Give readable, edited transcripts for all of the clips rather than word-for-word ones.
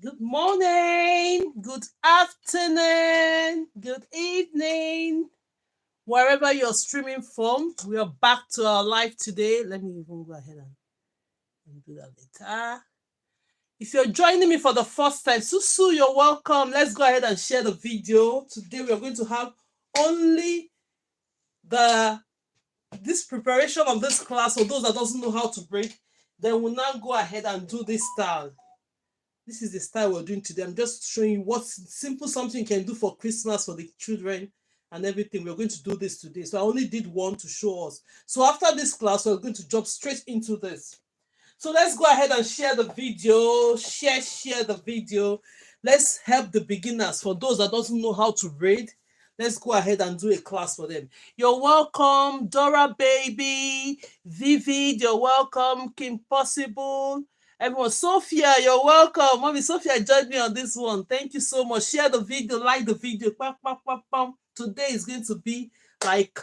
Good morning, good afternoon, good evening, wherever you're streaming from. We are back to our live today. Let me even go ahead and do that later. If you're joining me for the first time, Susu, you're welcome. Let's go ahead and share the video. Today we are going to have only the this preparation of this class for those that doesn't know how to braid. Then we'll now go ahead and do this style. This is the style we're doing today. I'm just showing you what simple something you can do for Christmas for the children and everything. We're going to do this today. So I only did one to show us. So after this class, we're going to jump straight into this. So let's go ahead and share the video. Share the video. Let's help the beginners. For those that doesn't know how to braid, let's go ahead and do a class for them. You're welcome, Dora Baby, Vivid, you're welcome, Kim Possible. Everyone, Sophia, you're welcome. Mommy Sophia joined me on this one. Thank you so much. Share the video, like the video. Pam, pam, pam, pam. Today is going to be like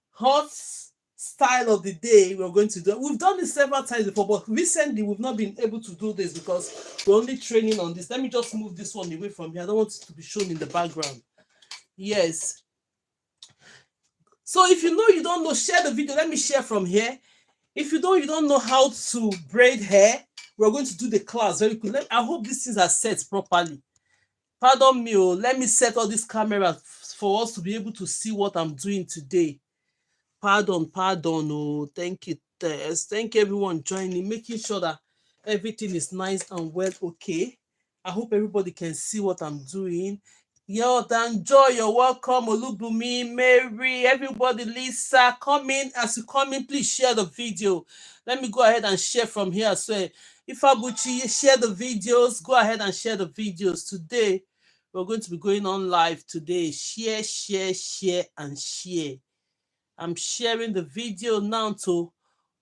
hot style of the day. We're going to do. We've done this several times before, but recently we've not been able to do this because we're only training on this. Let me just move this one away from here. I don't want it to be shown in the background. Yes. So if you know you don't know, share the video. Let me share from here. If you don't know how to braid hair, we're going to do the class very quickly. I hope these things are set properly. Pardon me, let me set all these cameras for us to be able to see what I'm doing today. Pardon, thank you, Tess. Thank you everyone joining, making sure that everything is nice and well okay. I hope everybody can see what I'm doing. Yo, Dan Joy, you're welcome. Olubumi, Mary, everybody, Lisa, come in. As you come in, please share the video. Let me go ahead and share from here as well. If Abuchi, share the videos. Go ahead and share the videos. Today, we're going to be going on live today. Share, and share. I'm sharing the video now to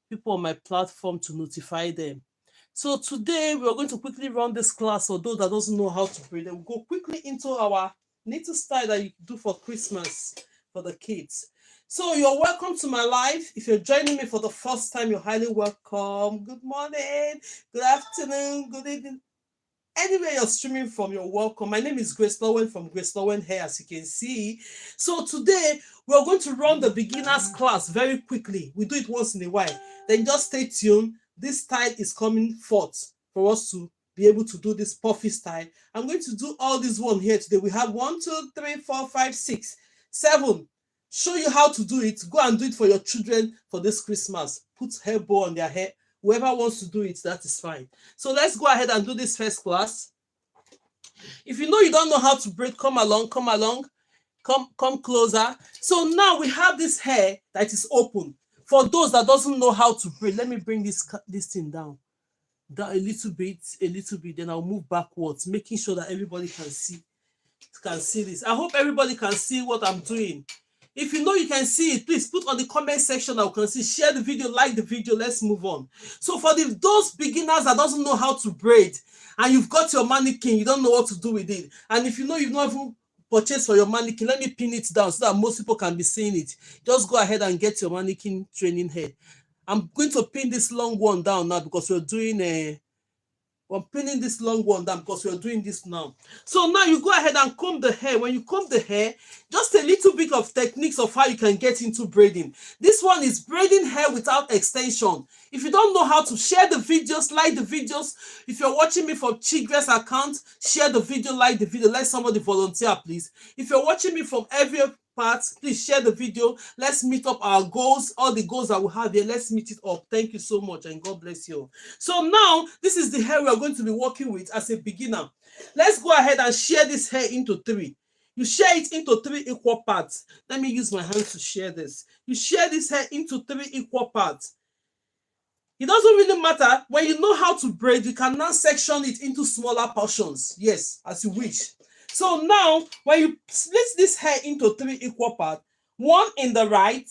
people on my platform to notify them. So today we're going to quickly run this class for those that doesn't know how to braid. We'll go quickly into our knitting style that you do for Christmas for the kids. So you're welcome to my live. If you're joining me for the first time, you're highly welcome. Good morning, good afternoon, good evening. Anywhere you're streaming from, you're welcome. My name is GraceLawendhair from GraceLawendhair, as you can see. So today we're going to run the beginners class very quickly. We do it once in a while. Then just stay tuned. This style is coming forth for us to be able to do this puffy style. I'm going to do all this one here today. We have 1, 2, 3, 4, 5, 6, 7. Show you how to do it. Go and do it for your children for this Christmas. Put hair bow on their hair. Whoever wants to do it, that is fine. So let's go ahead and do this first class. If you know you don't know how to braid, come along, come closer. So now we have this hair that is open. For those that doesn't know how to braid, let me bring this thing down a little bit, then I'll move backwards, making sure that everybody can see this. I hope everybody can see what I'm doing. If you know you can see it, please put on the comment section that you can see. Share the video, like the video. Let's move on. So for those beginners that doesn't know how to braid, and you've got your mannequin, you don't know what to do with it. And if you know you've not even purchased for your mannequin, let me pin it down so that most people can be seeing it. Just go ahead and get your mannequin training head. I'm going to pin this long one down now because we're doing I'm pinning this long one down because we're doing this now. So now you go ahead and comb the hair. When you comb the hair, just a little bit of techniques of how you can get into braiding. This one is braiding hair without extension. If you don't know how to, share the videos, like the videos. If you're watching me from Chigre's account, share the video, like the video. Let somebody volunteer, please. If you're watching me from every part, please share the video. Let's meet up our goals, all the goals that we have here. Let's meet it up. Thank you so much and God bless you. So now this is the hair we are going to be working with as a beginner. Let's go ahead and share this hair into 3. You share it into 3 equal parts. Let me use my hands to share this. You share this hair into 3 equal parts. It doesn't really matter. When you know how to braid, you can now section it into smaller portions. Yes, as you wish. So now, when you split this hair into 3 equal parts, one in the right,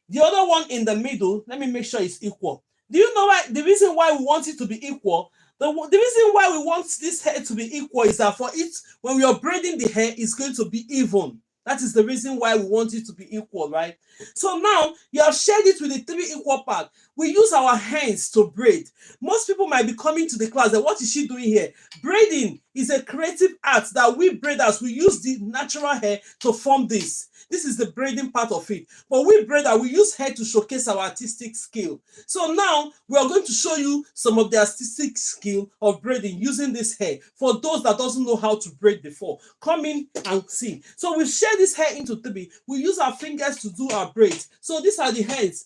the other one in the middle, let me make sure it's equal. Do you know why? The reason why we want it to be equal, the reason why we want this hair to be equal is that for it, when we are braiding the hair, it's going to be even. That is the reason why we want it to be equal, right? So now, you have shared it with the 3 equal parts. we use our hands to braid. Most people might be coming to the class and what is she doing here? Braiding is a creative art that we braiders, we use the natural hair to form this. This is the braiding part of it. But we braider, we use hair to showcase our artistic skill. So now we are going to show you some of the artistic skill of braiding using this hair. For those that doesn't know how to braid before, come in and see. So we share this hair into three. We use our fingers to do our braids. So these are the hands.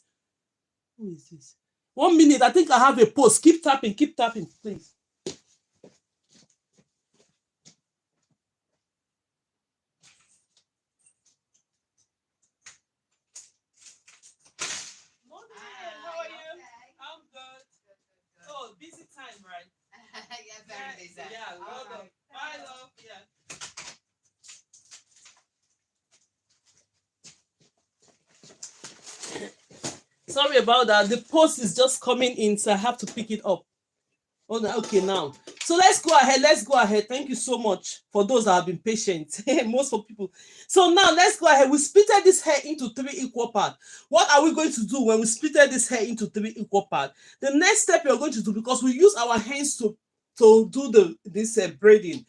Who is this? 1 minute. I think I have a post. Keep tapping, please. How are you? I'm good. Oh, busy time, right? Yeah, very busy. Yeah, well done. Bye, love. Yeah. Sorry about that. The post is just coming in, so I have to pick it up. Oh, no, okay, now. So let's go ahead. Thank you so much for those that have been patient. Most of people. So now let's go ahead. We splitted this hair into 3 equal parts. What are we going to do when we splitted this hair into 3 equal parts? The next step you're going to do, because we use our hands to do this braiding.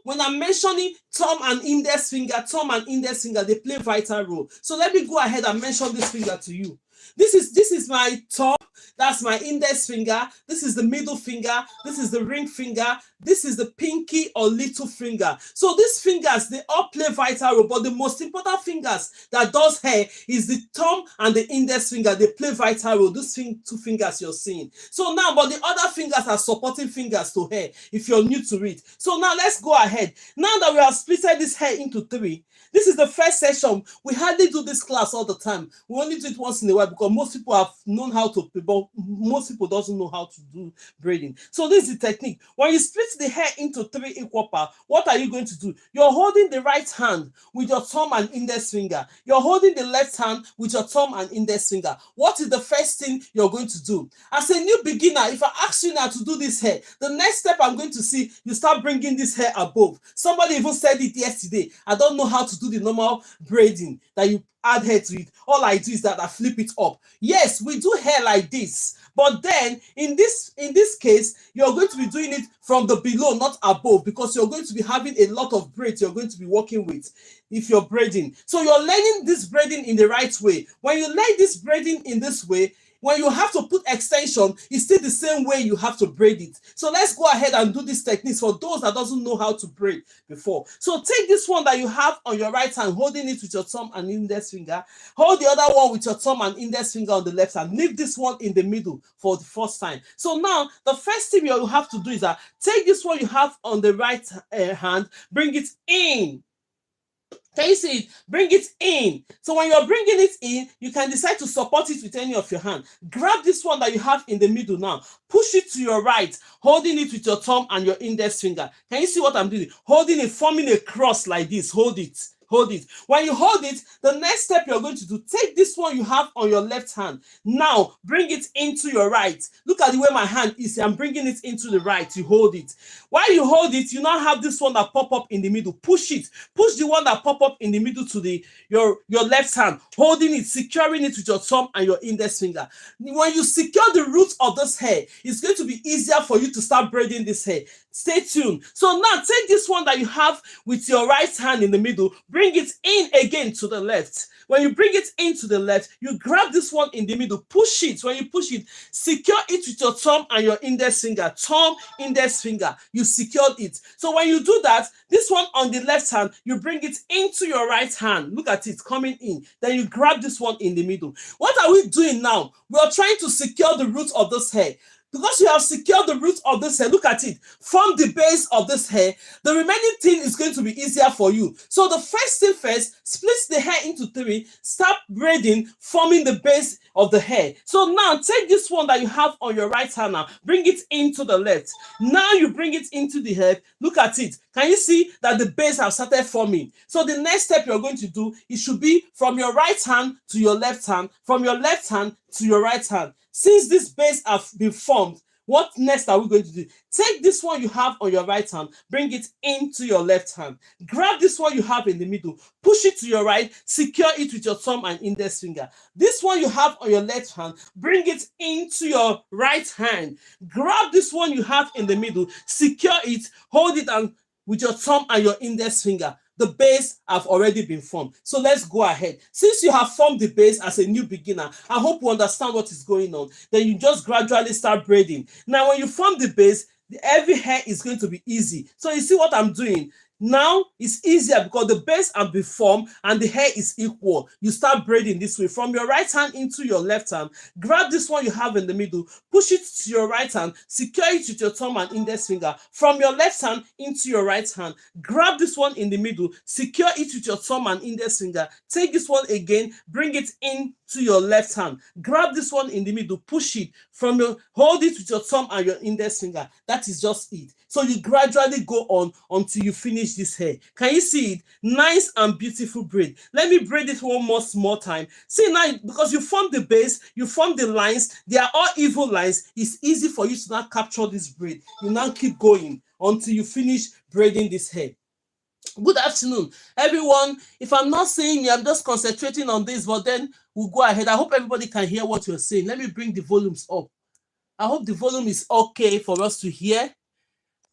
When I'm mentioning thumb and index finger, they play vital role. So let me go ahead and mention this finger to you. This is my thumb, that's my index finger, this is the middle finger, this is the ring finger, this is the pinky or little finger. So these fingers, they all play vital role, but the most important fingers that does hair is the thumb and the index finger. They play vital role, these 2 fingers you're seeing. So now, but the other fingers are supporting fingers to hair, if you're new to it. So now let's go ahead. Now that we have splitted this hair into 3, this is the first session. We hardly do this class all the time. We only do it once in a while because most people have known how to, but most people doesn't know how to do braiding. So this is the technique. When you split the hair into 3 equal parts, what are you going to do? You're holding the right hand with your thumb and index finger. You're holding the left hand with your thumb and index finger. What is the first thing you're going to do? As a new beginner, if I ask you now to do this hair, the next step I'm going to see, you start bringing this hair above. Somebody even said it yesterday. I don't know how to do the normal braiding that you add hair to it. All I do is that I flip it up. Yes, we do hair like this, but then in this case, you're going to be doing it from the below, not above, because you're going to be having a lot of braids you're going to be working with if you're braiding. So you're learning this braiding in the right way. When you learn this braiding in this way, when you have to put extension, it's still the same way you have to braid it. So let's go ahead and do these techniques for those that doesn't know how to braid before. So take this one that you have on your right hand, holding it with your thumb and index finger. Hold the other one with your thumb and index finger on the left hand. Leave this one in the middle for the first time. So now, the first thing you have to do is that take this one you have on the right hand, bring it in. Can you see it? Bring it in. So when you're bringing it in, you can decide to support it with any of your hand. Grab this one that you have in the middle now. Push it to your right, holding it with your thumb and your index finger. Can you see what I'm doing? Holding it, forming a cross like this. Hold it. Hold it. When you hold it, the next step you're going to do, take this one you have on your left hand. Now, bring it into your right. Look at the way my hand is. I'm bringing it into the right. You hold it. While you hold it, you now have this one that pop up in the middle. Push it. Push the one that pop up in the middle to your left hand, holding it, securing it with your thumb and your index finger. When you secure the roots of this hair, it's going to be easier for you to start braiding this hair. Stay tuned. So now take this one that you have with your right hand in the middle, bring it in again to the left. When you bring it into the left, you grab this one in the middle, push it. When you push it, secure it with your thumb and your index finger. Thumb, index finger. You secured it. So when you do that, this one on the left hand, you bring it into your right hand. Look at it coming in. Then you grab this one in the middle. What are we doing now? We are trying to secure the roots of this hair. Because you have secured the roots of this hair, look at it, from the base of this hair, the remaining thing is going to be easier for you. So the first thing first, split the hair into 3, start braiding, forming the base of the hair. So now take this one that you have on your right hand now, bring it into the left. Now you bring it into the head, look at it. Can you see that the base have started forming? So the next step you're going to do, it should be from your right hand to your left hand, from your left hand to your right hand. Since this base have been formed, What next are we going to do? Take this one you have on your right hand, bring it into your left hand. Grab this one you have in the middle, push it to your right, secure it with your thumb and index finger. This one you have on your left hand, bring it into your right hand. Grab this one you have in the middle, secure it, hold it and with your thumb and your index finger. The base have already been formed. So let's go ahead. Since you have formed the base as a new beginner, I hope you understand what is going on. Then you just gradually start braiding. Now, when you form the base, every hair is going to be easy. So you see what I'm doing? Now it's easier because the base have been formed and the hair is equal. You start braiding this way from your right hand into your left hand. Grab this one you have in the middle, push it to your right hand, secure it with your thumb and index finger. From your left hand into your right hand, grab this one in the middle, secure it with your thumb and index finger. Take this one again, bring it in to your left hand. Grab this one in the middle, push it from your, hold it with your thumb and your index finger. That is just it. So you gradually go on until you finish this hair. Can you see it? Nice and beautiful braid. Let me braid it one more small time. See now, because you form the base, you form the lines, they are all even lines. It's easy for you to now capture this braid. You now keep going until you finish braiding this hair. Good afternoon, everyone. If I'm not saying you, I'm just concentrating on this, but then we'll go ahead. I hope everybody can hear what you're saying. Let me bring the volumes up. I hope the volume is okay for us to hear.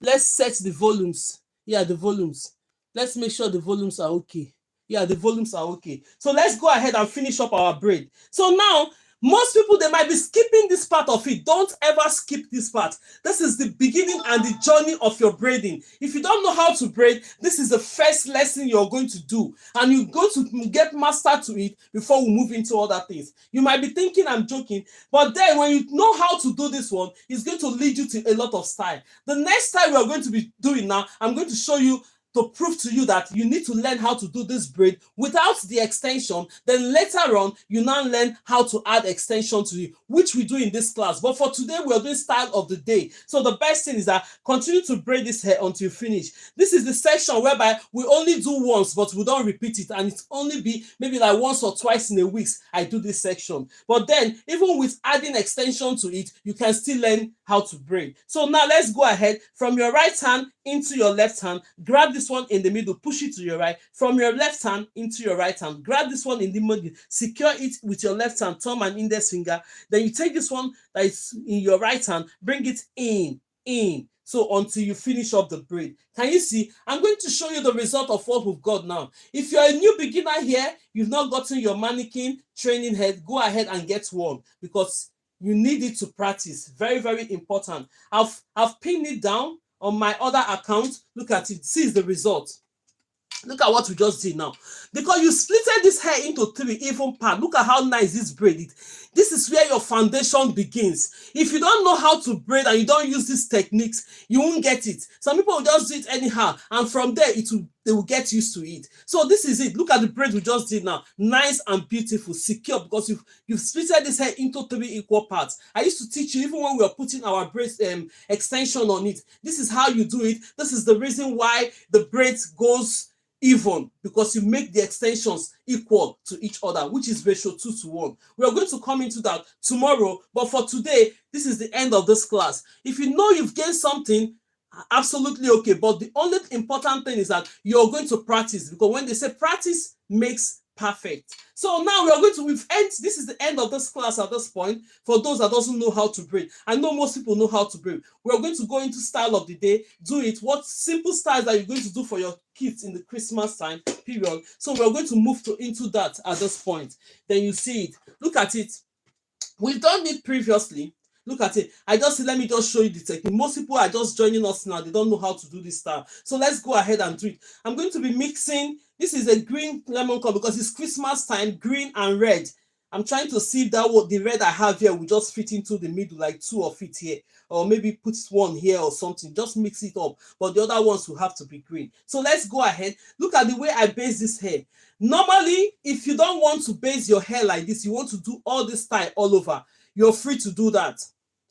Let's set the volumes. Yeah, the volumes. Let's make sure the volumes are okay. Yeah, the volumes are okay. So let's go ahead and finish up our braid. So now, most people, they might be skipping this part of it. Don't ever skip this part. This is the beginning and the journey of your braiding. If you don't know how to braid, this is the first lesson you're going to do. And you're going to get mastered to it before we move into other things. You might be thinking I'm joking, but then when you know how to do this one, it's going to lead you to a lot of style. The next time we are going to be doing now, I'm going to show you to prove to you that you need to learn how to do this braid without the extension. Then later on, you now learn how to add extension to it, which we do in this class. But for today, we are doing style of the day. So the best thing is that continue to braid this hair until you finish. This is the section whereby we only do once, but we don't repeat it. And it's only be maybe like once or twice in a week I do this section. But then, even with adding extension to it, you can still learn how to braid. So now let's go ahead. From your right hand into your left hand, grab this one in the middle, push it to your right. From your left hand into your right hand, grab this one in the middle, secure it with your left hand, thumb and index finger. Then you take this one that is in your right hand, bring it in. So until you finish up the braid. Can you see? I'm going to show you the result of what we've got now. If you're a new beginner here, you've not gotten your mannequin training head, go ahead and get one because you need it to practice. Very, very important. I've pinned it down on my other account. Look at it. See the result. Look at what we just did now. Because you splitted this hair into 3 even part. Look at how nice this braid is. This is where your foundation begins. If you don't know how to braid and you don't use these techniques, you won't get it. Some people will just do it anyhow, and from there they will get used to it. So this is it. Look at the braid we just did now. Nice and beautiful, secure, because you've splitted this hair into 3 equal parts. I used to teach you even when we were putting our braid extension on it. This is how you do it. This is the reason why the braid goes even, because you make the extensions equal to each other, which is ratio 2:1. We are going to come into that tomorrow, but for today, this is the end of this class. If you know you've gained something, absolutely okay, but the only important thing is that you're going to practice, because when they say practice makes perfect. So now this is the end of this class at this point. For those that doesn't know how to braid, I know most people know how to braid. We're going to go into style of the day, do it. What simple styles that you're going to do for your kids in the Christmas time period. So we're going to move into that at this point. Then you see it. Look at it. We've done it previously. Look at it. Let me just show you the technique. Most people are just joining us now. They don't know how to do this style. So let's go ahead and do it. I'm going to be mixing. This is a green lemon color because it's Christmas time, green and red. I'm trying to see if the red I have here will just fit into the middle, like 2 of it here, or maybe put one here or something. Just mix it up. But the other ones will have to be green. So let's go ahead. Look at the way I base this hair. Normally, if you don't want to base your hair like this, you want to do all this style all over, you're free to do that.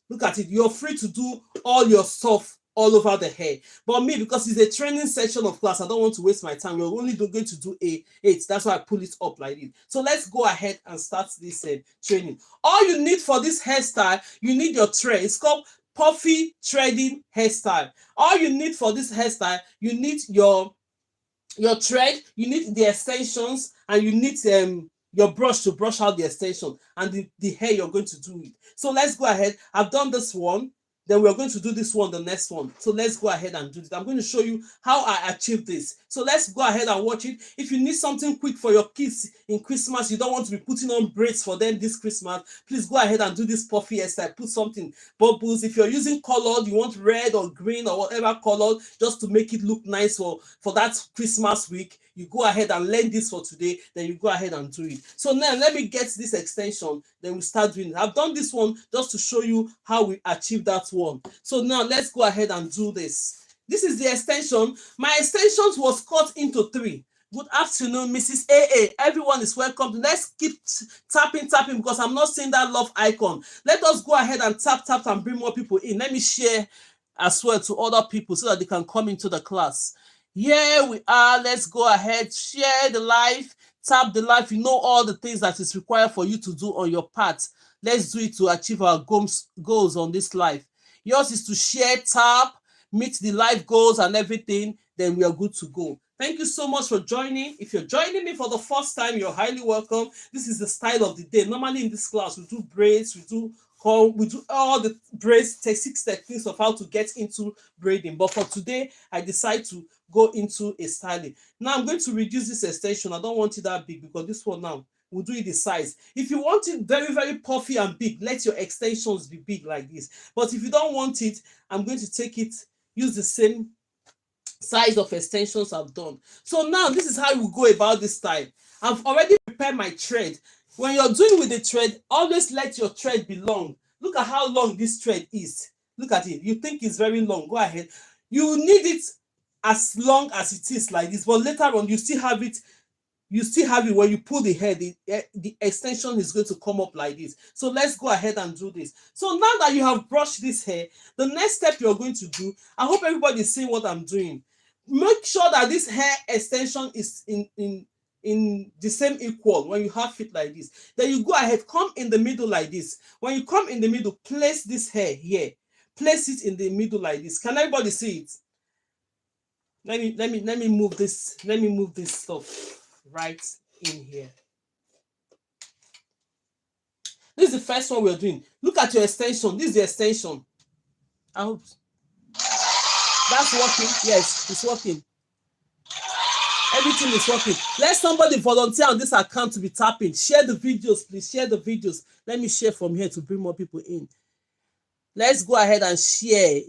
Look at it. You're free to do all your stuff all over the hair. But me, because it's a training section of class, I don't want to waste my time. We're only going to do 8. That's why I pull it up like this. So let's go ahead and start this training. All you need for this hairstyle, you need your tray. It's called puffy threading hairstyle. All you need for this hairstyle, you need your thread, you need the extensions, and you need your brush to brush out the extension and the hair you're going to do it. So let's go ahead. I've done this one, then we're going to do this one, the next one. So let's go ahead and do it. I'm going to show you how I achieved this. So let's go ahead and watch it. If you need something quick for your kids in Christmas, you don't want to be putting on braids for them this Christmas, please go ahead and do this puffy hairstyle. Put something, bubbles. If you're using colored, you want red or green or whatever color, just to make it look nice for that Christmas week, you go ahead and learn this for today, then you go ahead and do it. So now let me get this extension, then we start doing it. I've done this one just to show you how we achieve that one. So now let's go ahead and do this. This is the extension. My extensions was cut into 3. Good afternoon, Mrs. AA. Everyone is welcome. Let's keep tapping because I'm not seeing that love icon. Let us go ahead and tap and bring more people in. Let me share as well to other people so that they can come into the class. Here we are. Let's go ahead, share the live, tap the live. You know all the things that is required for you to do on your part. Let's do it to achieve our goals on this live. Yours is to share, tap, meet the live goals and everything. Then we are good to go. Thank you so much for joining. If you're joining me for the first time, you're highly welcome. This is the style of the day. Normally in this class, we do braids, we do all the braids, 6 techniques of how to get into braiding. But for today, I decide to go into a styling. Now I'm going to reduce this extension. I don't want it that big because this one now we'll do it the size. If you want it very, very puffy and big, let your extensions be big like this. But if you don't want it, I'm going to take it, use the same size of extensions I've done. So now this is how you go about this style. I've already prepared my thread. When you're doing with the thread, always let your thread be long. Look at how long this thread is. Look at it. You think it's very long. Go ahead. You need it as long as it is like this, but later on you still have it when you pull the hair, the extension is going to come up like this. So let's go ahead and do this. So now that you have brushed this hair, the next step you're going to do, I hope everybody is seeing what I'm doing. Make sure that this hair extension is in the same equal. When you have it like this, then you go ahead, come in the middle like this. When you come in the middle, place this hair here. Place it in the middle like this. Can everybody see it? Let me move this. Let me move this stuff right in here. This is the first one we're doing. Look at your extension. This is the extension. I hope that's working. Yes, it's working. Everything is working. Let somebody volunteer on this account to be tapping. Share the videos, please. Share the videos. Let me share from here to bring more people in. Let's go ahead and share.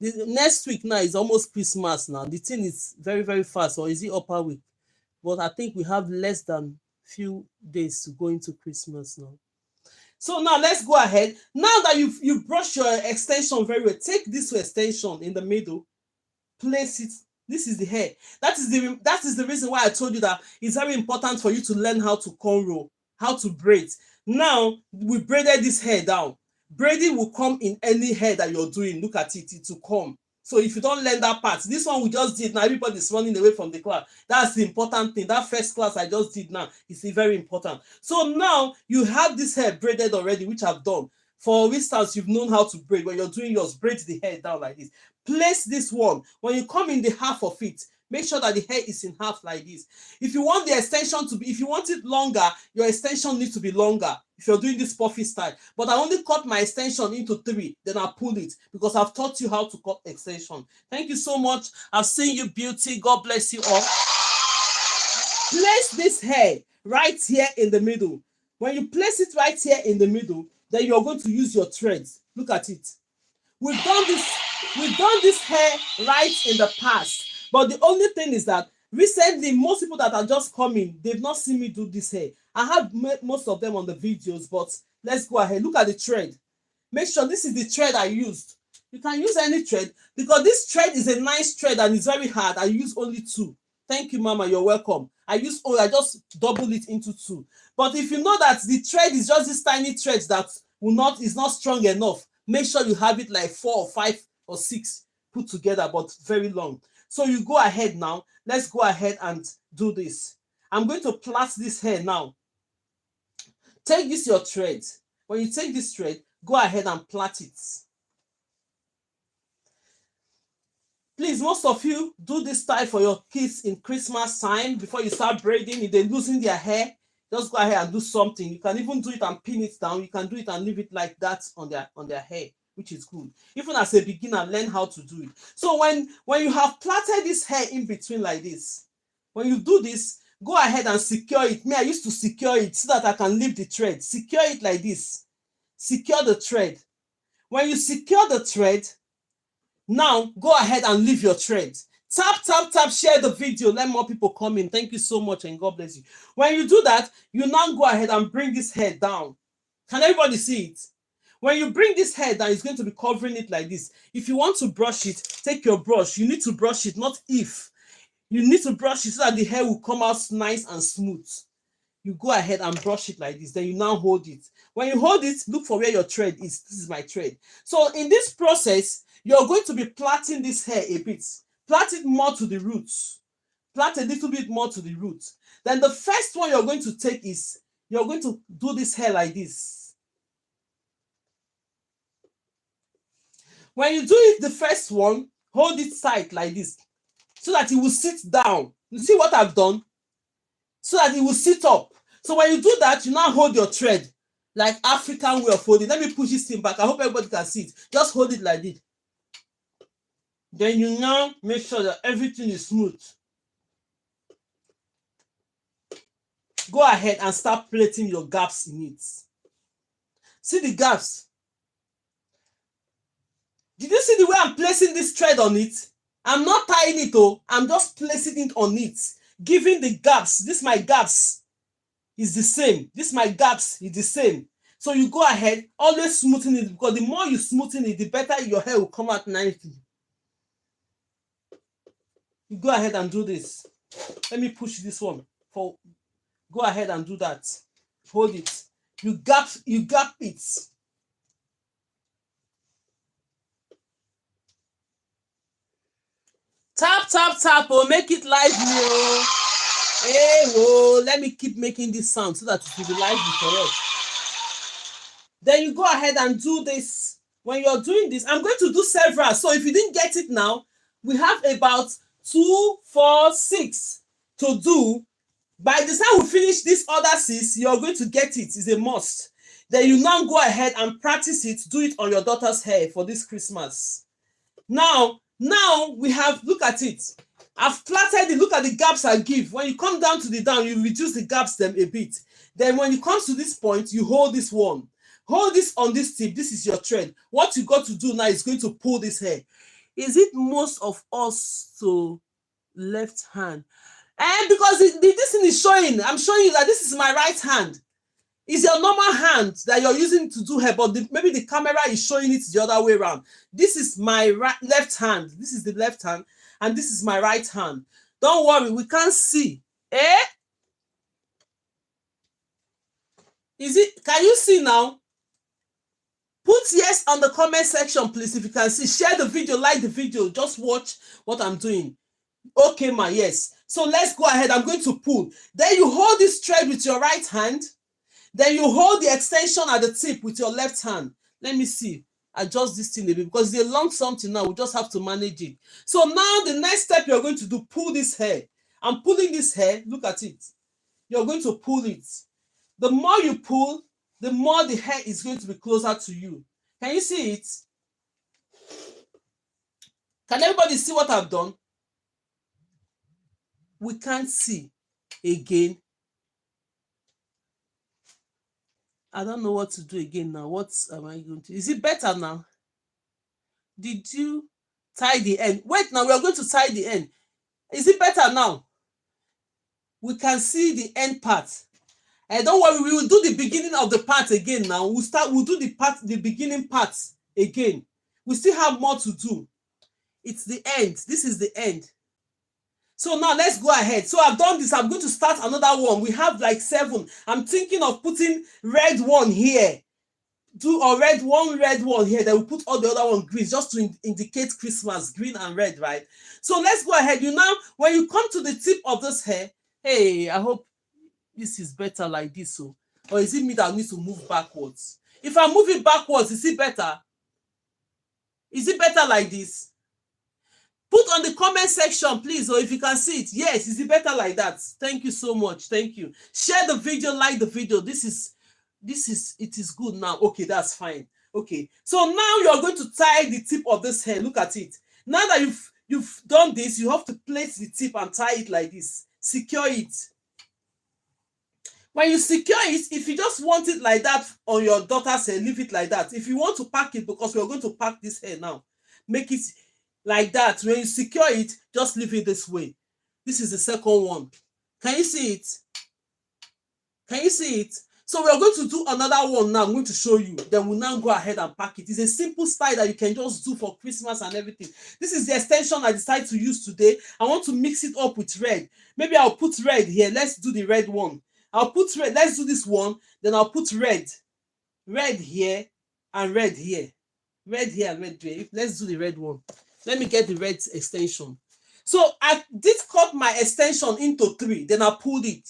Next week now is almost Christmas now. The thing is very, very fast. Or is it upper week? But I think we have less than few days to go into Christmas now. So now let's go ahead. Now that you've brushed your extension very well, take this extension in the middle, place it. This is the hair. That is the reason why I told you that it's very important for you to learn how to cornrow, how to braid. Now we braided this hair down. Braiding will come in any hair that you're doing. Look at it, it will come. So if you don't learn that part, this one we just did now, everybody's running away from the class. That's the important thing. That first class I just did now is very important. So now you have this hair braided already, which I've done. For instance, you've known how to braid. When you're doing yours, braid the hair down like this. Place this one. When you come in the half of it, make sure that the hair is in half like this. If you want the extension to be, if you want it longer, your extension needs to be longer. If you're doing this puffy style, but I only cut my extension into 3, then I pull it because I've taught you how to cut extension. Thank you so much. I've seen you, beauty. God bless you all. Place this hair right here in the middle. When you place it right here in the middle, then you're going to use your threads. Look at it. We've done this hair right in the past, but the only thing is that recently, most people that are just coming, they've not seen me do this hair. I have most of them on the videos, but let's go ahead. Look at the thread. Make sure this is the thread I used. You can use any thread because this thread is a nice thread and it's very hard. I use only 2. Thank you, Mama. You're welcome. I just double it into 2. But if you know that the thread is just this tiny thread that is not strong enough, make sure you have it like 4 or 5 or 6 put together, but very long. So you go ahead now. Let's go ahead and do this. I'm going to plait this hair now. Take this your thread. When you take this thread, go ahead and plait it. Please, most of you do this style for your kids in Christmas time before you start braiding. If they're losing their hair, just go ahead and do something. You can even do it and pin it down. You can do it and leave it like that on their hair, which is good. Even as a beginner, learn how to do it. So when you have plaited this hair in between like this, when you do this, go ahead and secure it. Me, I used to secure it so that I can leave the thread. Secure it like this. Secure the thread. When you secure the thread, now go ahead and leave your thread. Tap, tap, tap, share the video. Let more people come in. Thank you so much and God bless you. When you do that, you now go ahead and bring this hair down. Can everybody see it? When you bring this hair down, it's going to be covering it like this. If you want to brush it, take your brush. You need to brush it, not if. You need to brush it so that the hair will come out nice and smooth. You go ahead and brush it like this. Then you now hold it. When you hold it, look for where your thread is. This is my thread. So in this process, you're going to be plaiting this hair a bit. Plait it more to the roots. Plait a little bit more to the roots. Then the first one you're going to take is, you're going to do this hair like this. When you do it, the first one, hold it tight like this so that it will sit down. You see what I've done? So that it will sit up. So when you do that, you now hold your thread like African way of holding. Let me push this thing back. I hope everybody can see it. Just hold it like this. Then you now make sure that everything is smooth. Go ahead and start plaiting your gaps in it. See the gaps? Did you see the way I'm placing this thread on it? I'm not tying it, oh. I'm just placing it on it. Giving the gaps. This my gaps is the same. This my gaps is the same. So you go ahead, always smoothing it, because the more you smoothen it, the better your hair will come out nicely. You go ahead and do this. Let me push this one. Go ahead and do that. Hold it. You gap it. Tap, tap, tap, oh, make it lively, oh. Hey, whoa, let me keep making this sound so that it will be lively for us. Then you go ahead and do this. When you're doing this, I'm going to do several. So if you didn't get it now, we have about 2, 4, 6 to do. By the time we finish this other 6, you're going to get it. It's a must. Then you now go ahead and practice it. Do it on your daughter's hair for this Christmas. Now we have, look at it. I've plaited it. Look at the gaps I give. When you come down to the down, you reduce the gaps them a bit. Then when you come to this point, you hold this one. Hold this on this tip. This is your thread. What you got to do now is going to pull this hair. Is it most of us to left hand? And because this thing is showing, I'm showing you that this is my right hand. It's your normal hand that you're using to do hair, but maybe the camera is showing it the other way around. This is my left hand. This is the left hand, and this is my right hand. Don't worry, we can't see. Eh? Is it? Can you see now? Put yes on the comment section, please, if you can see. Share the video, like the video. Just watch what I'm doing. Okay, ma, yes. So let's go ahead. I'm going to pull. Then you hold this thread with your right hand. Then you hold the extension at the tip with your left hand. Let me see. Adjust this thing a bit because it's a long something now. We just have to manage it. So now the next step you're going to do, pull this hair. I'm pulling this hair. Look at it. You're going to pull it. The more you pull, the more the hair is going to be closer to you. Can you see it? Can everybody see what I've done? We can't see again. I don't know what to do again now. What am I going to? Is it better now? Did you tie the end? Wait, now we are going to tie the end. Is it better now? We can see the end part. And don't worry, we will do the beginning of the part again now. We'll do the beginning part again. We still have more to do. It's the end. This is the end. So now let's go ahead. So I've done this. I'm going to start another one. We have like 7. I'm thinking of putting red one here. Do a red one here. Then we put all the other one green just to indicate Christmas, green and red, right? So let's go ahead. You now, when you come to the tip of this hair, hey, I hope this is better like this. So, or is it me that needs to move backwards? If I move it backwards, is it better? Is it better like this? Put on the comment section, please, or if you can see it. Yes, is it better like that? Thank you so much. Thank you. Share the video, like the video. This is it is good now. Okay, that's fine. Okay, so now you're going to tie the tip of this hair. Look at it. Now that you've done this, you have to place the tip and tie it like this. Secure it. When you secure it, if you just want it like that on your daughter's hair, leave it like that. If you want to pack it, because we're going to pack this hair now, make it like that. When you secure it, just leave it this way. This is the second one. Can you see it? Can you see it? So we are going to do another one now. I'm going to show you. Then we'll now go ahead and pack it. It's a simple style that you can just do for Christmas and everything. This is the extension I decided to use today. I want to mix it up with red. Maybe I'll put red here. Let's do the red one. I'll put red. Let's do this one. Then I'll put red. Red here and red here. Red here and red here. Let's do the red one. Let me get the red extension. So I did cut my extension into 3. Then I pulled it.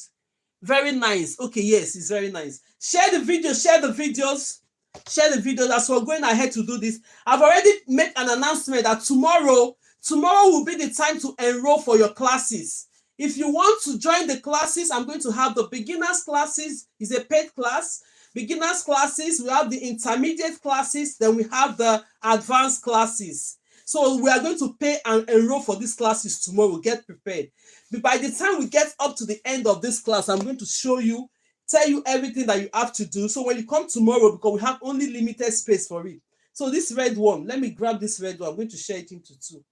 Very nice. Okay, yes, it's very nice. Share the video. Share the videos. Share the videos as we're going ahead to do this. I've already made an announcement that tomorrow will be the time to enroll for your classes. If you want to join the classes, I'm going to have the beginners classes. It's a paid class. Beginners classes. We have the intermediate classes. Then we have the advanced classes. So we are going to pay and enroll for these classes tomorrow. Get prepared. But by the time we get up to the end of this class, I'm going to show you, tell you everything that you have to do. So when you come tomorrow, because we have only limited space for it. So this red one, let me grab this red one. I'm going to share it into 2.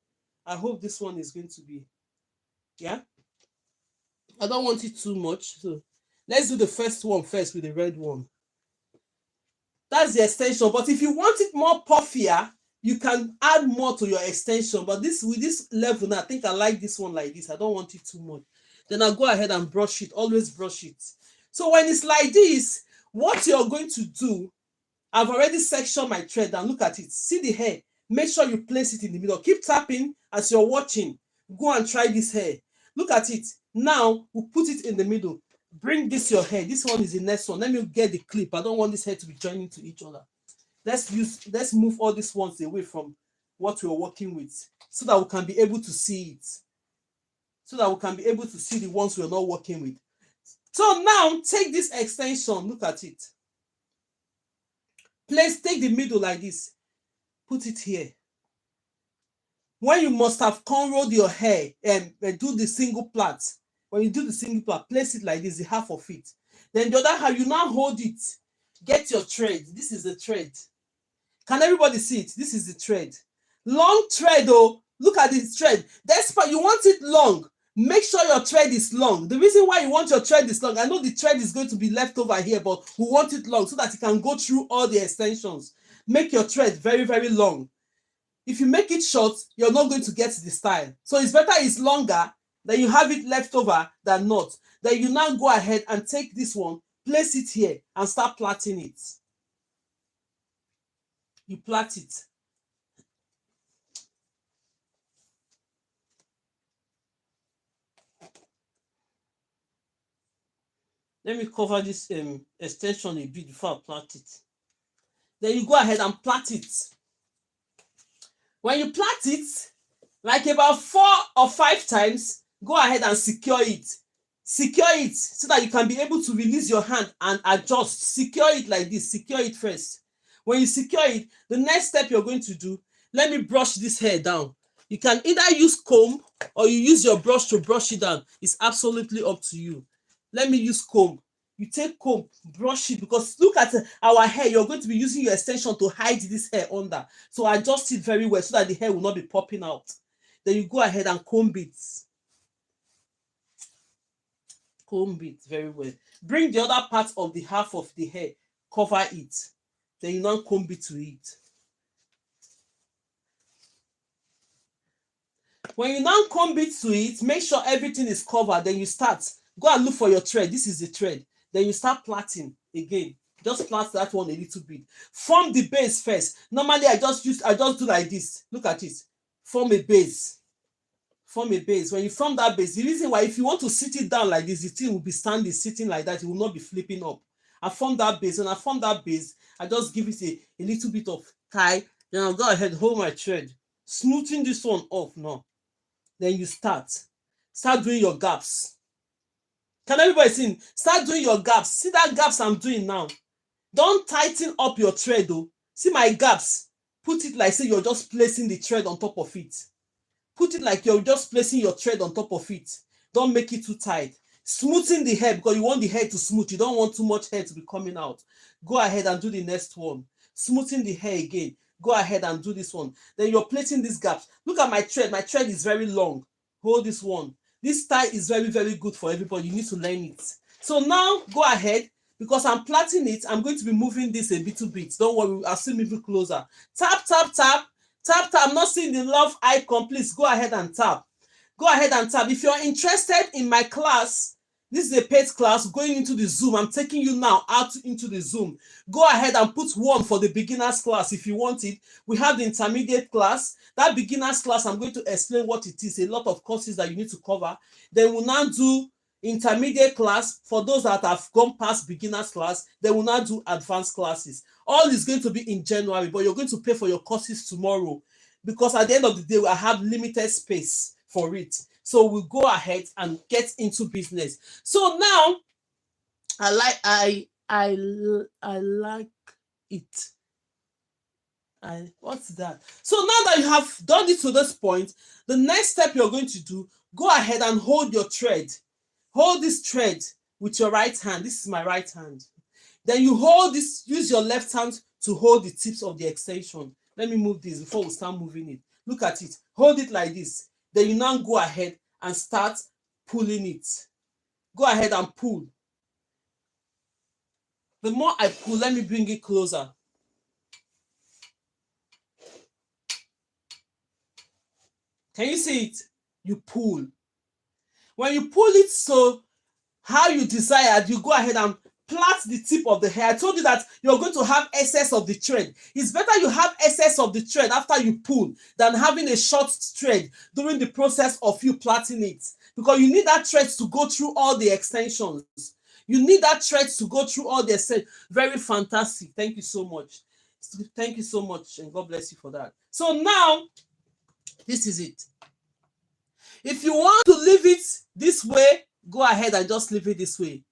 I hope this one is going to be, yeah. I don't want it too much. So let's do the first one first with the red one. That's the extension. But if you want it more puffier, you can add more to your extension. But this with this level now, I think I like this one like this. I don't want it too much. Then I'll go ahead and brush it. Always brush it. So when it's like this, what you're going to do, I've already sectioned my thread and look at it. See the hair. Make sure you place it in the middle. Keep tapping as you're watching. Go and try this hair. Look at it. Now we'll put it in the middle. Bring this your hair. This one is the next one. Let me get the clip. I don't want this hair to be joining to each other. Let's move all these ones away from what we're working with so that we can be able to see it. So that we can be able to see the ones we're not working with. So now take this extension. Look at it. Take the middle like this. Put it here. When you must have cornrowed your hair and do the single plait. When you do the single plait, place it like this, the half of it. Then the other half, you now hold it. Get your thread. This is the thread. Can everybody see it? This is the thread. Long thread, oh. Look at this thread. Despite you want it long, make sure your thread is long. The reason why you want your thread is long, I know the thread is going to be left over here, but we want it long so that it can go through all the extensions. Make your thread very, very long. If you make it short, you're not going to get the style. So it's better it's longer, than you have it left over than not. Then you now go ahead and take this one, place it here, and start plaiting it. You plait it. Let me cover this extension a bit before I plait it. Then you go ahead and plait it. When you plait it, like about 4 or 5 times, go ahead and secure it. Secure it so that you can be able to release your hand and adjust. Secure it like this. Secure it first. When you secure it, the next step you're going to do, let me brush this hair down. You can either use comb or you use your brush to brush it down. It's absolutely up to you. Let me use comb. You take comb, brush it, because look at our hair. You're going to be using your extension to hide this hair under. So adjust it very well so that the hair will not be popping out. Then you go ahead and comb it. Comb it very well. Bring the other part of the half of the hair, cover it. Then you now comb it to it. When you now comb it to it, make sure everything is covered. Then you start. Go and look for your thread. This is the thread. Then you start plaiting again. Just plait that one a little bit. Form the base first. Normally, I just do like this. Look at it. Form a base. Form a base. When you form that base, the reason why, if you want to sit it down like this, the thing will be standing, sitting like that. It will not be flipping up. I form that base. When I form that base, I just give it a little bit of tie. Then I'll go ahead, hold my thread. Smoothing this one off now. Then you start doing your gaps. Can everybody see? Start doing your gaps. See that gaps I'm doing now. Don't tighten up your thread though. See my gaps. Put it like say you're just placing the thread on top of it. Put it like you're just placing your thread on top of it. Don't make it too tight. Smoothing the hair because you want the hair to smooth. You don't want too much hair to be coming out. Go ahead and do the next one. Smoothing the hair again. Go ahead and do this one. Then you're placing these gaps. Look at my thread. My thread is very long. Hold this one. This style is very, very good for everybody. You need to learn it. So now go ahead. Because I'm plaiting it, I'm going to be moving this a little bit. Don't worry, I'll still move it closer. Tap, tap, tap. Tap, tap. I'm not seeing the love icon. Please go ahead and tap. Go ahead and tap. If you're interested in my class, this is a paid class going into the Zoom. I'm taking you now out into the Zoom. Go ahead and put 1 for the beginners class if you want it. We have the intermediate class. That beginners class, I'm going to explain what it is. A lot of courses that you need to cover. Then we'll now do intermediate class for those that have gone past beginners class. They will now do advanced classes. All is going to be in January, but you're going to pay for your courses tomorrow because at the end of the day, I have limited space for it. So we'll go ahead and get into business. So now I like it. What's that? So now that you have done it to this point, the next step you're going to do, go ahead and hold your thread. Hold this thread with your right hand. This is my right hand. Then you hold this, use your left hand to hold the tips of the extension. Let me move this before we start moving it. Look at it. Hold it like this. Then you now go ahead and start pulling it. Go ahead and pull. The more I pull, let me bring it closer. Can you see it? You pull. When you pull it so how you desired, you go ahead and plait the tip of the hair. I told you that you're going to have excess of the thread. It's better you have excess of the thread after you pull than having a short thread during the process of you plaiting it. Because you need that thread to go through all the extensions. You need that thread to go through all the extensions. Very fantastic. Thank you so much. Thank you so much and God bless you for that. So now, this is it. If you want to leave it this way, go ahead and just leave it this way.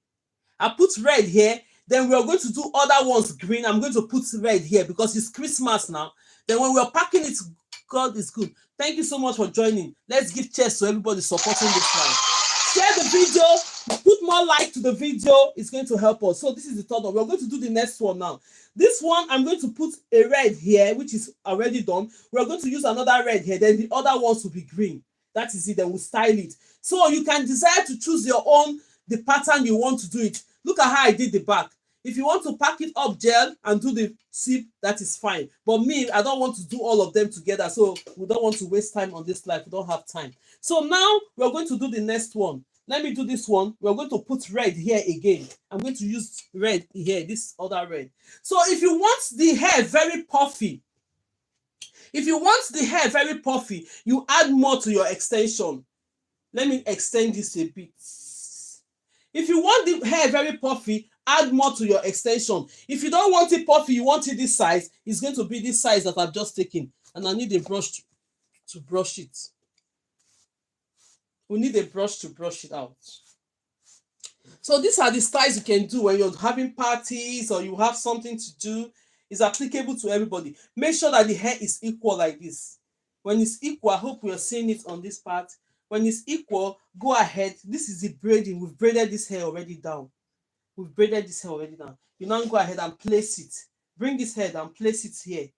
I put red here. Then we are going to do other ones green. I'm going to put red here because it's Christmas now. Then when we're packing it, God is good. Thank you so much for joining. Let's give cheers to everybody supporting this live. Share the video. Put more like to the video. It's going to help us. So this is the third one. We're going to do the next one now. This one, I'm going to put a red here, which is already done. We're going to use another red here. Then the other ones will be green. That is it. Then we'll style it. So you can desire to choose your own, the pattern you want to do it. Look at how I did the back. If you want to pack it up gel and do the tip, that is fine. But me, I don't want to do all of them together. So we don't want to waste time on this live. We don't have time. So now we're going to do the next one. Let me do this one. We're going to put red here again. I'm going to use red here, this other red. So if you want the hair very puffy, you add more to your extension. Let me extend this a bit. If you want the hair very puffy, add more to your extension. If you don't want it puffy, you want it this size, it's going to be this size that I've just taken. And I need a brush to brush it. We need a brush to brush it out. So these are the styles you can do when you're having parties or you have something to do. It's applicable to everybody. Make sure that the hair is equal like this. When it's equal, I hope we are seeing it on this part. When it's equal, go ahead. This is the braiding. We've braided this hair already down. You now go ahead and place it. Bring this hair down, place it here.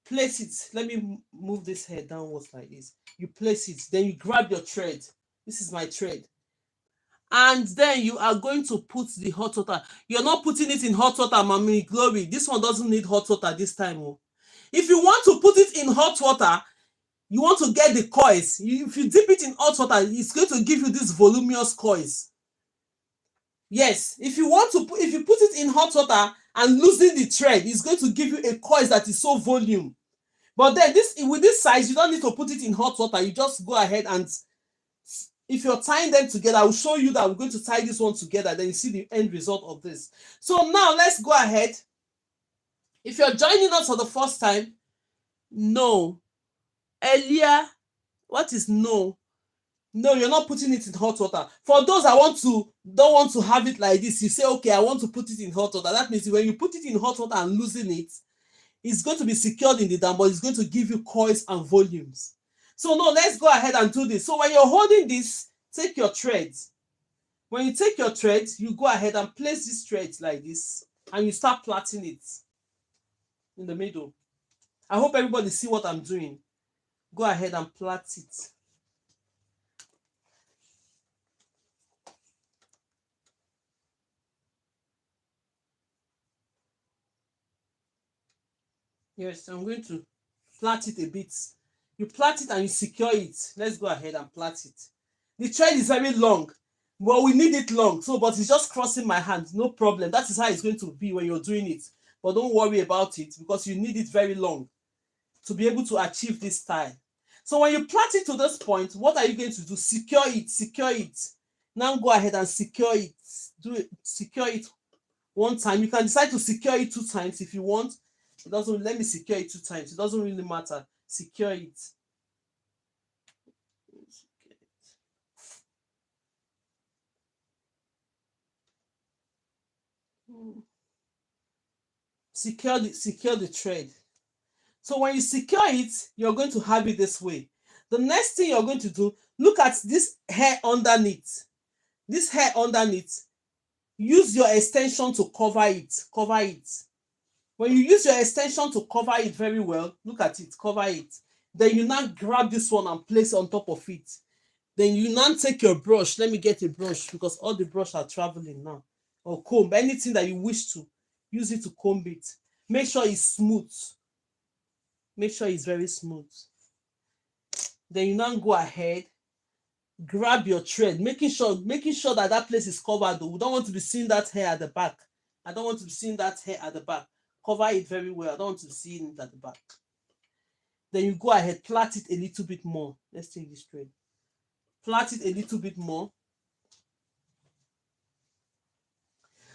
Place it. Let me move this hair downwards like this. You place it. Then you grab your thread. This is my thread. And then you are going to put the hot water. You're not putting it in hot water, Mommy Glory. This one doesn't need hot water this time. Oh. If you want to put it in hot water, you want to get the coils. If you dip it in hot water, it's going to give you these voluminous coils. Yes, if you put it in hot water and loosen the thread, it's going to give you a coil that is so volume. But then with this size, you don't need to put it in hot water. You just go ahead and if you're tying them together, I will show you that we're going to tie this one together. Then you see the end result of this. So now let's go ahead. If you're joining us for the first time, no. Earlier, What is no? No, you're not putting it in hot water. For those that don't want to have it like this, you say, okay, I want to put it in hot water. That means when you put it in hot water and loosen it, it's going to be secured in the dam, but it's going to give you coils and volumes. So no, let's go ahead and do this. So when you're holding this, take your threads. When you take your threads, you go ahead and place this thread like this, and you start plaiting it in the middle. I hope everybody see what I'm doing. Go ahead and plait it. Yes, I'm going to plait it a bit. You plait it and you secure it. Let's go ahead and plait it. The thread is very long. Well, we need it long, so but it's just crossing my hand. No problem. That is how it's going to be when you're doing it. But don't worry about it because you need it very long to be able to achieve this style. So when you plait it to this point, what are you going to do? Secure it, secure it. Now go ahead and secure it. Do it, secure it one time. You can decide to secure it 2 times if you want. It doesn't, let me secure it 2 times. It doesn't really matter. Secure it. Secure the thread. So when you secure it, you're going to have it this way. The next thing you're going to do, look at this hair underneath. This hair underneath, use your extension to cover it. Cover it. When you use your extension to cover it very well, look at it, cover it. Then you now grab this one and place it on top of it. Then you now take your brush. Let me get a brush because all the brushes are traveling now. Or comb, anything that you wish to, use it to comb it. Make sure it's smooth. Make sure it's very smooth. Then you now go ahead, grab your thread, making sure that place is covered though. We don't want to be seeing that hair at the back. I don't want to be seeing that hair at the back. Cover it very well. I don't want to see it at the back. Then you go ahead, plait it a little bit more. Let's take this thread. Plait it a little bit more.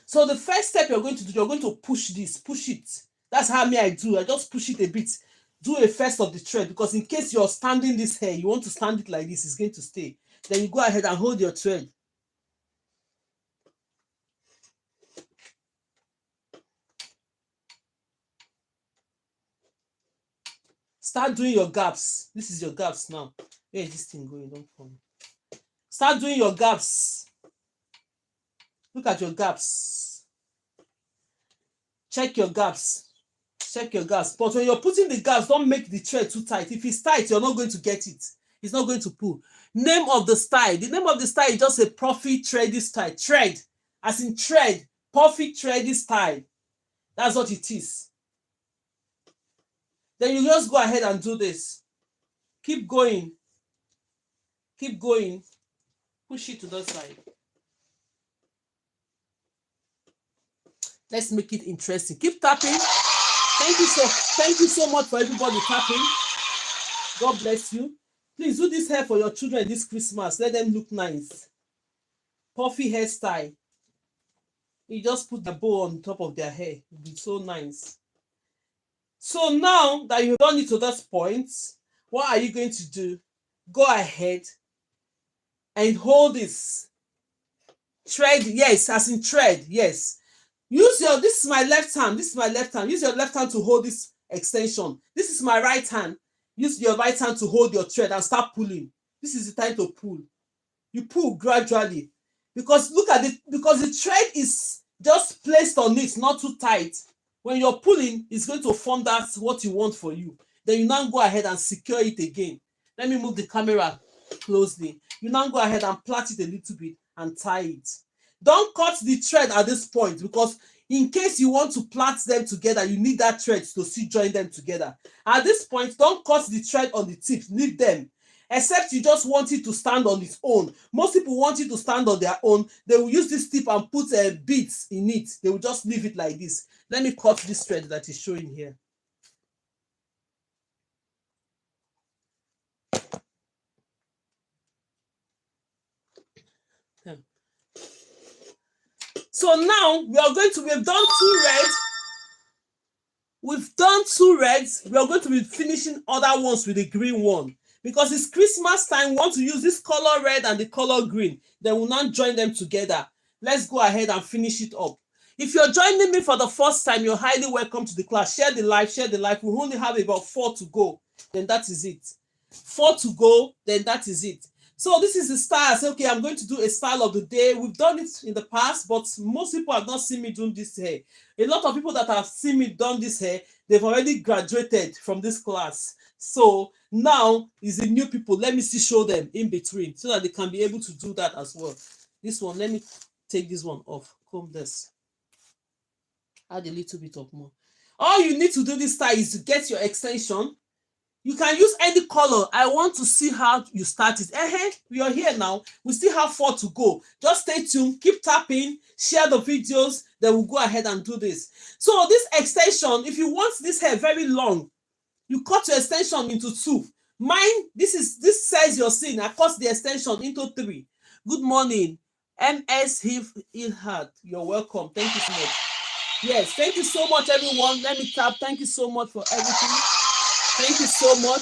So the first step you're going to do, you're going to push this, push it. That's how I do. I just push it a bit. Do a first of the thread because in case you're standing this hair, you want to stand it like this, it's going to stay. Then you go ahead and hold your thread. Start doing your gaps. This is your gaps now. Where is this thing going? Don't fall. Start doing your gaps. Look at your gaps. Check your gaps. Check your gaps. But when you're putting the gaps, don't make the thread too tight. If it's tight, you're not going to get it. It's not going to pull. Name of the style. The name of the style is just a puffy thready style. Thread. As in thread. Puffy thready style. That's what it is. Then you just go ahead and do this. Keep going. Keep going. Push it to the side. Let's make it interesting. Keep tapping. Thank you so much for everybody tapping. God bless you. Please do this hair for your children this Christmas. Let them look nice. Puffy hairstyle. You just put the bow on top of their hair. It'll be so nice. So now that you've done it to this point, what are you going to do? Go ahead and hold this. Thread, yes, as in thread, yes. This is my left hand. This is my left hand. Use your left hand to hold this extension. This is my right hand. Use your right hand to hold your thread and start pulling. This is the time to pull. You pull gradually. Because look at it, because the thread is just placed on it, not too tight. When you're pulling, it's going to form that's what you want for you. Then you now go ahead and secure it again. Let me move the camera closely. You now go ahead and plait it a little bit and tie it. Don't cut the thread at this point because in case you want to plait them together, you need that thread to still join them together. At this point, don't cut the thread on the tips, leave them. Except you just want it to stand on its own. Most people want it to stand on their own. They will use this tip and put beads in it. They will just leave it like this. Let me cut this thread that is showing here. So now we've done 2 reds. We've done 2 reds. We are going to be finishing other ones with the green one. Because it's Christmas time, we want to use this color red and the color green. Then we'll now join them together. Let's go ahead and finish it up. If you're joining me for the first time, you're highly welcome to the class. Share the live, share the live. We only have about 4 to go. Then that is it. 4 to go, then that is it. So this is the style. I say, okay, I'm going to do a style of the day. We've done it in the past, but most people have not seen me doing this hair. A lot of people that have seen me done this hair, they've already graduated from this class. So now is the new people. Let me still show them in between so that they can be able to do that as well. This one, let me take this one off. Comb this. Add a little bit of more. All you need to do this style is to get your extension. You can use any color. I want to see how you start it. We are here now. We still have 4 to go. Just stay tuned. Keep tapping. Share the videos. Then we'll go ahead and do this. So this extension, if you want this hair very long, you cut your extension into 2. Mine, this says you're seeing. I cut the extension into 3. Good morning. MS Ilhad. You're welcome. Thank you so much. Yes, thank you so much, everyone. Let me tap. Thank you so much for everything. Thank you so much.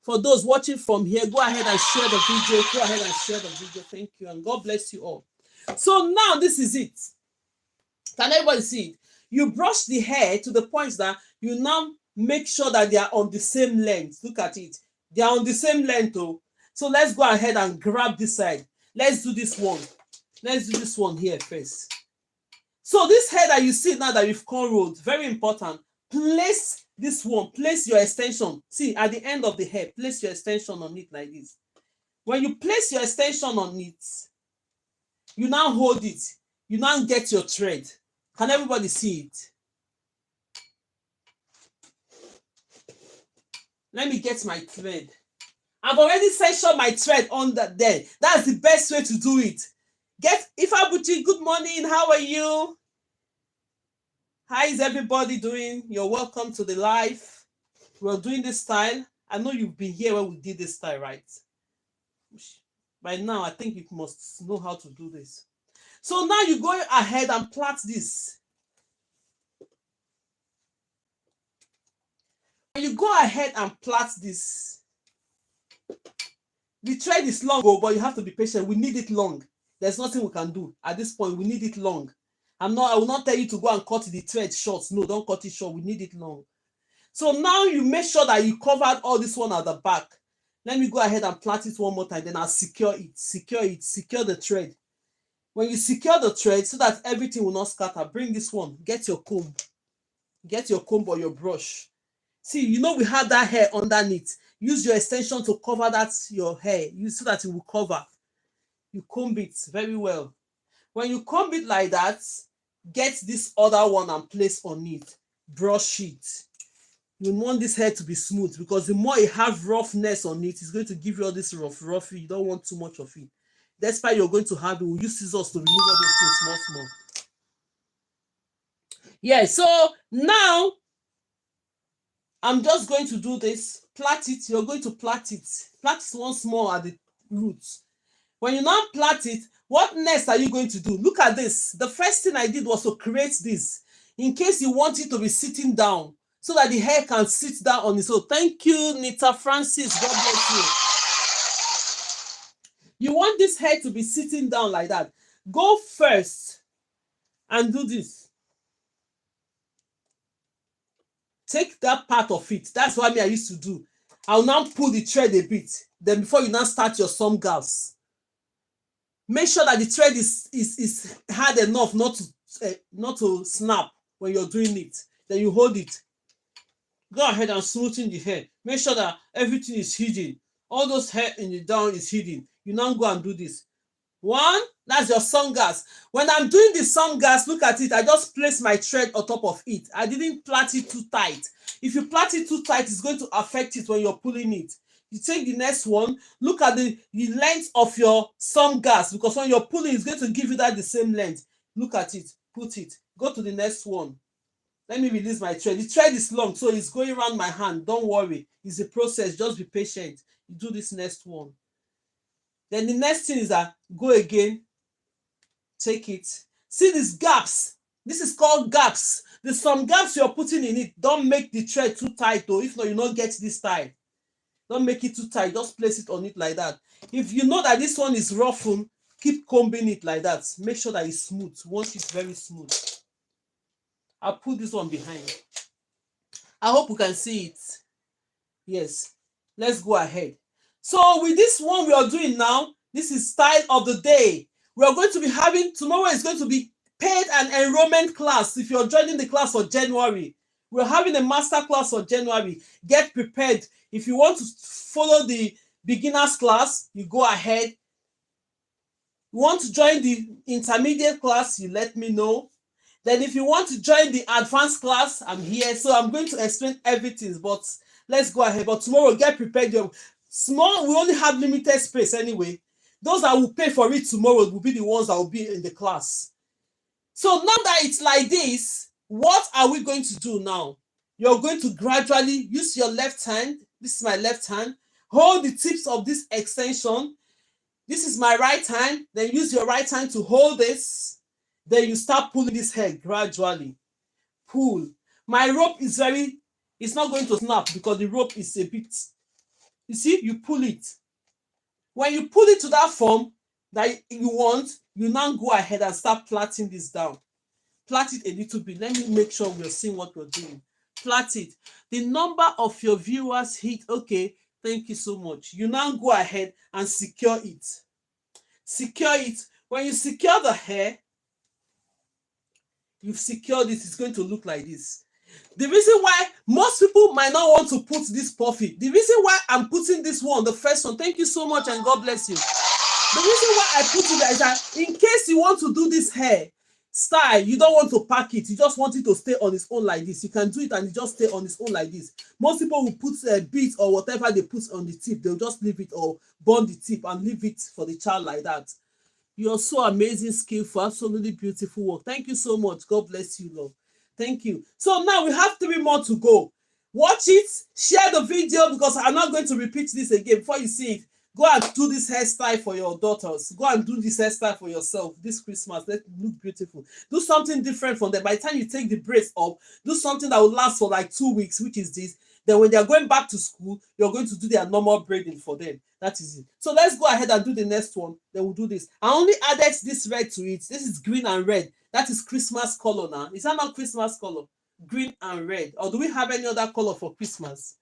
For those watching from here, go ahead and share the video. Go ahead and share the video. Thank you. And God bless you all. So now this is it. Can everybody see it? You brush the hair to the point that you now make sure that they are on the same length. Look at it. They are on the same length. Oh. So let's go ahead and grab this side. Let's do this one. Let's do this one here first. So this hair that you see now that you've cornrowed, very important. Place this one, place your extension. See, at the end of the hair, place your extension on it like this. When you place your extension on it, you now hold it. You now get your thread. Can everybody see it? Let me get my thread. I've already sectioned my thread on that there. That's the best way to do it. Get Ifabuchi, good morning. How are you? How is everybody doing? You're welcome to the live. We're doing this style. I know you've been here when we did this style, right? By now, I think you must know how to do this. So now you go ahead and plait this. When you go ahead and plait this, the thread is long, but you have to be patient. We need it long. There's nothing we can do at this point. We need it long. I will not tell you to go and cut the thread short. No, don't cut it short. We need it long. So now you make sure that you covered all this one at the back. Let me go ahead and plait it one more time. Then I'll secure it. Secure it. Secure the thread. When you secure the thread so that everything will not scatter, bring this one. Get your comb. Get your comb or your brush. See, you know we have that hair underneath. Use your extension to cover that your hair. So that it will cover. You comb it very well. When you comb it like that, get this other one and place on it. Brush it. You want this hair to be smooth because the more you have roughness on it, it's going to give you all this rough. You don't want too much of it. That's why you're going to have it. We'll use scissors to remove all those things small. Yeah, so now I'm just going to do this. Plait it. You're going to plait it. Plait it once more at the roots. When you now plait it, what next are you going to do? Look at this. The first thing I did was to create this in case you want it to be sitting down so that the hair can sit down on its own. Thank you, Nita Francis. God bless you. You want this hair to be sitting down like that. Go first and do this. Take that part of it. That's what I used to do. I'll now pull the thread a bit. Then before you now start your some gals, make sure that the thread is hard enough not to snap when you're doing it. Then you hold it. Go ahead and smoothen the hair. Make sure that everything is hidden. All those hair in the down is hidden. You now go and do this. 1, that's your sungas. When I'm doing the sungas, look at it. I just place my thread on top of it. I didn't plait it too tight. If you plait it too tight, it's going to affect it when you're pulling it. You take the next one, look at the length of your sungas because when you're pulling, it's going to give you that the same length. Look at it, put it, go to the next one. Let me release my thread. The thread is long, so it's going around my hand. Don't worry, it's a process. Just be patient. You do this next one. Then the next thing is that go again, take it. See these gaps. This is called gaps. There's some gaps you're putting in it. Don't make the thread too tight though. If not, you don't get this tight. Don't make it too tight. Just place it on it like that. If you know that this one is roughened, keep combing it like that. Make sure that it's smooth. Once it's very smooth. I'll put this one behind. I hope you can see it. Yes. Let's go ahead. So with this one we are doing now, this is style of the day. We are going to be having, tomorrow is going to be paid and enrollment class. If you're joining the class for January, we're having a master class for January. Get prepared. If you want to follow the beginners class, you go ahead. You want to join the intermediate class, you let me know. Then if you want to join the advanced class, I'm here. So I'm going to explain everything, but let's go ahead. But tomorrow, get prepared. Small, we only have limited space anyway. Those that will pay for it tomorrow will be the ones that will be in the class. So now that it's like this, what are we going to do now? You're going to gradually use your left hand. This is my left hand. Hold the tips of this extension. This is my right hand. Then use your right hand to hold this. Then you start pulling this hair gradually. Pull. My rope is it's not going to snap because the rope is a bit, you see, you pull it. When you pull it to that form that you want, you now go ahead and start plaiting this down. Plait it a little bit. Let me make sure we're seeing what we're doing. Plait it. The number of your viewers hit. Okay, thank you so much. You now go ahead and secure it. Secure it. When you secure the hair, you've secured it, it's going to look like this. The reason why most people might not want to put this puffy, the reason why I'm putting this one, the first one, thank you so much and God bless you. The reason why I put it there is that in case you want to do this hair style, you don't want to pack it, you just want it to stay on its own like this. You can do it and it just stay on its own like this. Most people will put a bead or whatever they put on the tip, they'll just leave it or burn the tip and leave it for the child like that. You're so amazing, skillful, absolutely beautiful work. Thank you so much. God bless you, love. Thank you. So now we have 3 more to go. Watch it, share the video because I'm not going to repeat this again. Before you see it, go and do this hairstyle for your daughters. Go and do this hairstyle for yourself this Christmas. Let it look beautiful. Do something different from them. By the time you take the braids off, do something that will last for like 2 weeks, which is this. Then when they're going back to school, you're going to do their normal braiding for them. That is it. So let's go ahead and do the next one. Then we'll do this. I only added this red to it. This is green and red. That is Christmas color now. Is that not Christmas color? Green and red. Or do we have any other color for Christmas?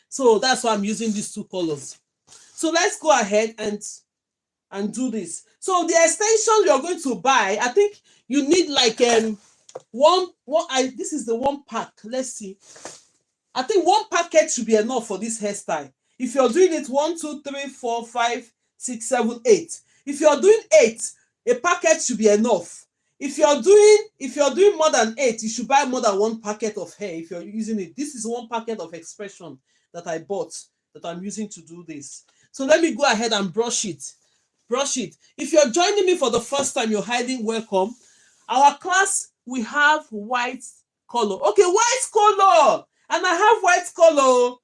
So that's why I'm using these 2 colors. So let's go ahead and do this. So the extension you're going to buy, I think you need like this is the 1 pack. Let's see. I think 1 packet should be enough for this hairstyle. If you're doing it 1, 2, 3, 4, 5, 6, 7, 8. If you're doing 8, a packet should be enough. If you're doing more than 8, you should buy more than 1 packet of hair if you're using it. This is 1 packet of expression that I bought that I'm using to do this. So let me go ahead and brush it. Brush it. If you're joining me for the first time, you're hiding, welcome. Our class, we have white color. Okay, white color. And I have white color.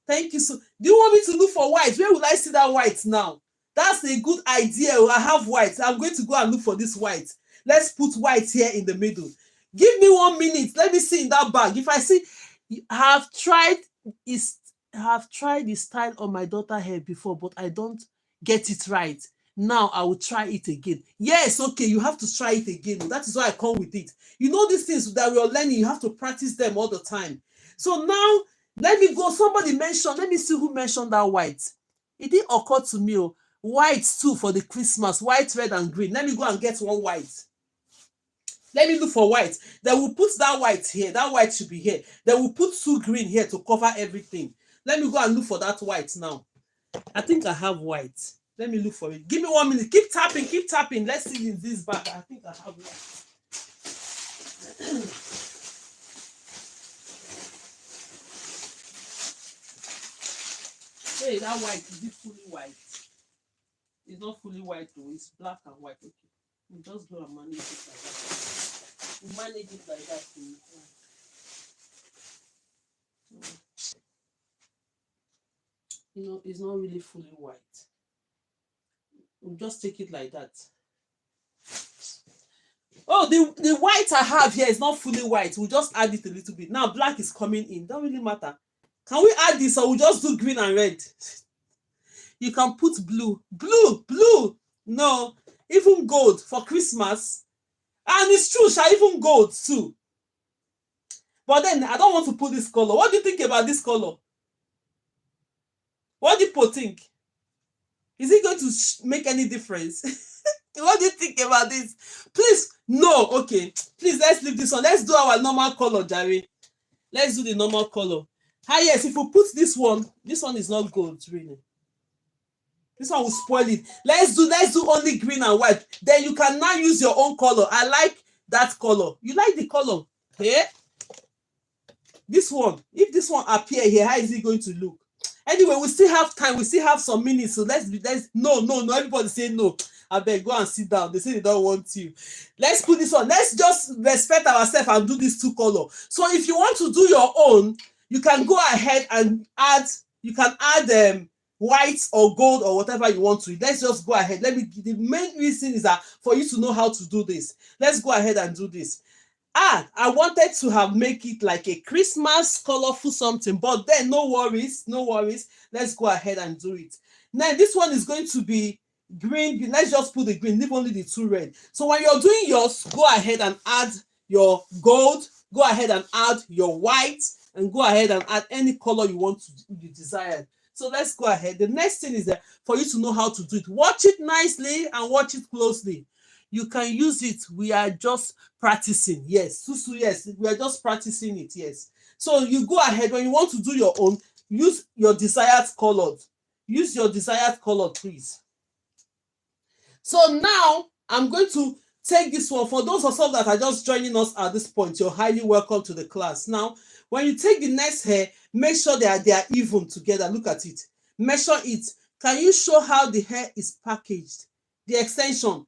Thank you. So, do you want me to look for white? Where will I see that white now? That's a good idea. I have white. I'm going to go and look for this white. Let's put white here in the middle. Give me 1 minute. Let me see in that bag. If I see, I have tried this style on my daughter's hair before, but I don't get it right. Now I will try it again. Yes, okay, you have to try it again. That is why I come with it. You know these things that we're learning, you have to practice them all the time. So now, let me go. Somebody mentioned, let me see who mentioned that white. It didn't occur to me. White too for the Christmas. White, red, and green. Let me go and get 1 white. Let me look for white. Then we'll put that white here. That white should be here. Then we'll put 2 green here to cover everything. Let me go and look for that white now. I think I have white. Let me look for it. Give me 1 minute. Keep tapping, keep tapping. Let's see in this bag. I think I have white. Hey, that white, is it fully white? It's not fully white though, it's black and white. Okay. We just go and manage it like that. We manage it like that. You know, it's not really fully white. We'll just take it like that. Oh, the white I have here is not fully white. We'll just add it a little bit. Now black is coming in. Don't really matter. Can we add this or we just do green and red? You can put blue. Blue. No, even gold for Christmas. And it's true, even gold too. But then I don't want to put this color. What do you think about this color? What do people think? Is it going to make any difference? What do you think about this? Please, no. Okay, please, let's leave this one. Let's do our normal color, Jerry. Let's do the normal color. Yes, if we put this one is not gold, really. This one will spoil it. Let's do only green and white. Then you can now use your own color. I like that color. You like the color? Okay. This one, if this one appear here, how is it going to look? Anyway, we still have time. We still have some minutes. So let's no. Everybody say no. I beg, go and sit down. They say they don't want you. Let's put this on. Let's just respect ourselves and do these two colors. So if you want to do your own, you can go ahead and add. You can add white or gold or whatever you want to. Let's just go ahead. The main reason is that for you to know how to do this. Let's go ahead and do this. I wanted to have make it like a Christmas colorful something, but then no worries. Let's go ahead and do it. Now this one is going to be green. Let's just put the green, leave only the two red. So when you're doing yours, go ahead and add your gold, go ahead and add your white, and go ahead and add any color you desire. So let's go ahead. The next thing is that for you to know how to do it, watch it nicely and watch it closely. You can use it. We are just practicing. Yes, Susu, yes, we are just practicing it. Yes. So you go ahead when you want to do your own, use your desired color. Use your desired color, please. So now I'm going to take this one. For those of us that are just joining us at this point, you're highly welcome to the class. Now, when you take the next hair, make sure they are even together. Look at it. Measure it. Can you show how the hair is packaged? The extension.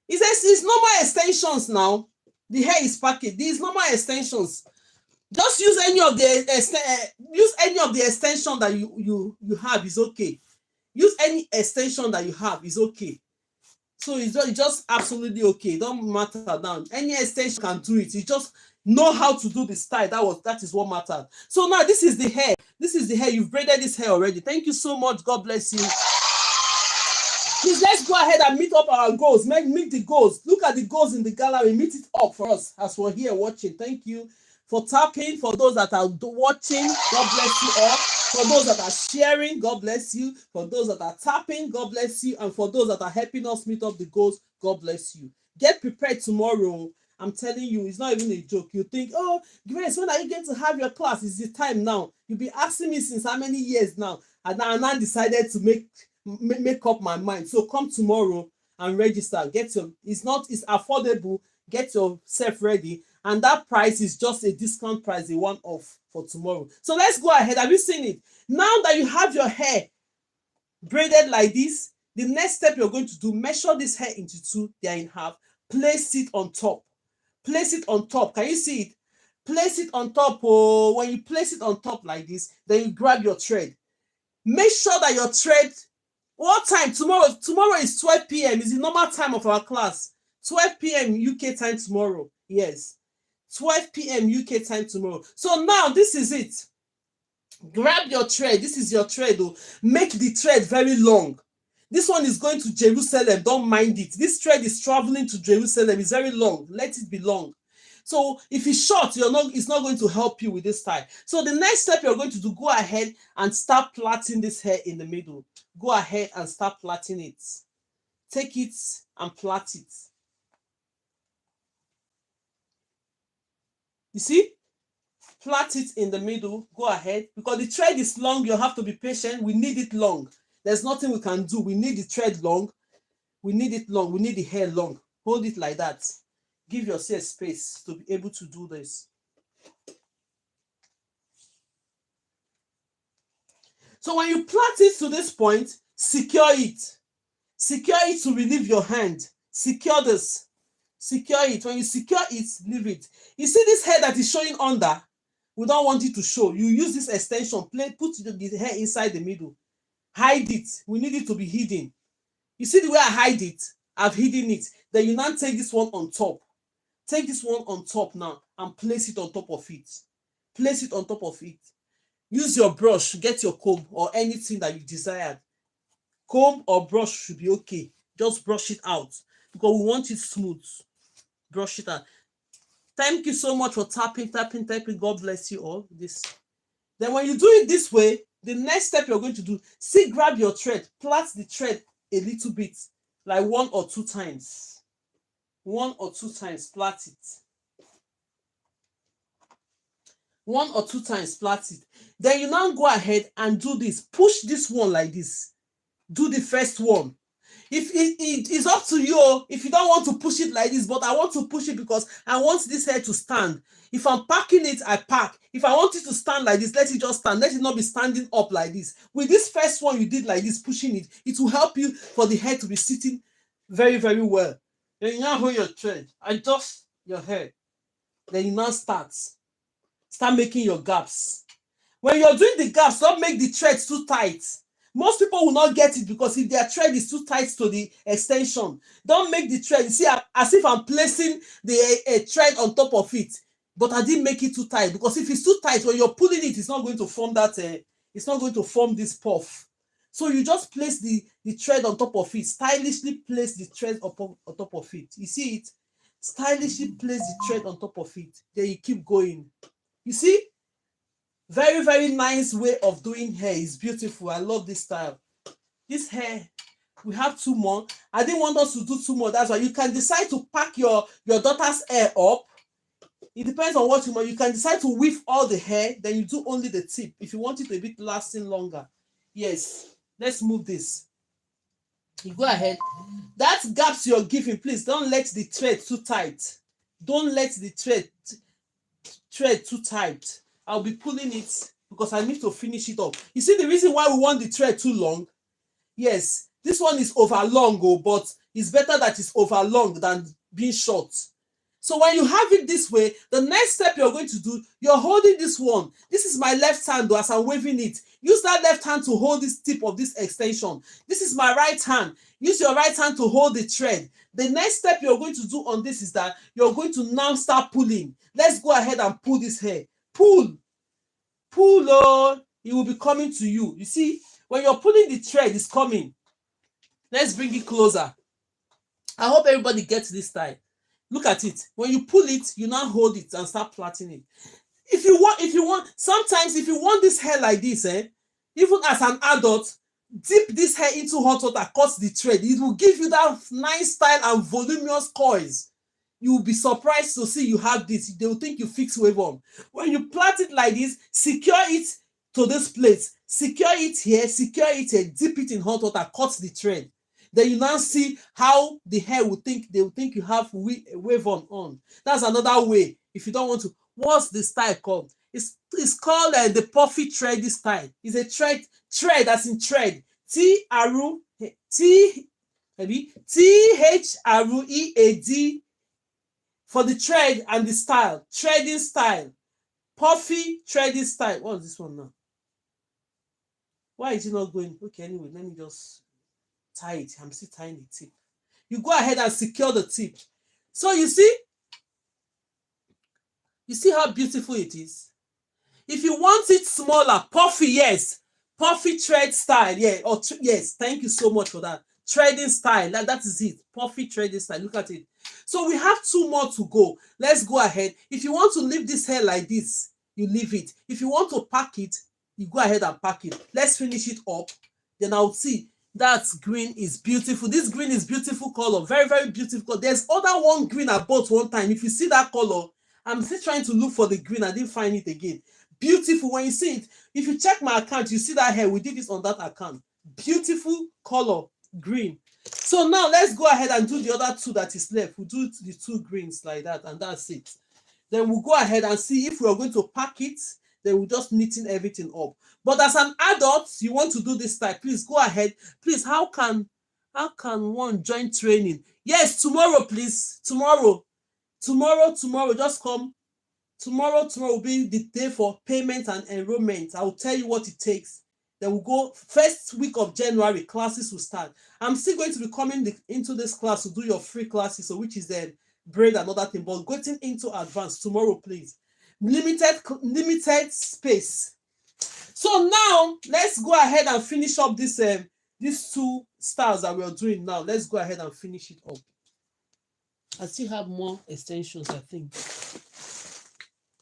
It says it's normal extensions now. The hair is packaged. These normal extensions. Just use any of the extension that you have is okay. Use any extension that you have is okay. So it's just absolutely okay. It don't matter now. Any extension can do it. You just know how to do the style. That is what matters. So now this is the hair. This is the hair. You've braided this hair already. Thank you so much. God bless you. Please, let's go ahead and meet up our goals. Meet the goals. Look at the goals in the gallery. Meet it up for us as we're here watching. Thank you for tapping. For those that are watching, God bless you all. For those that are sharing, God bless you. For those that are tapping, God bless you. And for those that are helping us meet up the goals, God bless you. Get prepared tomorrow. I'm telling you, it's not even a joke. You think, oh, Grace, when are you going to have your class? It's the time now. You've been asking me since how many years now? And I decided to make up my mind. So come tomorrow and register. It's affordable. Get yourself ready. And that price is just a discount price, a one-off for tomorrow. So let's go ahead. Have you seen it? Now that you have your hair braided like this, the next step you're going to do, measure this hair into two, they are in half. Place it on top. Place it on top. Can you see it? Place it on top. Oh, when you place it on top like this, then you grab your thread. Make sure that your thread, what time? Tomorrow is 12 p.m. It's the normal time of our class. 12 p.m. UK time tomorrow. Yes. 12 p.m. UK time tomorrow. So now this is it. Grab your thread. This is your thread. Oh. Make the thread very long. This one is going to Jerusalem. Don't mind it. This thread is traveling to Jerusalem. It's very long. Let it be long. So if it's short, it's not going to help you with this style. So the next step you're going to do, go ahead and start plaiting this hair in the middle. Go ahead and start plaiting it. Take it and plait it. You see? Plait it in the middle. Go ahead. Because the thread is long, you have to be patient. We need it long. There's nothing we can do. We need the thread long. We need it long. We need the hair long. Hold it like that. Give yourself space to be able to do this. So when you plait it to this point, secure it. Secure it to relieve your hand. Secure this. Secure it. When you secure it, leave it. You see this hair that is showing under? We don't want it to show. You use this extension. Put the hair inside the middle. Hide it. We need it to be hidden. You see the way I hide it? I've hidden it. Then you now take this one on top. Take this one on top now and place it on top of it. Place it on top of it. Use your brush, get your comb or anything that you desired. Comb or brush should be okay. Just brush it out because we want it smooth. Brush it out. Thank you so much for tapping. God bless you all. This. Then when you do it this way, the next step you're going to do, see, grab your thread, plait the thread a little bit, like 1 or 2 times. 1 or 2 times, plait it. 1 or 2 times, plait it. Then you now go ahead and do this. Push this one like this. Do the first one. If it is up to you, if you don't want to push it like this, but I want to push it because I want this hair to stand. If I'm packing it, I pack. If I want it to stand like this, let it just stand. Let it not be standing up like this. With this first one you did like this, pushing it, it will help you for the hair to be sitting very, very well. Then you now hold your thread, adjust your hair. Then you now start making your gaps. When you're doing the gaps, don't make the thread too tight. Most people will not get it because if their thread is too tight to the extension, don't make the thread. You see, as if I'm placing the thread on top of it, but I didn't make it too tight because if it's too tight, when you're pulling it, it's not going to form that. It's not going to form this puff. So you just place the thread on top of it. Stylishly place the thread on top of it. You see it? Stylishly place the thread on top of it. Then you keep going. You see? Very, very nice way of doing hair. It's beautiful. I love this style. This hair, we have 2 more. I didn't want us to do 2 more. That's why you can decide to pack your daughter's hair up. It depends on what you want. You can decide to weave all the hair, then you do only the tip if you want it a bit lasting longer. Yes, let's move this. You go ahead. That gaps you're giving, please don't let the thread too tight. Don't let the thread too tight. I'll be pulling it because I need to finish it up. You see the reason why we want the thread too long? Yes, this one is over long, but it's better that it's over long than being short. So when you have it this way, the next step you're going to do, you're holding this one. This is my left hand as I'm waving it. Use that left hand to hold this tip of this extension. This is my right hand. Use your right hand to hold the thread. The next step you're going to do on this is that you're going to now start pulling. Let's go ahead and pull this hair. Pull, it will be coming to you. You see, when you're pulling the thread, it's coming. Let's bring it closer. I hope everybody gets this style. Look at it. When you pull it, you now hold it and start plaiting it. If you want, sometimes if you want this hair like this, even as an adult, dip this hair into hot water, cut the thread. It will give you that nice style and voluminous coils. You will be surprised to see you have this. They will think you fix wave on. When you plait it like this, secure it to this plate. Secure it here, dip it in hot water, cut the thread. Then you now see how the hair will think, they will think you have wave on. That's another way. If you don't want to, what's the style called? It's called the puffy thready style. It's a thread as in thread. Thread for the thread and the style. Threading style. Puffy threading style. What's this one now? Why is it not going? Okay, anyway, let me just tie it. I'm still tying the tip. You go ahead and secure the tip. So you see how beautiful it is. If you want it smaller, puffy, yes, puffy thread style, yeah, yes, thank you so much for that. Threading style, that is it. Puffy threading style. Look at it. So we have 2 more to go. Let's go ahead. If you want to leave this hair like this, you leave it. If you want to pack it, you go ahead and pack it. Let's finish it up. Then I'll see. That green is beautiful. This green is beautiful color. Very, very beautiful. There's other one green I bought one time. If you see that color, I'm still trying to look for the green. I didn't find it again. Beautiful. When you see it, if you check my account, you see that hair. We did this on that account. Beautiful color, green. So now let's go ahead and do the other 2 that is left. We'll do the 2 greens like that, and that's it. Then we'll go ahead and see if we're going to pack it. Then we're just knitting everything up. But as an adult, you want to do this style, please go ahead. Please, how can one join training? Yes, tomorrow, please. Tomorrow, just come. Tomorrow will be the day for payment and enrollment. I will tell you what it takes. Then we'll go first week of January, classes will start. I'm still going to be coming into this class to do your free classes, so which is the braid and other thing, but getting into advance tomorrow, please. Limited space. So now let's go ahead and finish up these two styles that we are doing now. Let's go ahead and finish it up. I still have more extensions, I think.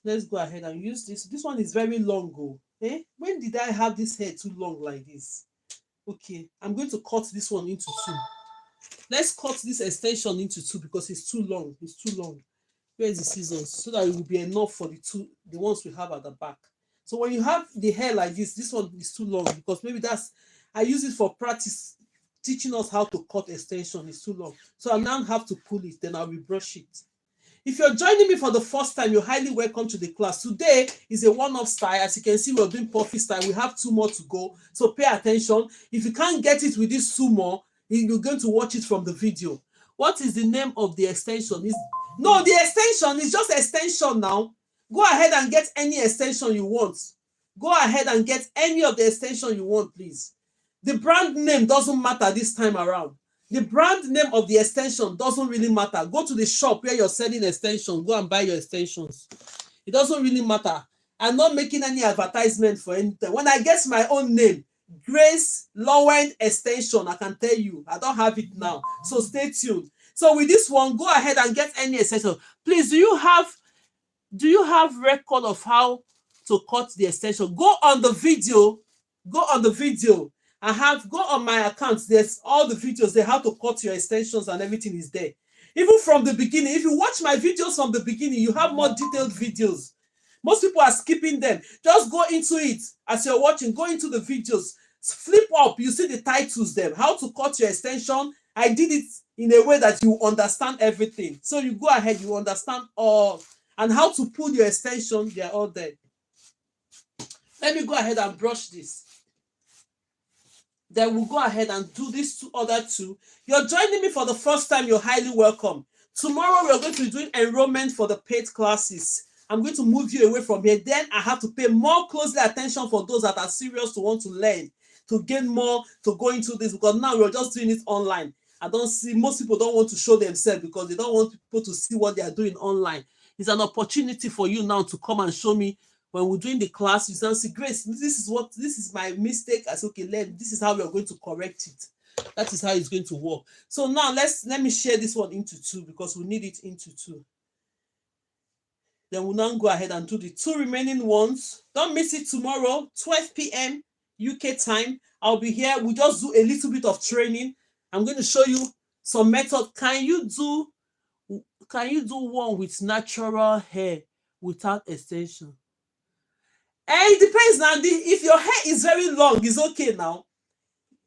Let's go ahead and use this. This one is very long. When did I have this hair too long like this? Okay, I'm going to cut this one into two. Let's cut this extension into two because it's too long. It's too long. Where is the scissors? So that it will be enough for the ones we have at the back. So when you have the hair like this one is too long because maybe I use it for practice, teaching us how to cut extension. It's too long. So I now have to pull it, then I will brush it. If you're joining me for the first time, you're highly welcome to the class. Today is a one-off style. As you can see, we're doing puffy style. We have 2 more to go. So pay attention. If you can't get it with these 2 more, you're going to watch it from the video. What is the name of the extension? No, the extension is just extension now. Go ahead and get any extension you want. Go ahead and get any of the extension you want, please. The brand name doesn't matter this time around. The brand name of the extension doesn't really matter. Go to the shop where you're selling extensions. Go and buy your extensions. It doesn't really matter. I'm not making any advertisement for anything. When I get my own name, GraceLawendhair extension, I can tell you. I don't have it now. So stay tuned. So with this one, go ahead and get any extension. Please, do you have record of how to cut the extension? Go on the video. Go on the video. Go on my account. There's all the videos there, how to cut your extensions and everything is there. Even from the beginning, if you watch my videos from the beginning, you have more detailed videos. Most people are skipping them. Just go into it as you're watching. Go into the videos. Flip up. You see the titles there. How to cut your extension. I did it in a way that you understand everything. So you go ahead, you understand all. And how to pull your extension, they're all there. Let me go ahead and brush this. Then we'll go ahead and do these other two. You're joining me for the first time, you're highly welcome. Tomorrow, we're going to be doing enrollment for the paid classes. I'm going to move you away from here. Then I have to pay more closely attention for those that are serious to want to learn, to gain more, to go into this, because now we're just doing it online. Most people don't want to show themselves because they don't want people to see what they are doing online. It's an opportunity for you now to come and show me. When we're doing the class, you say, Grace, this is my mistake. I say, okay, this is how we are going to correct it. That is how it's going to work. So now let me share this one into 2 because we need it into 2. Then we'll now go ahead and do the 2 remaining ones. Don't miss it tomorrow, 12 p.m. UK time. I'll be here. We'll just do a little bit of training. I'm going to show you some method. Can you do one with natural hair without extension? It depends now. If your hair is very long, it's okay now.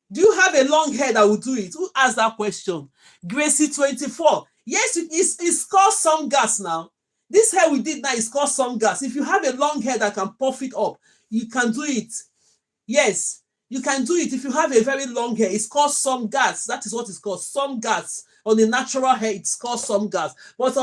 Do you have a long hair that will do it? Who asked that question? Gracie24. Yes, it's called some gas now. This hair we did now is called some gas. If you have a long hair that can puff it up, you can do it. Yes, you can do it. If you have a very long hair, it's called some gas. That is what it's called, some gas. On the natural hair, it's called some gas. But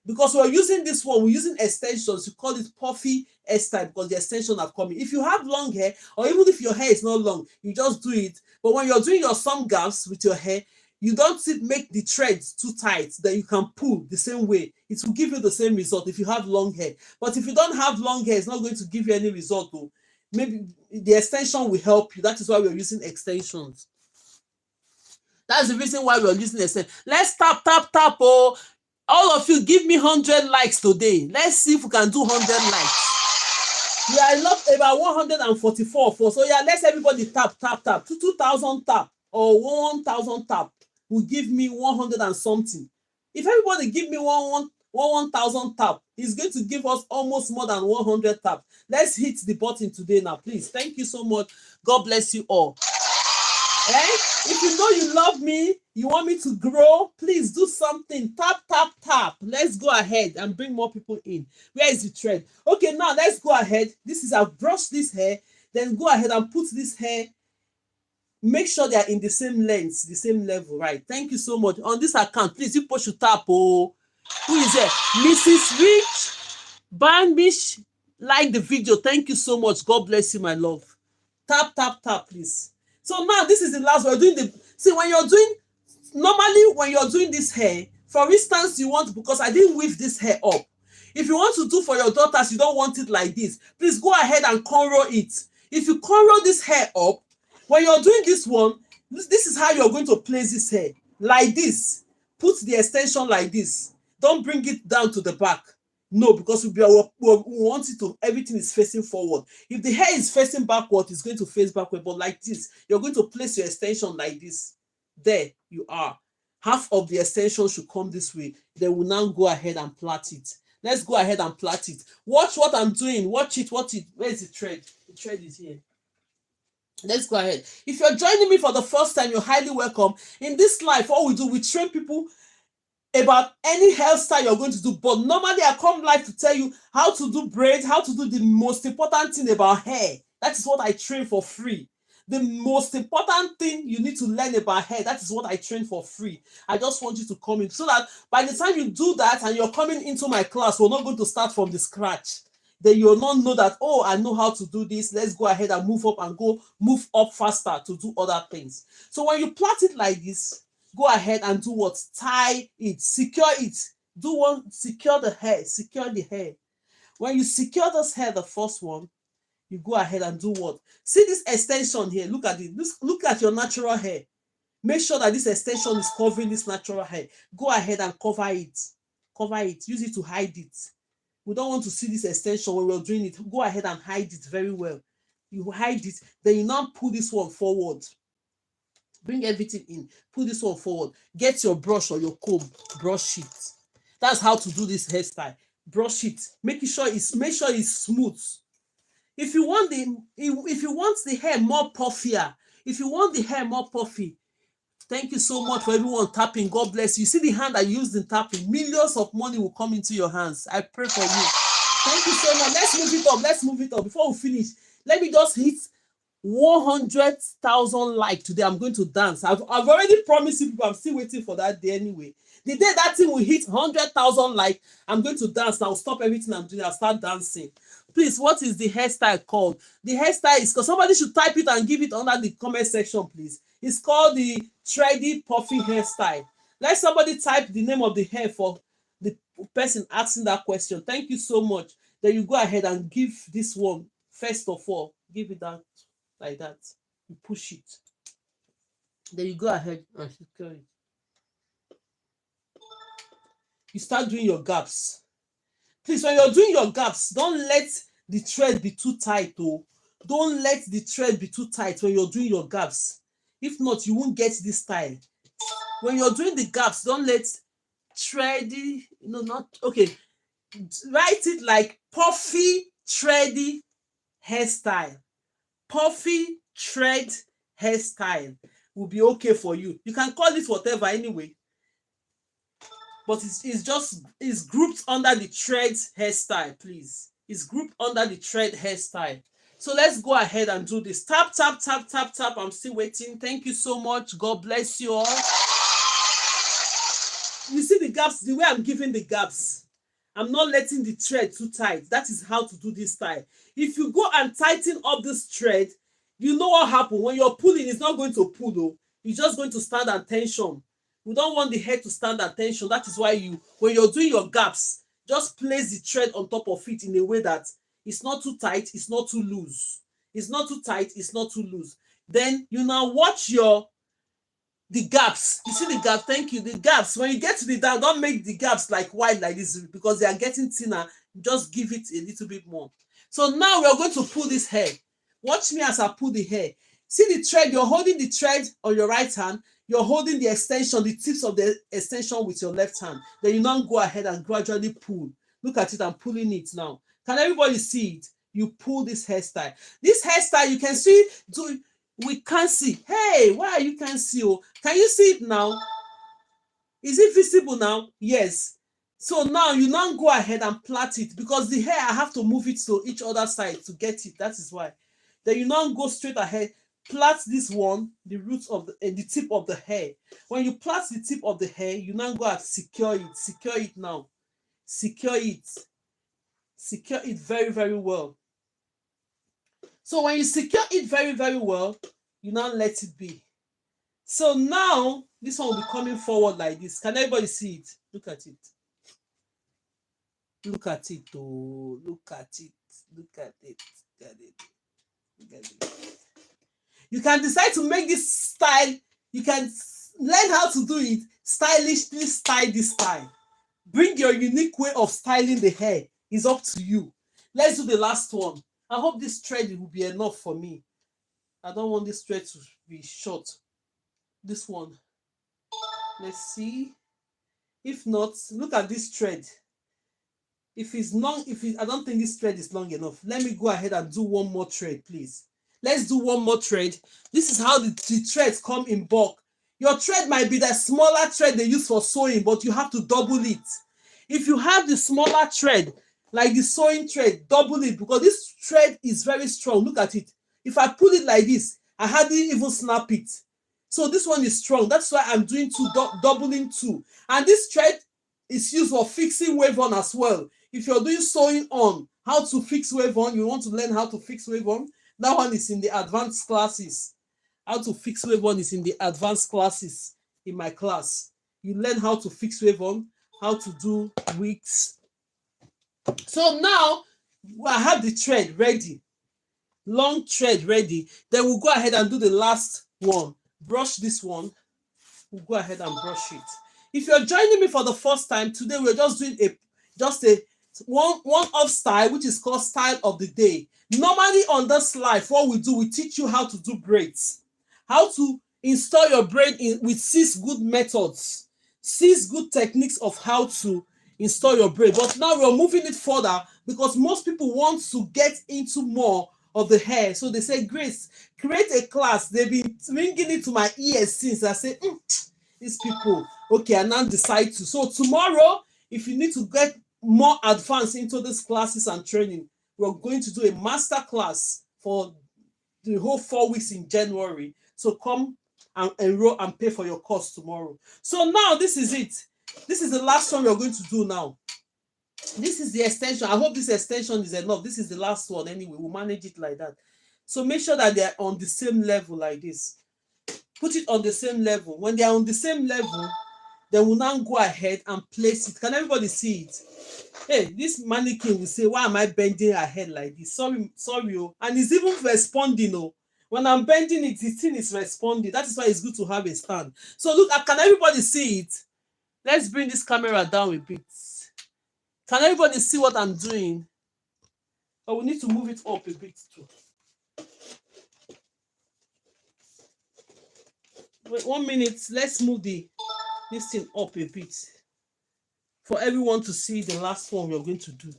because we're using this one, we're using extensions. You call it puffy hairstyle because the extension have come in. If you have long hair, or even if your hair is not long, you just do it. But when you're doing your some gas with your hair, you don't make the threads too tight that you can pull the same way. It will give you the same result if you have long hair. But if you don't have long hair, it's not going to give you any result though. Maybe the extension will help you. That is why we're using extensions. That's the reason why we're using extension. Let's tap. Oh, all of you, give me 100 likes today. Let's see if we can do 100 likes. We are about 144 for. So yeah, let's everybody tap. 2,000 tap or 1,000 tap will give me 100 and something. If everybody give me 1,000 tap, it's going to give us almost more than 100 tap. Let's hit the button today now, please. Thank you so much. God bless you all. If you know you love me, you want me to grow, please do something. Tap. Let's go ahead and bring more people in. Where is the thread? Okay, now let's go ahead. I've brushed this hair. Then go ahead and put this hair. Make sure they are in the same length, the same level, right? Thank you so much. On this account, please, you push to tap. Oh, who is there? Mrs. Rich Banbish, like the video. Thank you so much. God bless you, my love. Tap, please. So now this is the last. We're doing normally when you're doing this hair, for instance, because I didn't weave this hair up, If you want to do for your daughters, you don't want it like this, please go ahead and cornrow it. If you cornrow this hair up, when you're doing this one, this is how you're going to place this hair. Like this. Put the extension like this. Don't bring it down to the back. No, because we want it to, everything is facing forward. If the hair is facing backward, it's going to face backward. But like this, you're going to place your extension like this. There you are. Half of the extension should come this way. Then we'll now go ahead and plait it. Let's go ahead and plait it. Watch what I'm doing. Watch it. Watch it. Where is the thread? The thread is here. Let's go ahead. If you're joining me for the first time, you're highly welcome. In this life, all we do, we train people about any hairstyle you're going to do. But normally, I come live to tell you how to do braids, how to do the most important thing about hair. That is what I train for free. The most important thing you need to learn about hair, that is what I train for free. I just want you to come in so that by the time you do that and you're coming into my class, we're not going to start from the scratch. Then you'll not know that, oh, I know how to do this. Let's go ahead and move up and move up faster to do other things. So when you plait it like this, go ahead and do what? Tie it, secure it. Do one, secure the hair, secure the hair. When you secure this hair, the first one, you go ahead and do what? See this extension here. Look at it. Look at your natural hair. Make sure that this extension is covering this natural hair. Go ahead and cover it. Cover it. Use it to hide it. We don't want to see this extension when we're doing it. Go ahead and hide it very well. You hide it. Then you now pull this one forward. Bring everything in. Pull this one forward. Get your brush or your comb. Brush it. That's how to do this hairstyle. Brush it. Make sure it's smooth. If you want the hair more puffier, if you want the hair more puffy, thank you so much for everyone tapping. God bless you. See the hand I used in tapping. Millions of money will come into your hands. I pray for you. Thank you so much. Let's move it up. Let's move it up. Before we finish, let me just hit 100,000 likes today. I'm going to dance. I've already promised you people. I'm still waiting for that day anyway. The day that thing will hit 100,000 likes, I'm going to dance. I'll stop everything I'm doing. I'll start dancing. Please, what is the hairstyle called? The hairstyle is called, somebody should type it and give it under the comment section, please. It's called the thready puffy hairstyle. Let somebody type the name of the hair for the person asking that question. Thank you so much. Then you go ahead and give this one, first of all, give it that like that. You push it. Then you go ahead and secure it. You start doing your gaps. Please, when you're doing your gaps, don't let the thread be too tight. Oh, don't let the thread be too tight when you're doing your gaps. If not, you won't get this style. When you're doing the gaps, don't let thready, not okay. Write it like puffy, thready hairstyle. Puffy thread hairstyle will be okay for you. You can call it whatever anyway. But it's grouped under the thread hairstyle, please. It's grouped under the thread hairstyle. So let's go ahead and do this. Tap, tap, tap, tap, tap. I'm still waiting. Thank you so much. God bless you all. You see the gaps, the way I'm giving the gaps. I'm not letting the thread too tight. That is how to do this style. If you go and tighten up this thread, you know what happens. When you're pulling, it's not going to pull though. It's just going to stand at tension. We don't want the hair to stand at tension. That is why when you're doing your gaps, just place the thread on top of it in a way that it's not too tight, it's not too loose. It's not too tight, it's not too loose. Then you now watch the gaps. You see the gap? Thank you. The gaps. When you get to the down, don't make the gaps like wide like this because they are getting thinner. Just give it a little bit more. So now we are going to pull this hair. Watch me as I pull the hair. See the thread? You're holding the thread on your right hand. You're holding the extension, the tips of the extension with your left hand. Then you now go ahead and gradually pull. Look at it. I'm pulling it now. Can everybody see it? You pull this hairstyle. This hairstyle, you can see, we can't see. Hey, why you can't see? Oh, can you see it now? Is it visible now? Yes. So now you now go ahead and plait it because the hair, I have to move it to each other side to get it. That is why. Then you now go straight ahead. Plait this one, the roots of the tip of the hair. When you plait the tip of the hair, you now go and secure it. Secure it now. Secure it. Secure it very, very well. So when you secure it very, very well, you now let it be. So now this one will be coming forward like this. Can everybody see it? Look at it. Look at it, oh, look at it, look at it, look at it, look at it. You can decide to make this style. You can learn how to do it stylishly. Style this style. Bring your unique way of styling the hair. It's up to you. Let's do the last one. I hope this thread will be enough for me. I don't want this thread to be short. This one. Let's see. If not, look at this thread. If it's long, I don't think this thread is long enough. Let me go ahead and do one more thread, please. Let's do one more thread. This is how the threads come in bulk. Your thread might be the smaller thread they use for sewing, but you have to double it. If you have the smaller thread, like the sewing thread, double it, because this thread is very strong. Look at it. If I pull it like this, I hardly even snap it. So this one is strong. That's why I'm doing two, doubling two. And this thread is used for fixing wave on as well. If you're doing sewing on, how to fix wave on, you want to learn how to fix wave on, that one is in the advanced classes. How to fix wave on is in the advanced classes in my class. You learn how to fix wave on, how to do wigs. So now I have the thread ready, long thread ready. Then we'll go ahead and do the last one. Brush this one. We'll go ahead and brush it. If you're joining me for the first time, today we're just doing a one off style, which is called style of the day. Normally on this life, what we do, we teach you how to do braids, how to install your braid in with 6 good methods, 6 good techniques of how to install your braid. But now we're moving it further because most people want to get into more of the hair. So they say, Grace, create a class. They've been ringing it to my ears since. I say, these people, okay, I now decide to. So tomorrow, if you need to get more advanced into these classes and training, we're going to do a master class for the whole 4 weeks in January. So come and enroll and pay for your course tomorrow. So now this is it. This is the last one we're going to do now. This is the extension. I hope this extension is enough. This is the last one anyway. We'll manage it like that. So make sure that they're on the same level like this. Put it on the same level. When they're on the same level, then we'll now go ahead and place it. Can everybody see it? Hey, this mannequin will say, why am I bending her head like this? Sorry, oh. And it's even responding, oh. When I'm bending it, the thing is responding. That is why it's good to have a stand. So look, can everybody see it? Let's bring this camera down a bit. Can everybody see what I'm doing? But we need to move it up a bit too. Wait 1 minute. Let's move this thing up a bit for everyone to see the last one we're going to do.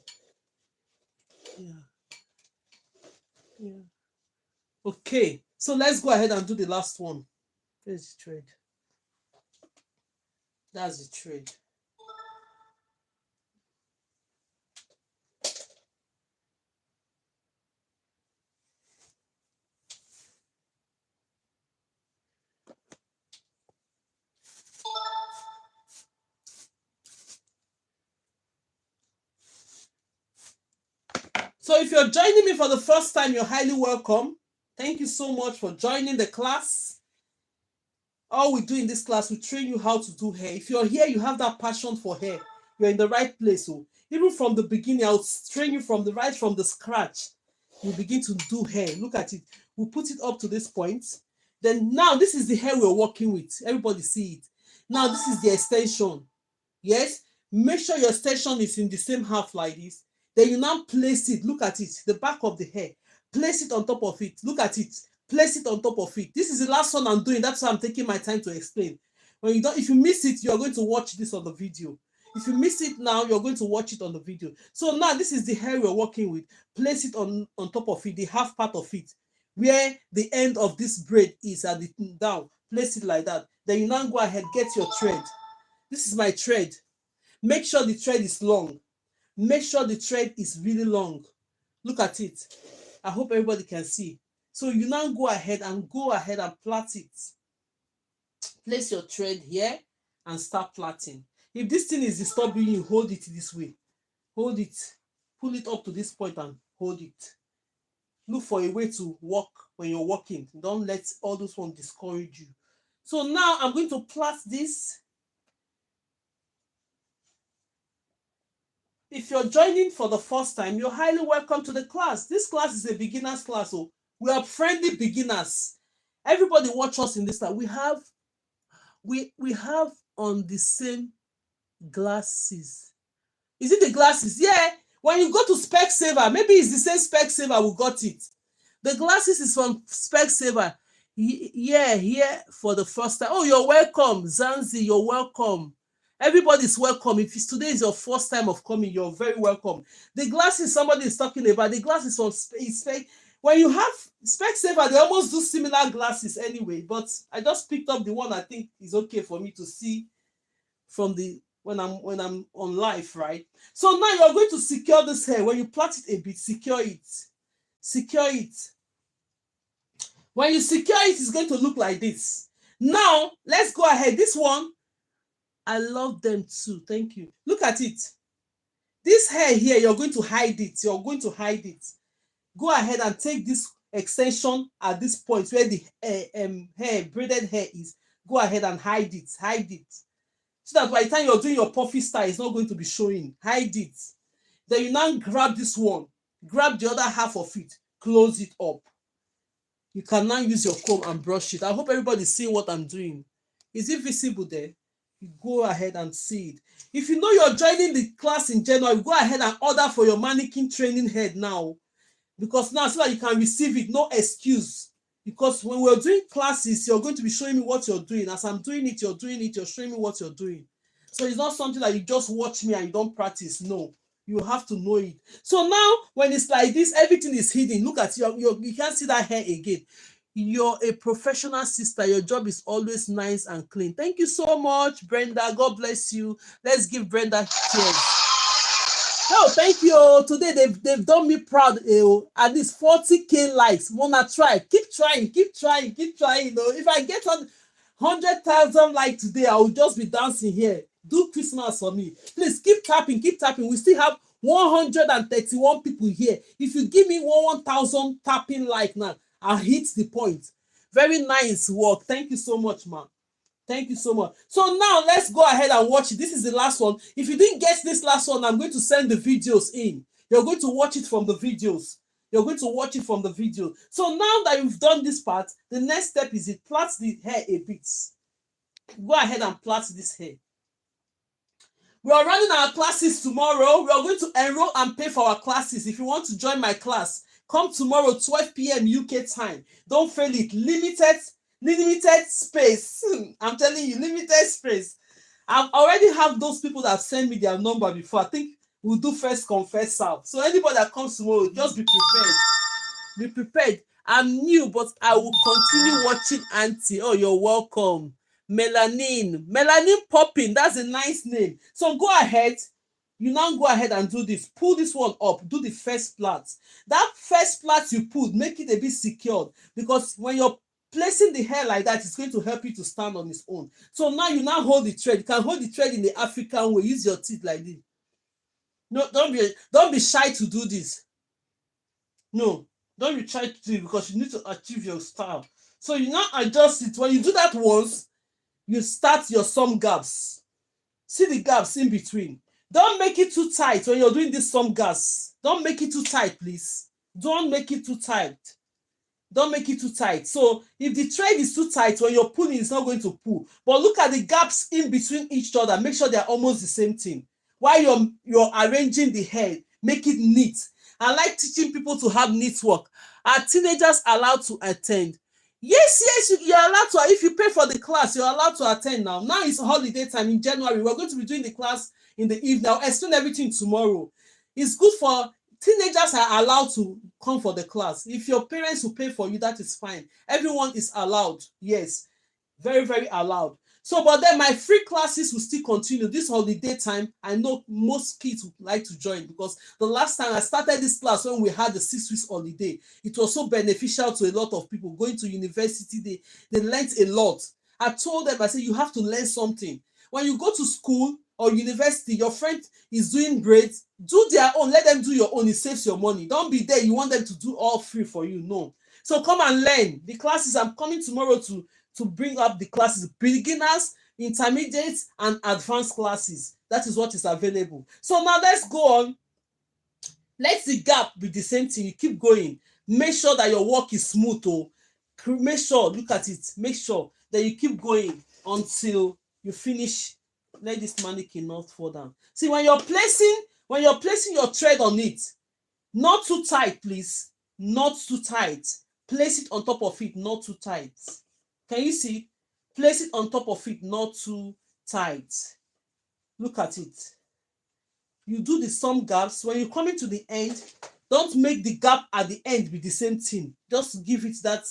Yeah. Okay, so let's go ahead and do the last one. There's the thread. That's the thread. So if you're joining me for the first time, you're highly welcome. Thank you so much for joining the class. All we do in this class, we train you how to do hair. If you're here, you have that passion for hair, you're in the right place. So even from the beginning, I'll train you from the scratch. You begin to do hair. Look at it. We'll put it up to this point. Then now this is the hair we're working with. Everybody see it. Now this is the extension. Yes, make sure your extension is in the same half like this. Then you now place it. Look at it, the back of the hair. Place it on top of it. Look at it. Place it on top of it. This is the last one I'm doing. That's why I'm taking my time to explain. If you miss it, you're going to watch this on the video. If you miss it now, you're going to watch it on the video. So now this is the hair we're working with. Place it on top of it, the half part of it, where the end of this braid is at the down. Place it like that. Then you now go ahead, get your thread. This is my thread. Make sure the thread is long. Make sure the thread is really long. Look at it. I hope everybody can see. So you now go ahead and plait it. Place your thread here and start plaiting. If this thing is disturbing you, hold it this way. Hold it. Pull it up to this point and hold it. Look for a way to walk when you're walking. Don't let all those ones discourage you. So now I'm going to plait this. if you're joining for the first time, you're highly welcome to the class. This class is a beginner's class, so we are friendly beginners. Everybody watch us in this class. We have on the same glasses. Is it the glasses? Yeah. When you go to Specsaver, maybe it's the same Specsaver we got it. The glasses is from Specsaver. Yeah, here for the first time. Oh, you're welcome, Zanzi. You're welcome. Everybody's welcome. If today is your first time of coming, you're very welcome. The glasses somebody is talking about, the glasses from Spec. When you have Specsaver, they almost do similar glasses anyway. But I just picked up the one I think is okay for me to see from the when I'm on live, right? So now you're going to secure this hair. When you plait it a bit, secure it. Secure it. When you secure it, it's going to look like this. Now, let's go ahead. This one, I love them too. Thank you. Look at it. This hair here, you're going to hide it. You're going to hide it. Go ahead and take this extension at this point where the hair, braided hair is. Go ahead and hide it. Hide it. So that by the time you're doing your puffy style, it's not going to be showing. Hide it. Then you now grab this one. Grab the other half of it. Close it up. You can now use your comb and brush it. I hope everybody's seeing what I'm doing. Is it visible there? You go ahead and see it. If you know you're joining the class in January, go ahead and order for your mannequin training head now. Because now, so that you can receive it, no excuse. Because when we're doing classes, you're going to be showing me what you're doing. As I'm doing it, you're showing me what you're doing. So it's not something that you just watch me and you don't practice. No. You have to know it. So now, when it's like this, everything is hidden. Look at you can't see that hair again. You're a professional sister. Your job is always nice and clean. Thank you so much, Brenda. God bless you. Let's give Brenda cheers. Oh, thank you. Today they've done me proud. At least 40K likes. Wanna try? Keep trying. If I get 100,000 likes today, I will just be dancing here. Do Christmas for me. Please keep tapping. We still have 131 people here. If you give me 1,000 tapping like now, I'll hit the point. Very nice work. Thank you so much, man. Thank you so much. So now let's go ahead and watch it. This is the last one. If you didn't get this last one, I'm going to send the videos in. You're going to watch it from the videos. So now that you've done this part, the next step is it plait the hair a bit. Go ahead and plait this hair. We are running our classes tomorrow. We are going to enroll and pay for our classes. If you want to join my class, come tomorrow, 12 p.m. UK time. Don't fail it. Limited space. I'm telling you, limited space. I already have those people that send me their number before. I think we'll do first come, first serve. So anybody that comes tomorrow, just be prepared. Be prepared. I'm new, but I will continue watching Auntie. Oh, you're welcome. Melanin popping. That's a nice name. So go ahead. You now go ahead and do this. Pull this one up. Do the first plait. That first plait you put, make it a bit secured, because when you're placing the hair like that, it's going to help you to stand on its own. So now you now hold the thread. You can hold the thread in the African way. Use your teeth like this. No, don't be shy to do this. No, don't be shy to do it, because you need to achieve your style. So you now adjust it. When you do that once, you start your some gaps. See the gaps in between. Don't make it too tight when you're doing this some gaps. Don't make it too tight, please. Don't make it too tight. So if the thread is too tight, when you're pulling, it's not going to pull. But look at the gaps in between each other. Make sure they're almost the same thing. While you're arranging the hair, make it neat. I like teaching people to have neat work. Are teenagers allowed to attend? Yes, you're allowed to. If you pay for the class, you're allowed to attend now. Now it's holiday time in January. We're going to be doing the class in the evening. I'll explain everything tomorrow. It's good for teenagers are allowed to come for the class. If your parents will pay for you, that is fine. Everyone is allowed. Yes, very, very allowed. So, but then my free classes will still continue. This holiday time, I know most kids would like to join, because the last time I started this class, when we had the 6 weeks holiday, it was so beneficial to a lot of people going to university. They learned a lot. I told them, I said, you have to learn something. When you go to school or university, your friend is doing braids, do their own. Let them do your own. It saves your money. Don't be there. You want them to do all free for you. No. So come and learn. The classes, I'm coming tomorrow to bring up the classes. Beginners, intermediate and advanced classes. That is what is available. So now let's go on. Let the gap be the same thing. You keep going. Make sure that your work is smooth. Oh, make sure, look at it. Make sure that you keep going until you finish. Let this mannequin not fall down. See, when you're placing your thread on it, not too tight, please. Not too tight. Place it on top of it, not too tight. Can you see? Place it on top of it, not too tight. Look at it. You do the some gaps. When you come into the end, don't make the gap at the end be the same thing. Just give it that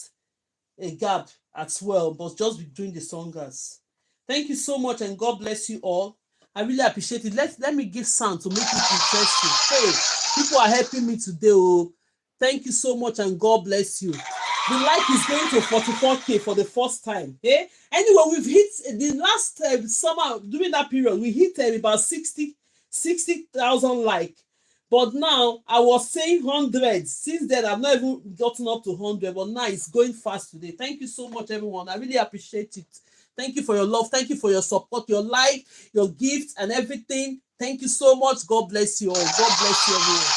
a gap as well, but just be doing the some gaps. Thank you so much, and God bless you all. I really appreciate it. Let me give sound to make it interesting. Hey, people are helping me today. Oh, thank you so much, and God bless you. The like is going to 44K for the first time. Hey, anyway, we've hit the last summer during that period. We hit about 60,000 like. But now I was saying 100. Since then, I've not even gotten up to 100. But now it's going fast today. Thank you so much, everyone. I really appreciate it. Thank you for your love. Thank you for your support, your like, your gifts, and everything. Thank you so much. God bless you all. God bless you, everyone.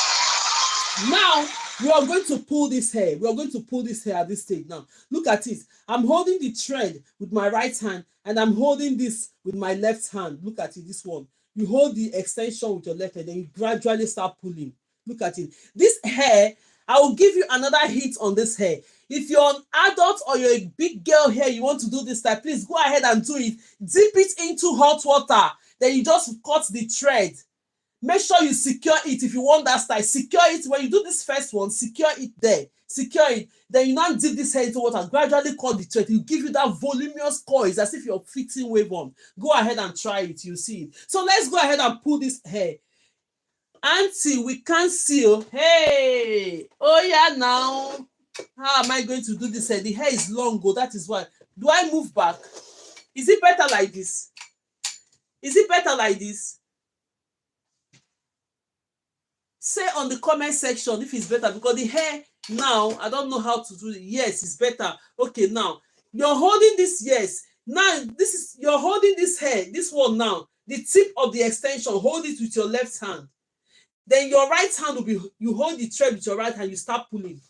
Now, we are going to pull this hair. We are going to pull this hair at this stage now. Look at it. I'm holding the thread with my right hand, and I'm holding this with my left hand. Look at it, this one. You hold the extension with your left hand, then you gradually start pulling. Look at it. This hair, I will give you another hint on this hair. If you're an adult or you're a big girl here, you want to do this type, please go ahead and do it. Dip it into hot water. Then you just cut the thread. Make sure you secure it if you want that style. Secure it. When you do this first one, secure it there. Secure it. Then you now dip this hair into water. Gradually cut the thread. It will give you that voluminous coils as if you're fixing wave on. Go ahead and try it. You'll see it. So let's go ahead and pull this hair. Auntie, we can't seal. Hey! Oh yeah, now. How am I going to do this hair? The hair is long. Oh, that is why. Do I move back? Is it better like this? Is it better like this? Say on the comment section if it's better, because the hair now, I don't know how to do it. Yes, it's better. Okay, now you're holding this. Yes, now this is, you're holding this hair, this one now, the tip of the extension. Hold it with your left hand. Then your right hand will be, you hold the thread with your right hand. You start pulling.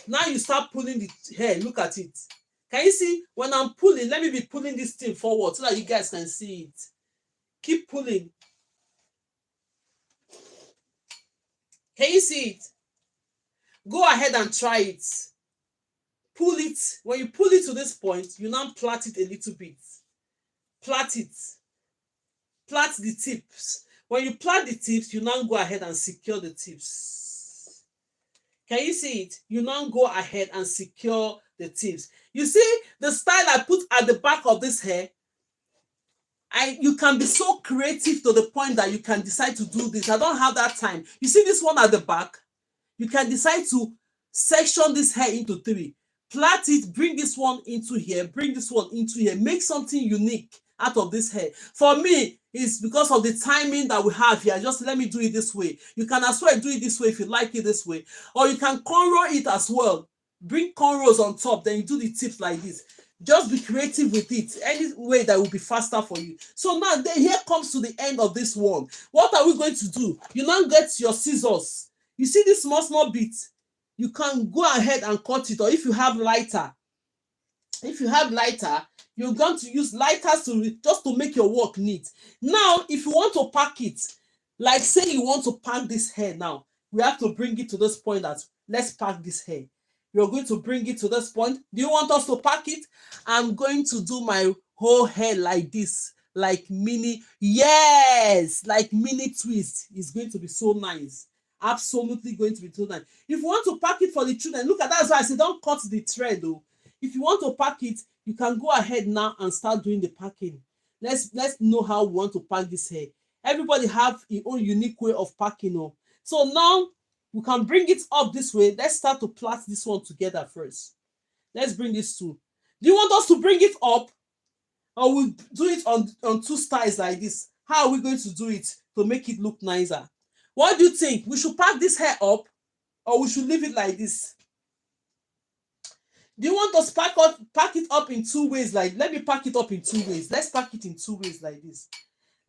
Now you start pulling the hair. Look at it. Can you see? When I'm pulling, let me be pulling this thing forward so that you guys can see it. Keep pulling. Can you see it? Go ahead and try it. Pull it. When you pull it to this point, you now plait it a little bit. Plait it. Plait the tips. When you plait the tips, you now go ahead and secure the tips. Can you see it? You now go ahead and secure the tips. You see the style I put at the back of this hair? You can be so creative to the point that you can decide to do this. I don't have that time. You see this one at the back? You can decide to section this hair into 3. Plait it, bring this one into here, bring this one into here. Make something unique out of this hair. For me, it's because of the timing that we have here. Just let me do it this way. You can as well do it this way if you like it this way. Or you can cornrow it as well. Bring cornrows on top, then you do the tips like this. Just be creative with it. Any way that will be faster for you. So now, here comes to the end of this one. What are we going to do? You now get your scissors. You see this small bit? You can go ahead and cut it. Or if you have lighter, you're going to use lighters just to make your work neat. Now, if you want to pack it, like say you want to pack this hair now, we have to bring it to this point that let's pack this hair. You're going to bring it to this point. Do you want us to pack it? I'm going to do my whole hair like this, like mini, yes, like mini twist. It's going to be so nice. Absolutely going to be so nice. If you want to pack it for the children, look at that. That's why I say don't cut the thread though. If you want to pack it, you can go ahead now and start doing the packing. Let's know how we want to pack this hair. Everybody have their own unique way of packing. Oh. So now we can bring it up this way. Let's start to plait this one together first. Let's bring this two. Do you want us to bring it up? Or we'll do it on 2 styles like this? How are we going to do it to make it look nicer? What do you think? We should pack this hair up or we should leave it like this? Do you want us to pack it up in 2 ways. Like, let me pack it up in 2 ways. Let's pack it in 2 ways like this.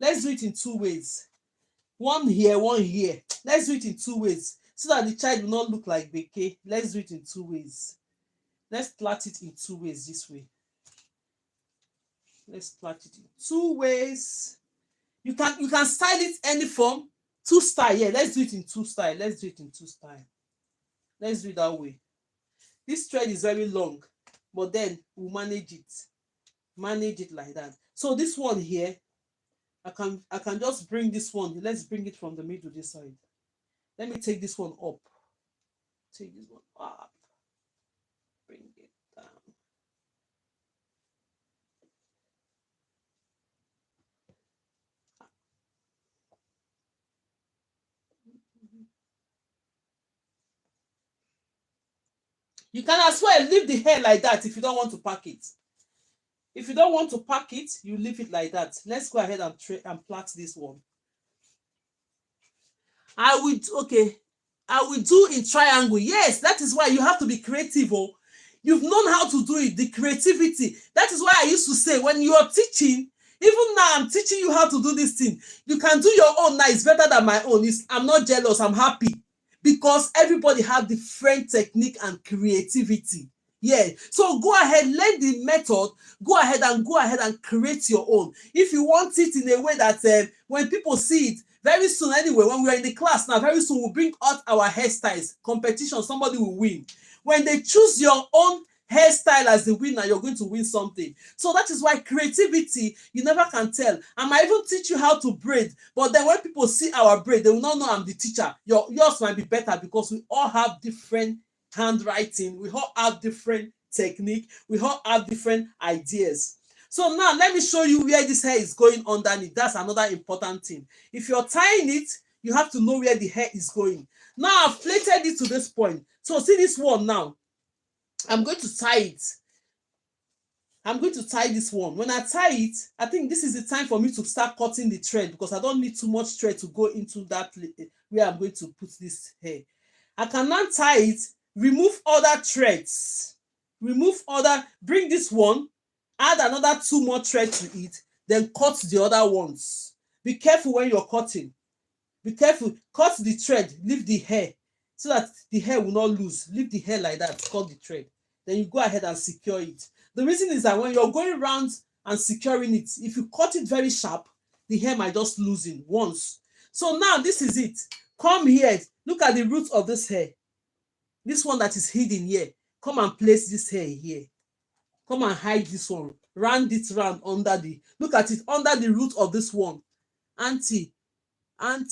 Let's do it in 2 ways. One here, one here. Let's do it in 2 ways so that the child will not look like beke. Let's do it in 2 ways. Let's plait it in 2 ways this way. Let's plait it in 2 ways. You can style it any form. 2 style. Yeah, let's do it in 2 style. Let's do it in 2 style. Let's do it that way. This thread is very long, but then we'll manage it. Manage it like that. So this one here, I can just bring this one. Let's bring it from the middle this side. Let me take this one up. Take this one up. Bring it down. You can as well leave the hair like that if you don't want to pack it. If you don't want to pack it, you leave it like that. Let's go ahead and plait this one. I will do in triangle. Yes, that is why you have to be creative. Oh, you've known how to do it. The creativity. That is why I used to say when you are teaching, even now I'm teaching you how to do this thing. You can do your own now. It's better than my own. I'm not jealous. I'm happy because everybody have different technique and creativity. Yeah, so go ahead, learn the method, go ahead and create your own. If you want it in a way that when people see it, very soon anyway, when we are in the class now, very soon we'll bring out our hairstyles. Competition, somebody will win. When they choose your own hairstyle as the winner, you're going to win something. So that is why creativity, you never can tell. I might even teach you how to braid, but then when people see our braid, they will not know I'm the teacher. Yours might be better because we all have different handwriting, we all have different technique, we all have different ideas. So now let me show you where this hair is going underneath. That's another important thing. If you're tying it, you have to know where the hair is going. Now I've plaited it to this point. So see this one now. I'm going to tie it. I'm going to tie this one. When I tie it, I think this is the time for me to start cutting the thread because I don't need too much thread to go into that where I'm going to put this hair. I can now tie it, remove other threads, bring this one, add another 2 more threads to it, then cut the other ones. Be careful when you're cutting. Be careful. Cut the thread, leave the hair so that the hair will not lose. Leave the hair like that, cut the thread. Then you go ahead and secure it. The reason is that when you're going around and securing it, if you cut it very sharp, the hair might just loosen once. So now this is it. Come here. Look at the roots of this hair. This one that is hidden here. Come and place this hair here. Come and hide this one. Round it round under the, look at it, under the root of this one. Auntie,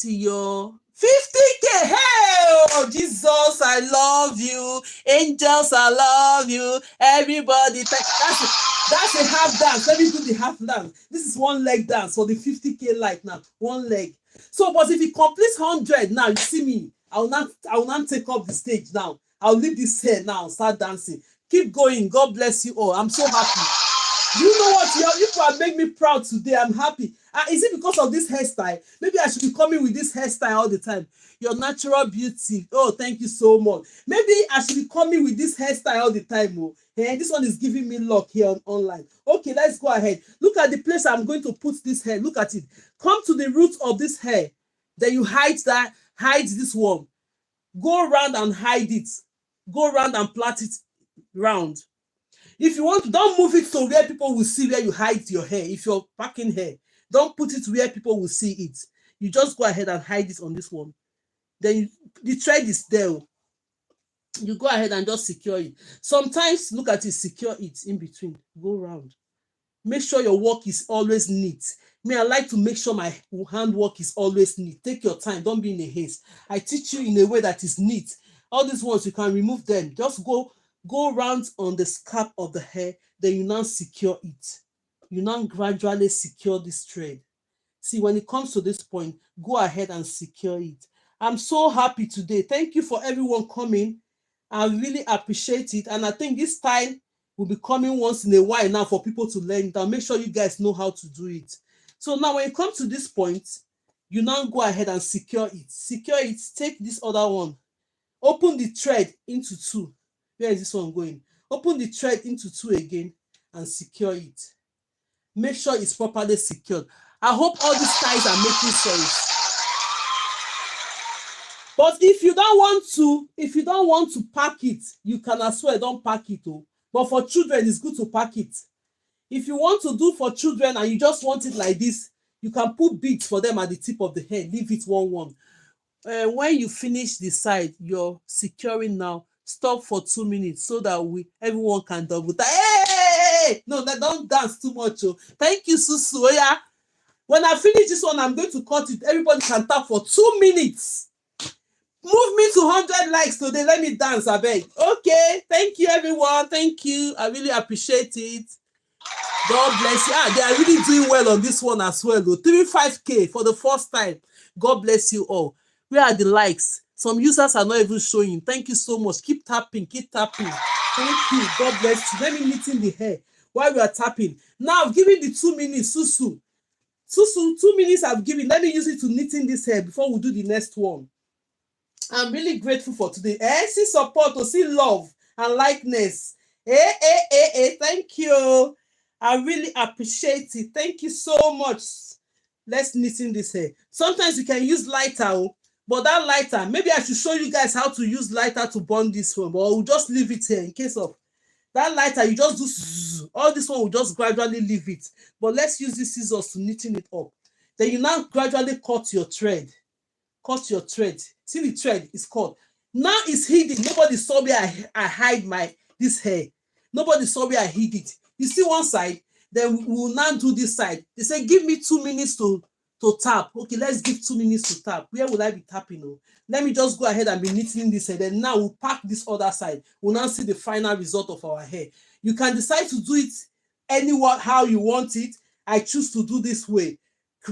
your 50K. Hey, oh Jesus, I love you. Angels, I love you. Everybody, that's a half dance. Let me do the half dance. This is one leg dance for the 50K like now. One leg. So, but if you complete 100 now, you see me. I will not take up the stage now. I'll leave this hair now. Start dancing. Keep going. God bless you all. I'm so happy. You know what? You have made me proud today. I'm happy. Is it because of this hairstyle? Maybe I should be coming with this hairstyle all the time. Your natural beauty. Oh, thank you so much. Maybe I should be coming with this hairstyle all the time. Oh, hey, this one is giving me luck here online. Okay, let's go ahead. Look at the place I'm going to put this hair. Look at it. Come to the root of this hair. Then you hide this one. Go around and hide it. Go around and plait it round. If you want to, don't move it so where people will see where you hide your hair. If you're packing hair, don't put it where people will see it. You just go ahead and hide it on this one. Then the thread is there. You go ahead and just secure it. Sometimes, look at it, secure it in between. Go around. Make sure your work is always neat. I like to make sure my handwork is always neat. Take your time. Don't be in a haste. I teach you in a way that is neat. All these ones, you can remove them. Just go around on the scalp of the hair. Then you now secure it. You now gradually secure this thread. See, when it comes to this point, go ahead and secure it. I'm so happy today. Thank you for everyone coming. I really appreciate it. And I think this time will be coming once in a while now for people to learn it. I'll make sure you guys know how to do it. So now when it comes to this point, you now go ahead and secure it. Secure it. Take this other one. Open the thread into 2. Where is this one going? Open the thread into 2 again and secure it. Make sure it's properly secured. I hope all these ties are making sense. But if you don't want to pack it, you can as well don't pack it. Oh. But for children, it's good to pack it. If you want to do for children and you just want it like this, you can put beads for them at the tip of the head. Leave it one. When you finish the side, you're securing now. Stop for 2 minutes so that everyone can double tap. Hey! No, don't dance too much. Oh. Thank you, Susu. Oh, yeah. When I finish this one, I'm going to cut it. Everybody can tap for 2 minutes. Move me to 100 likes today. Let me dance, I beg. Okay. Thank you, everyone. Thank you. I really appreciate it. God bless you. They are really doing well on this one as well, though. 35K for the first time. God bless you all. Where are the likes? Some users are not even showing. Thank you so much. Keep tapping. Keep tapping. Thank you. God bless you. Let me knit in the hair while we are tapping. Now, I've given the 2 minutes. Susu, 2 minutes I've given. Let me use it to knit in this hair before we do the next one. I'm really grateful for today. See support, see love and likeness. Thank you. I really appreciate it. Thank you so much. Let's knit in this hair. Sometimes you can use lighter, but that lighter, maybe I should show you guys how to use lighter to bond this one, but we'll just leave it here in case of that lighter. You just do all this one will just gradually leave it. But let's use these scissors to knitting it up. Then you now gradually cut your thread. Cut your thread. See the thread is cut. Now it's hidden. Nobody saw where I hide this hair. Nobody saw where I hid it. You see one side, then we will now do this side. They say give me 2 minutes to tap. Okay, let's give 2 minutes to tap. Where will I be tapping? Oh? Let me just go ahead and be knitting this hair. Then now we'll pack this other side. We'll now see the final result of our hair. You can decide to do it anywhere how you want it. I choose to do this way.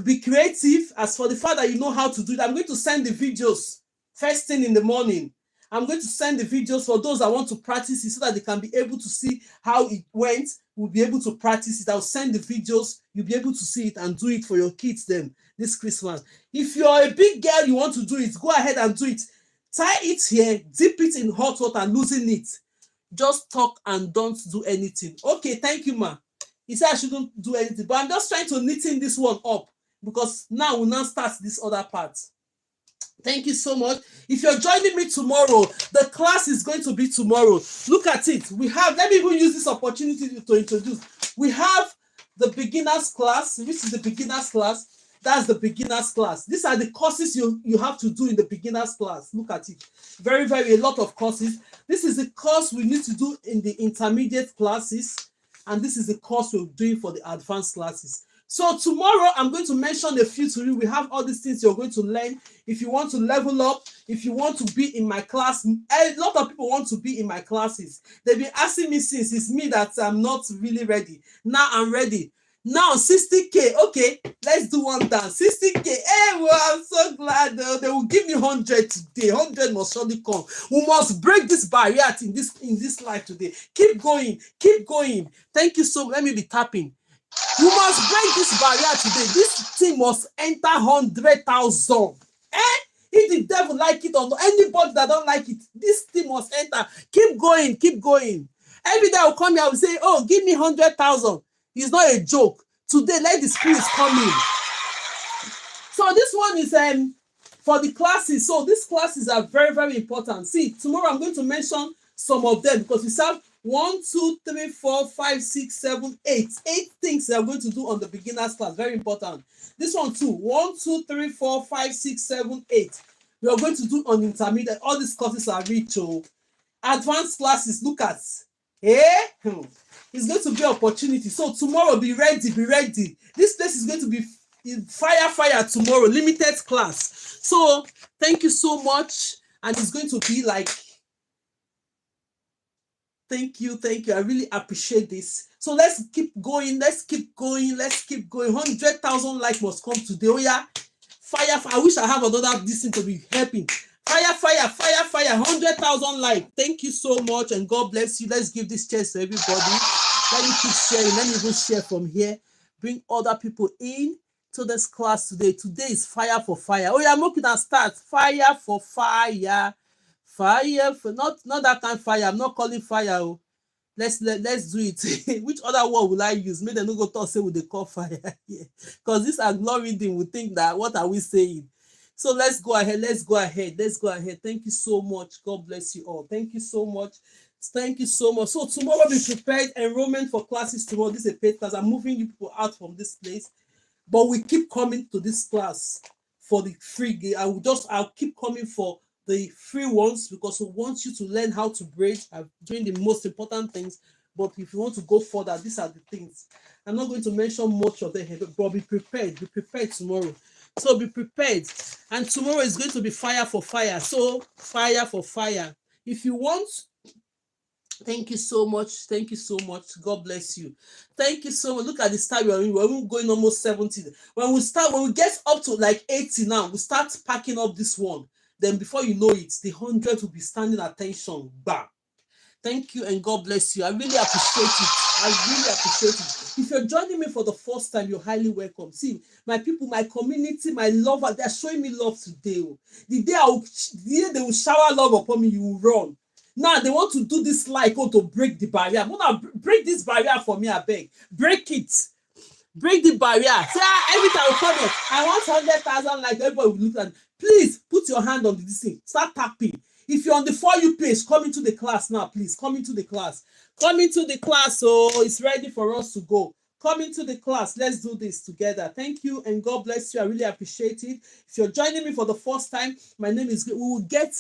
Be creative. As for the fact that you know how to do it, I'm going to send the videos first thing in the morning. I'm going to send the videos for those that want to practice it so that they can be able to see how it went. We'll be able to practice it. I'll send the videos. You'll be able to see it and do it for your kids then this Christmas. If you're a big girl, you want to do it, go ahead and do it. Tie it here, dip it in hot water and loosen it. Just talk and don't do anything. Okay, thank you, ma. He said I shouldn't do anything, but I'm just trying to knit in this one up because now we'll now start this other part. Thank you so much. If you're joining me tomorrow, the class is going to be tomorrow. Look at it. Let me even use this opportunity to introduce. We have the beginners class. Which is the beginners class? That's the beginners class. These are the courses you have to do in the beginners class. Look at it. Very, very a lot of courses. This is the course we need to do in the intermediate classes. And this is the course we're doing for the advanced classes. So tomorrow, I'm going to mention a few to you. We have all these things you're going to learn. If you want to level up, if you want to be in my class, a lot of people want to be in my classes. They've been asking me since. It's me that I'm not really ready. Now I'm ready. Now 60K. Okay, let's do one dance. 60K. Hey, well, I'm so glad they will give me 100 today. 100 must surely come. We must break this barrier in this life today. Keep going. Keep going. Thank you so much. Let me be tapping. You must break this barrier today. This team must enter 100,000. If the devil like it or not, anybody that don't like it, this team must enter. Keep going, keep going. Every day I will come here, I will say, oh, give me 100,000. It's not a joke. Today, let the spirits come in. So this one is for the classes. So these classes are very, very important. See, tomorrow I'm going to mention some of them because we have 1, 2, 3, 4, 5, 6, 7, 8. 8 things they are going to do on the beginners class. Very important. This one too. 1, 2, 3, 4, 5, 6, 7, 8. We are going to do on intermediate. All these courses are rich. Advanced classes. Look at. It's going to be opportunity. So tomorrow, be ready. Be ready. This place is going to be fire tomorrow. Limited class. So thank you so much. And it's going to be like. Thank you. I really appreciate this. So let's keep going. Let's keep going. 100,000 likes must come today. Oh yeah, fire! I wish I have another this thing to be helping. Fire! 100,000 likes. Thank you so much, and God bless you. Let's give this chance to everybody. Let me keep sharing. Let me even share from here. Bring other people in to this class today. Today is fire for fire. Oh yeah, I'm looking at start. Fire for fire. Fire for not that kind of fire. I'm not calling fire. Let's do it. Which other word will I use? Make them no go talk say we dey call fire here. Because this are glory reading will think that what are we saying? So let's go ahead. Let's go ahead. Let's go ahead. Thank you so much. God bless you all. Thank you so much. Thank you so much. So tomorrow be prepared. Enrollment for classes tomorrow. This is a paid class. I'm moving you people out from this place, but we keep coming to this class for the free game. I'll keep coming for the free ones because we want you to learn how to braid. I'm doing the most important things, but if you want to go further, these are the things. I'm not going to mention much of them here, but be prepared. Be prepared tomorrow. So be prepared. And tomorrow is going to be fire for fire. So fire for fire. If you want, thank you so much. Thank you so much. God bless you. Thank you so much. Look at the time we're in. We're going almost 70. When we get up to like 80 now, we start packing up this one. Then before you know it, the 100 will be standing attention. Bam. Thank you and God bless you. I really appreciate it. I really appreciate it. If you're joining me for the first time, you're highly welcome. See, my people, my community, my lovers, they're showing me love today. The day they will shower love upon me, you will run. Now they want to do this like to break the barrier. I'm gonna break this barrier for me, I beg. Break it. Break the barrier. Say, every time we come here, I want 100,000 like everybody will look at. Please put your hand on this thing. Start tapping. If you're on the For You page, come into the class now, please. Come into the class. Come into the class. So it's ready for us to go. Come into the class. Let's do this together. Thank you and God bless you. I really appreciate it. If you're joining me for the first time, my name is. We will get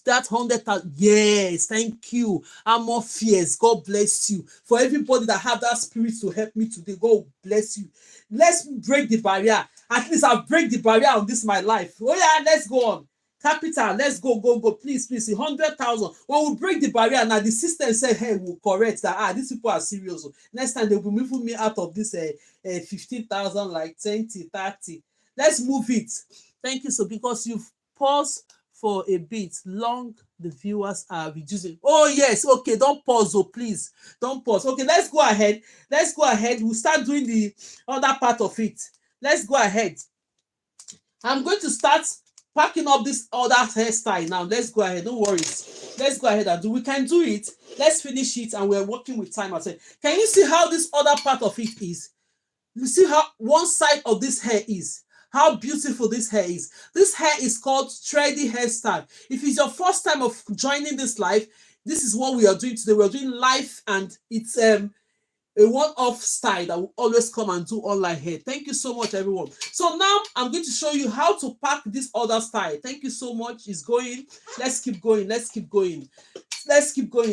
that 100,000. Yes, thank you. I'm more fierce. God bless you. For everybody that have that spirit to help me today, God bless you. Let's break the barrier. At least I'll break the barrier on this my life. Oh yeah, let's go on. Capital, let's go, please, 100,000. When we break the barrier now, the system said, hey, we'll correct that. These people are serious. Next time they'll be moving me out of this 15,000, like 20, 30. Let's move it. Thank you. So because you've paused for a bit long, the viewers are reducing. Oh yes, okay, don't pause, please. Don't pause. Okay, let's go ahead. We'll start doing the other part of it. Let's go ahead. I'm going to start packing up this other hairstyle now. Let's go ahead. No worries. Let's go ahead and do. We can do it. Let's finish it, and we're working with time. I said, can you see how this other part of it is? You see how one side of this hair is. How beautiful this hair is. This hair is called thready hairstyle. If it's your first time of joining this live, this is what we are doing today. We're doing live, and it's a one-off style that will always come and do online hair. Thank you so much, everyone. So now I'm going to show you how to pack this other style. Thank you so much. It's going. Let's keep going.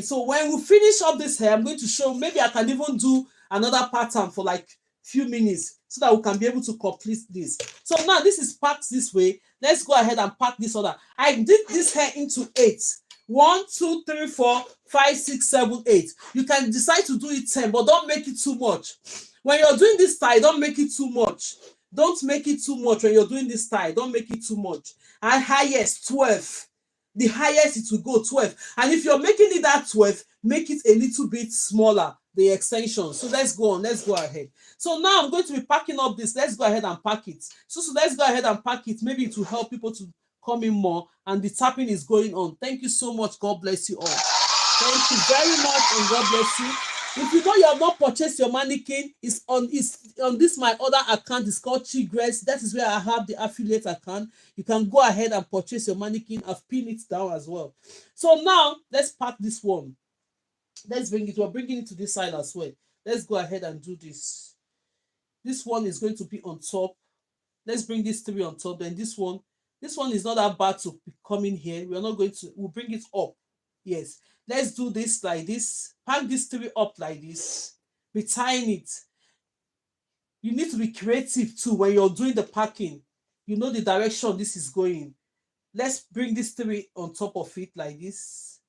So when we finish up this hair, I'm going to show, maybe I can even do another pattern for like few minutes so that we can be able to complete this. So now this is packed this way. Let's go ahead and pack this other. I did this hair into 8. 1, 2, 3, 4, 5, 6, 7, 8. You can decide to do it 10, but don't make it too much. When you're doing this style, don't make it too much. Don't make it too much when you're doing this style. Don't make it too much. And highest 12. The highest it will go 12. And if you're making it that 12, make it a little bit smaller, the extension. So let's go on. Let's go ahead. So now I'm going to be packing up this. Let's go ahead and pack it. So let's go ahead and pack it. Maybe it will help people to come in more, and the tapping is going on. Thank you so much. God bless you all. Thank you very much, and God bless you. If you know you have not purchased your mannequin, it's on this my other account. It's called Grace. That is where I have the affiliate account. You can go ahead and purchase your mannequin. I've pinned it down as well. So now let's pack this one. Let's bring it. We're bringing it to this side as well. Let's go ahead and do this. This one is going to be on top. Let's bring this 3 on top. Then this one is not that bad to be coming here. We're not going to. We'll bring it up. Yes. Let's do this like this. Pack this 3 up like this. Be tying it. You need to be creative too when you're doing the packing. You know the direction this is going. Let's bring this 3 on top of it like this.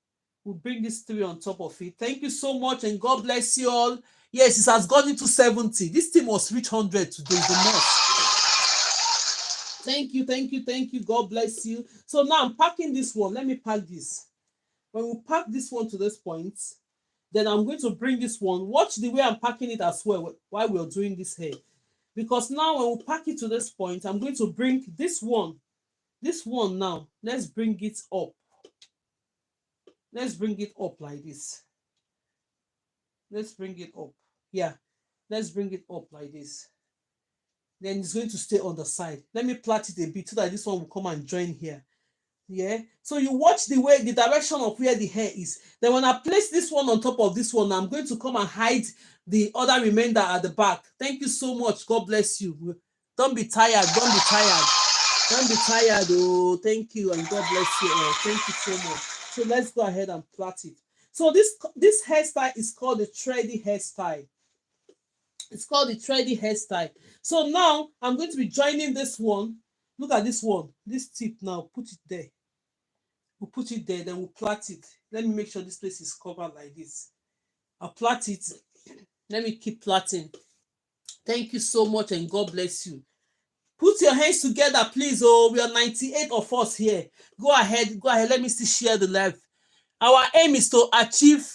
We'll bring this 3 on top of it. Thank you so much, and God bless you all. Yes, it has gone into 70. This team must reach 100 today. The most. Thank you. God bless you. So now I'm packing this one. Let me pack this. When we pack this one to this point, then I'm going to bring this one. Watch the way I'm packing it as well while we're doing this hair. Because now when we pack it to this point, I'm going to bring this one. This one now. Let's bring it up. Let's bring it up like this. Let's bring it up. Yeah, let's bring it up like this. Then it's going to stay on the side. Let me plait it a bit so that this one will come and join here. Yeah, so you watch the way, the direction of where the hair is. Then when I place this one on top of this one, I'm going to come and hide the other remainder at the back. Thank you so much. God bless you. Don't be tired. Don't be tired. Don't be tired. Oh, thank you, and God bless you all. Thank you so much. So let's go ahead and plait it. So this hairstyle is called the thready hairstyle. It's called the thready hairstyle. So now I'm going to be joining this one. Look at this one. This tip now. Put it there. We'll put it there. Then we'll plait it. Let me make sure this place is covered like this. I'll plait it. Let me keep plaiting. Thank you so much, and God bless you. Put your hands together, please. Oh, we are 98 of us here. Go ahead. Go ahead. Let me still share the live. Our aim is to achieve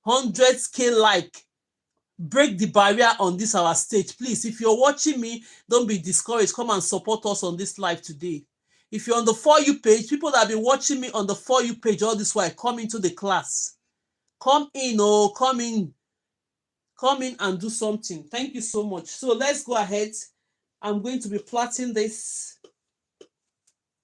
100K like. Break the barrier on this our stage. Please, if you're watching me, don't be discouraged. Come and support us on this live today. If you're on the For You page, people that have been watching me on the For You page all this while, come into the class. Come in, oh, come in and do something. Thank you so much. So let's go ahead. I'm going to be plaiting this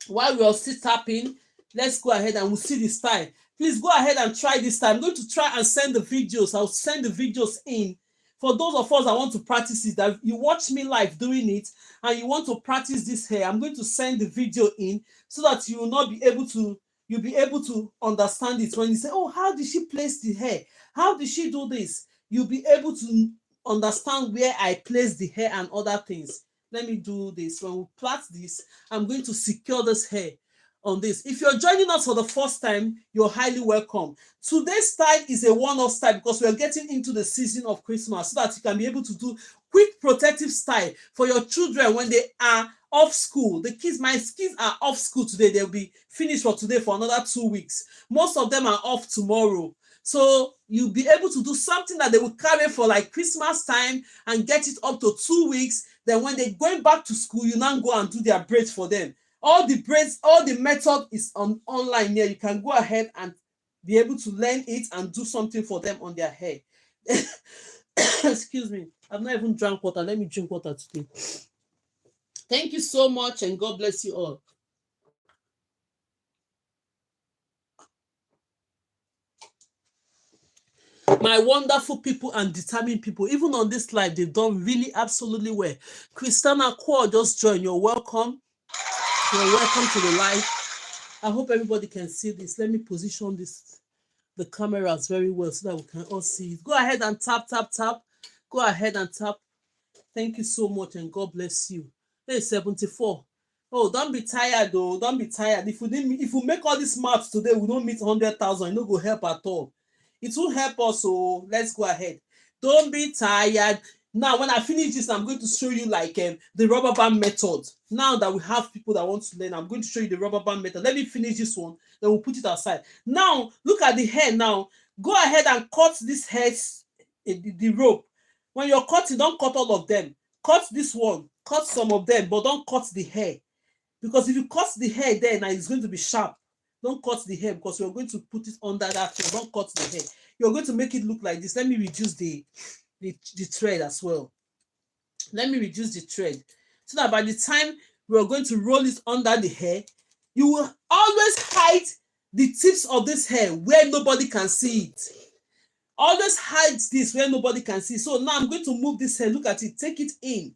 while we're still tapping. Let's go ahead and we'll see the style. Please go ahead and try this time. I'm going to try and send the videos. I'll send the videos in. For those of us that want to practice it, that you watch me live doing it and you want to practice this hair, I'm going to send the video in so that you will not be able to, you'll be able to understand it. When you say, oh, how did she place the hair? How did she do this? You'll be able to understand where I place the hair and other things. Let me do this. When we plait this, I'm going to secure this hair on this. If you're joining us for the first time, you're highly welcome. Today's style is a one-off style because we're getting into the season of Christmas so that you can be able to do quick protective style for your children when they are off school. My kids are off school today. They'll be finished for today for another 2 weeks. Most of them are off tomorrow. So you'll be able to do something that they will carry for like Christmas time and get it up to 2 weeks. Then when they're going back to school, you now go and do their braids for them. All the braids, all the method is online here. You can go ahead and be able to learn it and do something for them on their hair. Excuse me. I've not even drank water. Let me drink water today. Thank you so much, and God bless you all. My wonderful people and determined people, even on this live, they've done really absolutely well. Christiana Quo just joined. You're welcome. You're welcome to the live. I hope everybody can see this. Let me position the cameras very well so that we can all see it. Go ahead and tap. Go ahead and tap. Thank you so much, and God bless you. Hey, 74. Oh, don't be tired though. Don't be tired. If we make all these maths today, we don't meet 100,000. It no go help at all. It will help us. So let's go ahead. Don't be tired. Now, when I finish this, I'm going to show you like the rubber band method. Now that we have people that want to learn, I'm going to show you the rubber band method. Let me finish this one, then we'll put it aside. Now, look at the hair now. Go ahead and cut this hair, the rope. When you're cutting, don't cut all of them. Cut this one. Cut some of them, but don't cut the hair. Because if you cut the hair there, now it's going to be sharp. Don't cut the hair because you're going to put it under that thing. Don't cut the hair. You're going to make it look like this. Let me reduce the thread as well. Let me reduce the thread so that by the time we're going to roll it under the hair, you will always hide the tips of this hair where nobody can see it. Always hide this where nobody can see. So now I'm going to move this hair. Look at it. Take it in.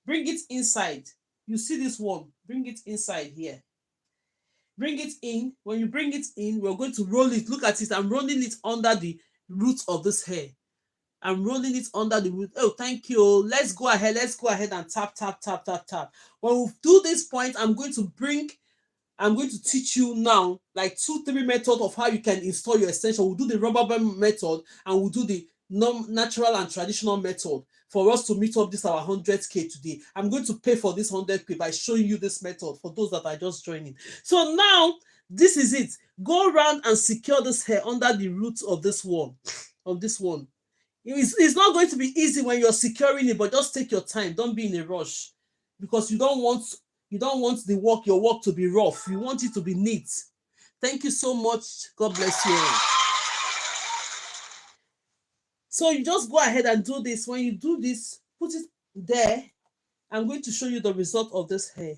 Bring it inside. You see this one. Bring it inside here. Bring it in. When you bring it in, we're going to roll it. Look at it. I'm rolling it under the roots of this hair. I'm rolling it under the root. Oh, thank you. Let's go ahead. Let's go ahead and tap. When we do this point, I'm going to teach you now like 2-3 methods of how you can install your extension. We'll do the rubber band method and we'll do the natural and traditional method for us to meet up this our 100K today. I'm going to pay for this 100K by showing you this method for those that are just joining. So now this is it. Go around and secure this hair under the roots of this one. It's not going to be easy when you're securing it, but just take your time. Don't be in a rush because you don't want your work to be rough. You want it to be neat. Thank you so much. God bless you. So you just go ahead and do this. When you do this, put it there. I'm going to show you the result of this hair.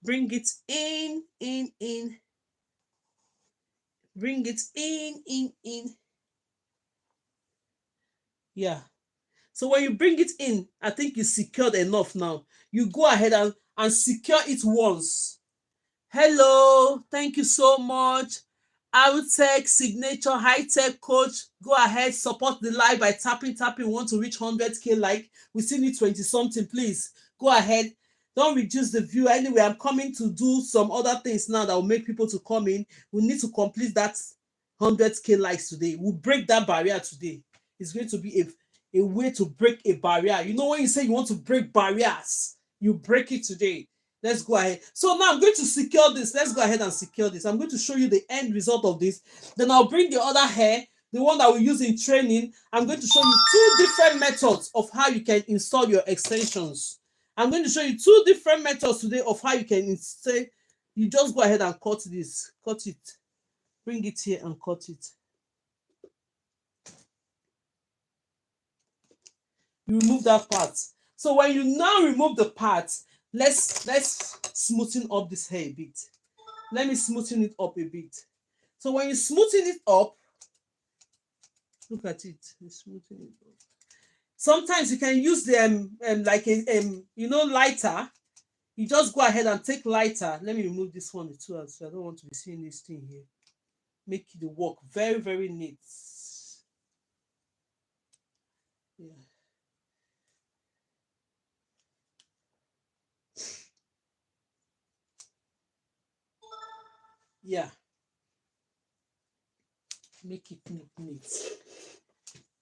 Bring it in, in. Bring it in. Yeah. So when you bring it in, I think you secured enough now. You go ahead and secure it once. Hello, thank you so much. Tech Signature High Tech Coach. Go ahead, support the live by tapping. We want to reach 100k like. We still need 20 something, please. Go ahead. Don't reduce the view. Anyway, I'm coming to do some other things now that will make people to come in. We need to complete that 100k likes today. We'll break that barrier today. It's going to be a way to break a barrier. You know, when you say you want to break barriers, you break it today. Let's go ahead. So now I'm going to secure this. Let's go ahead and secure this. I'm going to show you the end result of this. Then I'll bring the other hair, the one that we use in training. I'm going to show you two different methods of how you can install your extensions. I'm going to show you two different methods today of how you can install. You just go ahead and cut this. Cut it. Bring it here and cut it. You remove that part. So when you now remove the part, let's smoothen up this hair a bit. Let me smoothen it up a bit. So when you smoothen it up, look at it. You smoothen it up. Sometimes you can use them like a lighter. You just go ahead and take lighter. Let me remove this one too, so I don't want to be seeing this thing here. Make the work very, very neat. Yeah. Yeah. Make it neat.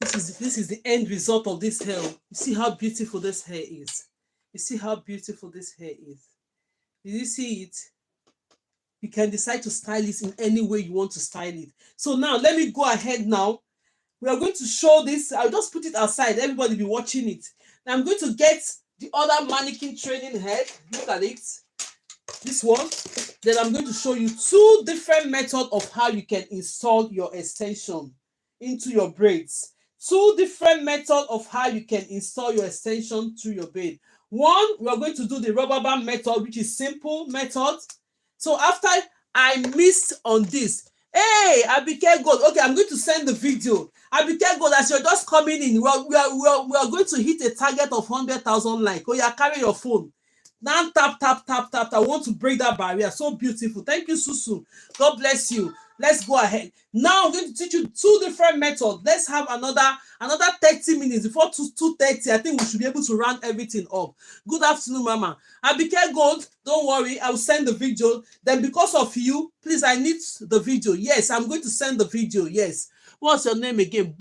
This is the end result of this hair. You see how beautiful this hair is. You see how beautiful this hair is. Did you see it? You can decide to style it in any way you want to style it. So now let me go ahead now. We are going to show this. I'll just put it aside. Everybody be watching it. Now I'm going to get the other mannequin training head. Look at it. This one. Then I'm going to show you two different methods of how you can install your extension into your braids. Two different methods of how you can install your extension to your braid. One, we are going to do the rubber band method, which is simple method. So after I missed on this, hey, Abike Gold. Okay, I'm going to send the video. Abike Gold, as you're just coming in, we are going to hit a target of 100,000 likes. Oh, yeah, carry your phone. Now tap. I want to break that barrier. So beautiful. Thank you, Susu. God bless you. Let's go ahead. Now I'm going to teach you two different methods. Let's have another 30 minutes before 2:30. I think we should be able to round everything up. Good afternoon, Mama. Abike Gold, don't worry. I will send the video. Then because of you, please, I need the video. Yes, I'm going to send the video. Yes. What's your name again?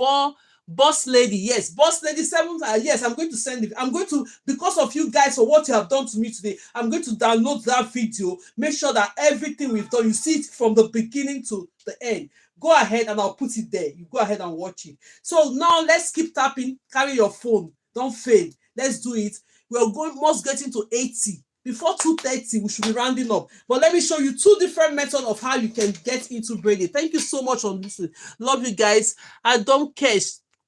Boss Lady, yes. Boss Lady 7, yes, I'm going to send it. I'm going to, because of you guys for what you have done to me today, I'm going to download that video. Make sure that everything we've done, you see it from the beginning to the end. Go ahead and I'll put it there. You go ahead and watch it. So now let's keep tapping. Carry your phone. Don't fail. Let's do it. We're must get into 80. Before 2:30, we should be rounding up. But let me show you two different methods of how you can get into braiding. Thank you so much for listening. Love you guys. I don't care.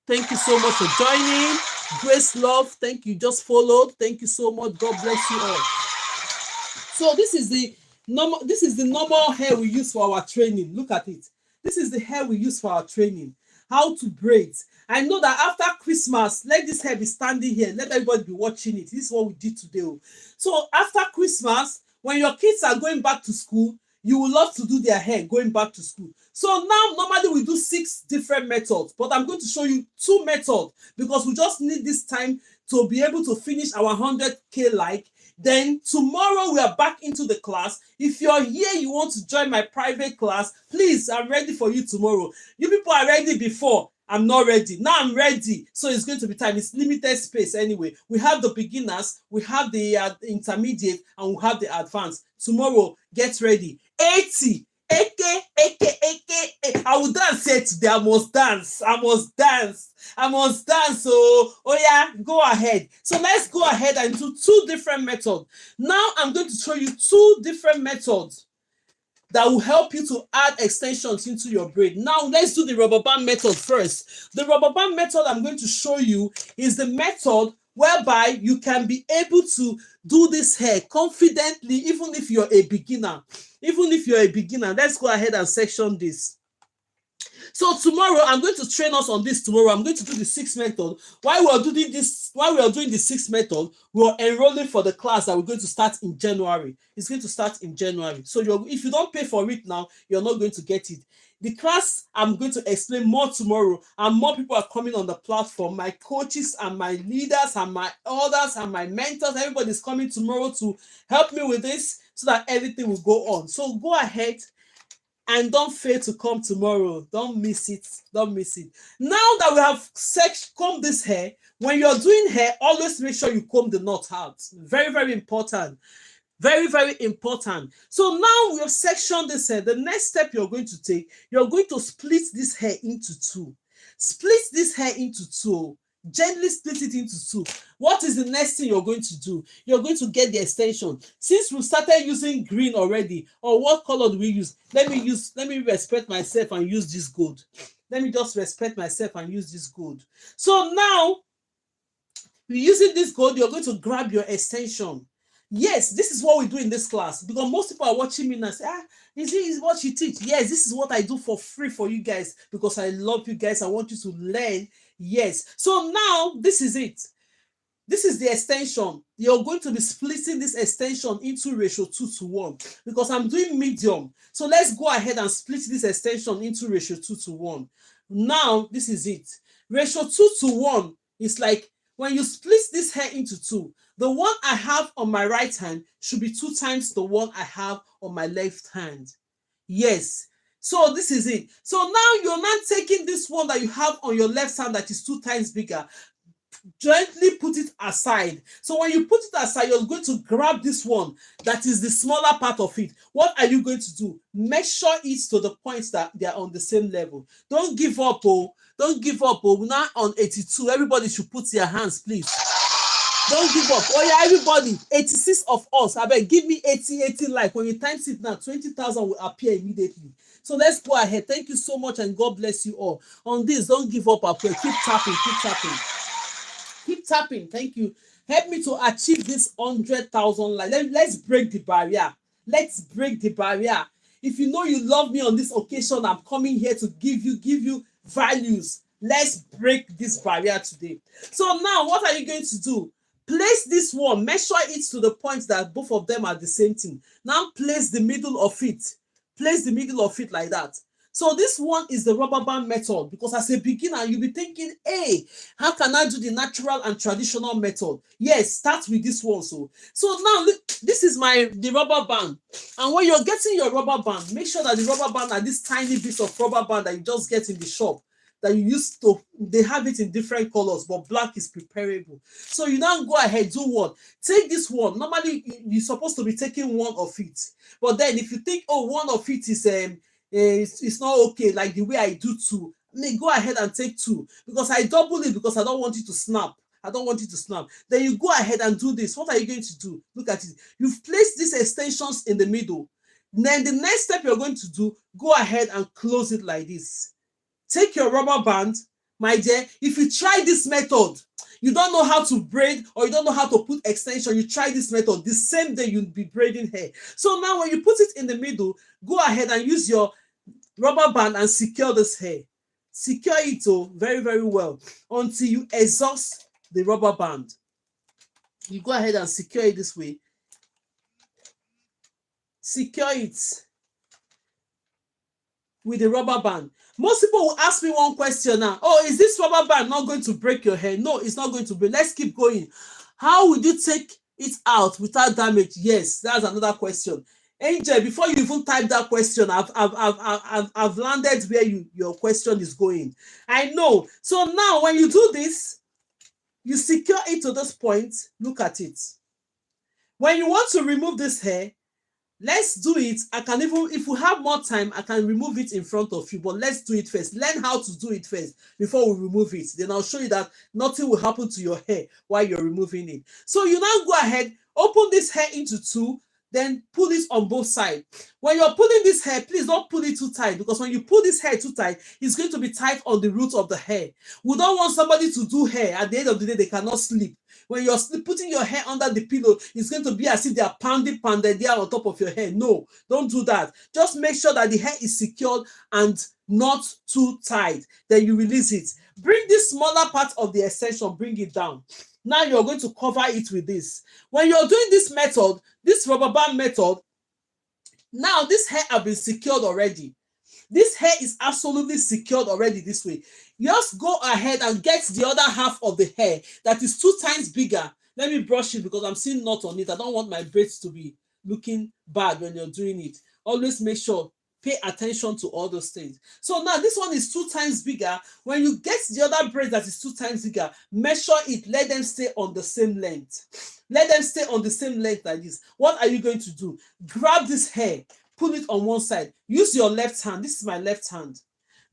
Thank you so much for joining. Grace Love, thank you. Just followed. Thank you so much. God bless you all. So this is the normal hair we use for our training. Look at it. This is the hair we use for our training. How to braid. I know that after Christmas, let this hair be standing here. Let everybody be watching it. This is what we did today. So after Christmas, when your kids are going back to school, you will love to do their hair going back to school. So now normally we do 6 different methods, but I'm going to show you 2 methods because we just need this time to be able to finish our 100k like. Then tomorrow we are back into the class. If you're here, you want to join my private class, please, I'm ready for you tomorrow. You people are ready before. I'm not ready. Now I'm ready. So it's going to be time. It's limited space anyway. We have the beginners, we have the intermediate, and we have the advanced. Tomorrow, get ready. 80. I will dance here today. I must dance. Oh yeah, go ahead. So let's go ahead and do 2 different methods. Now I'm going to show you 2 different methods. that will help you to add extensions into your braid. Now let's do the rubber band method first. The rubber band method I'm going to show you is the method whereby you can be able to do this hair confidently, even if you're a beginner. Even if you're a beginner, let's go ahead and section this. So tomorrow I'm going to train us on this. Tomorrow I'm going to do the sixth method. While we are doing the sixth method, we are enrolling for the class that we're going to start in January. It's going to start in January. So if you don't pay for it now, you're not going to get it. The class, I'm going to explain more tomorrow, and more people are coming on the platform. My coaches and my leaders and my elders and my mentors, everybody's coming tomorrow to help me with this so that everything will go on. So go ahead and don't fail to come tomorrow. Don't miss it. Don't miss it. Now that we have combed this hair, when you're doing hair, always make sure you comb the knot out. Very, very important. Very, very important. So now we have sectioned this hair. The next step you're going to take, you're going to split this hair into two. Split this hair into two. Gently split it into two. What is the next thing you're going to do? You're going to get the extension. Since we started using green already, or what color do we use? Let me respect myself and use this gold. Let me just respect myself and use this gold. So now, using this gold, you're going to grab your extension. Yes, this is what we do in this class, because most people are watching me and say, is what you teach? Yes, this is what I do for free for you guys, because I love you guys. I want you to learn. Yes. So now this is it. This is the extension. You're going to be splitting this extension into ratio 2:1, because I'm doing medium. So let's go ahead and split this extension into ratio 2:1. Now this is it. Ratio 2:1 is like when you split this hair into two, the one I have on my right hand should be 2 times the one I have on my left hand. Yes. So this is it. So now you're not taking this one that you have on your left hand that is 2 times bigger. Gently put it aside. So when you put it aside, you're going to grab this one that is the smaller part of it. What are you going to do? Measure it to the point that they are on the same level. Don't give up, oh. Don't give up, oh. We're now on 82. Everybody should put their hands, please. Don't give up. Oh yeah, everybody. 86 of us. I beg, give me 80 like. When you times it now, 20,000 will appear immediately. So let's go ahead. Thank you so much, and God bless you all. On this, don't give up. Keep tapping. Keep tapping. Keep tapping. Thank you. Help me to achieve this 100,000 likes. Let's break the barrier. Let's break the barrier. If you know you love me on this occasion, I'm coming here to give you values. Let's break this barrier today. So now, what are you going to do? Place this one, measure it to the point that both of them are the same thing. Now place the middle of it. Place the middle of it like that. So this one is the rubber band method, because as a beginner, you'll be thinking, hey, how can I do the natural and traditional method? Yes, start with this one. So now look, this is the rubber band. And when you're getting your rubber band, make sure that the rubber band are these tiny bits of rubber band that you just get in the shop, that you used to, they have it in different colors, but black is preferable. So you now go ahead, do what? Take this one. Normally, you're supposed to be taking one of it. But then if you think, oh, one of it is it's not okay, like the way I do two, go ahead and take two, because I double it, because I don't want it to snap. I don't want it to snap. Then you go ahead and do this. What are you going to do? Look at it. You've placed these extensions in the middle. Then the next step you're going to do, go ahead and close it like this. Take your rubber band, my dear. If you try this method, you don't know how to braid, or you don't know how to put extension, you try this method, the same day you'll be braiding hair. So now when you put it in the middle, go ahead and use your rubber band and secure this hair. Secure it very, very well until you exhaust the rubber band. You go ahead and secure it this way. Secure it with the rubber band. Most people will ask me one question now. Oh, is this rubber band not going to break your hair? No, it's not going to break. Let's keep going. How would you take it out without damage? Yes, that's another question. Angel, before you even type that question, I've landed where your question is going. I know. So now when you do this, you secure it to this point. Look at it. When you want to remove this hair, let's do it. I can even, if we have more time, I can remove it in front of you, but let's do it first. Learn how to do it first before we remove it. Then I'll show you that nothing will happen to your hair while you're removing it. So you now go ahead, open this hair into two. then pull it on both sides. When you're pulling this hair, please don't pull it too tight, because when you pull this hair too tight, it's going to be tight on the root of the hair. We don't want somebody to do hair. At the end of the day, they cannot sleep. When you're putting your hair under the pillow, it's going to be as if they are pounded there on top of your hair. No, don't do that. Just make sure that the hair is secured and not too tight. Then you release it. Bring this smaller part of the extension, bring it down. Now you're going to cover it with this. When you're doing this method, this rubber band method, now this hair has been secured already. This hair is absolutely secured already this way. Just go ahead and get the other half of the hair that is 2 times bigger. Let me brush it because I'm seeing knot on it. I don't want my braids to be looking bad when you're doing it. Always make sure, pay attention to all those things. So now this one is 2 times bigger. When you get the other braid that is 2 times bigger, measure it. Let them stay on the same length. Let them stay on the same length like this. What are you going to do? Grab this hair, pull it on one side. Use your left hand. This is my left hand.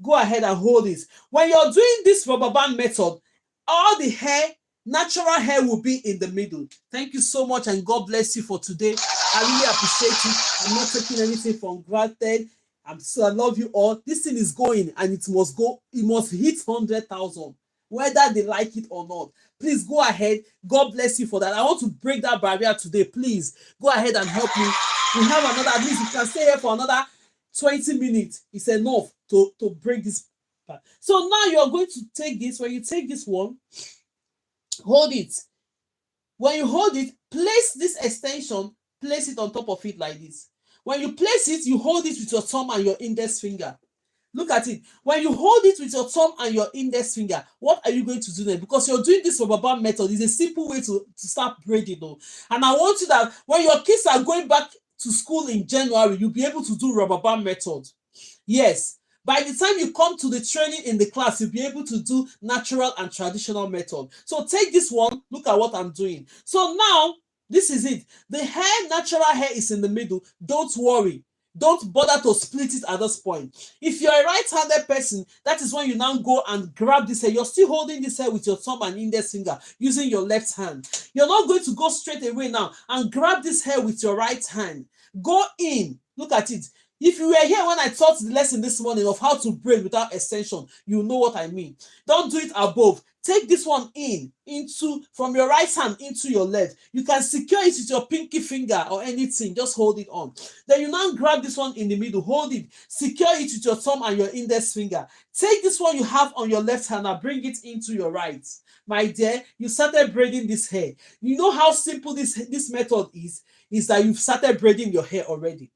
Go ahead and hold it. When you're doing this rubber band method, all the hair, natural hair, will be in the middle. Thank you so much, and God bless you for today. I really appreciate it. I'm not taking anything for granted. I love you all. This thing is going, and it must go. It must hit 100,000, whether they like it or not. Please go ahead. God bless you for that. I want to break that barrier today. Please go ahead and help me. We have another. At least you can stay here for another 20 minutes. It's enough to break this part. So now you're going to take this. When you take this one, hold it. When you hold it, place this extension, place it on top of it like this. When you place it, you hold it with your thumb and your index finger. Look at it. When you hold it with your thumb and your index finger, what are you going to do then? Because you're doing this rubber band method. It's a simple way to start braiding. And I want you that when your kids are going back to school in January, you'll be able to do rubber band method. Yes. By the time you come to the training in the class, you'll be able to do natural and traditional method. So take this one. Look at what I'm doing. So now, this is it. The hair, natural hair, is in the middle. Don't worry. Don't bother to split it at this point. If you're a right-handed person, that is when you now go and grab this hair. You're still holding this hair with your thumb and index finger using your left hand. You're not going to go straight away now and grab this hair with your right hand. Go in. Look at it. If you were here when I taught the lesson this morning of how to braid without extension, you know what I mean. Don't do it above. Take this one from your right hand into your left. You can secure it with your pinky finger or anything. Just hold it on. Then you now grab this one in the middle. Hold it. Secure it with your thumb and your index finger. Take this one you have on your left hand and bring it into your right. My dear, you started braiding this hair. You know how simple this method is that you've started braiding your hair already.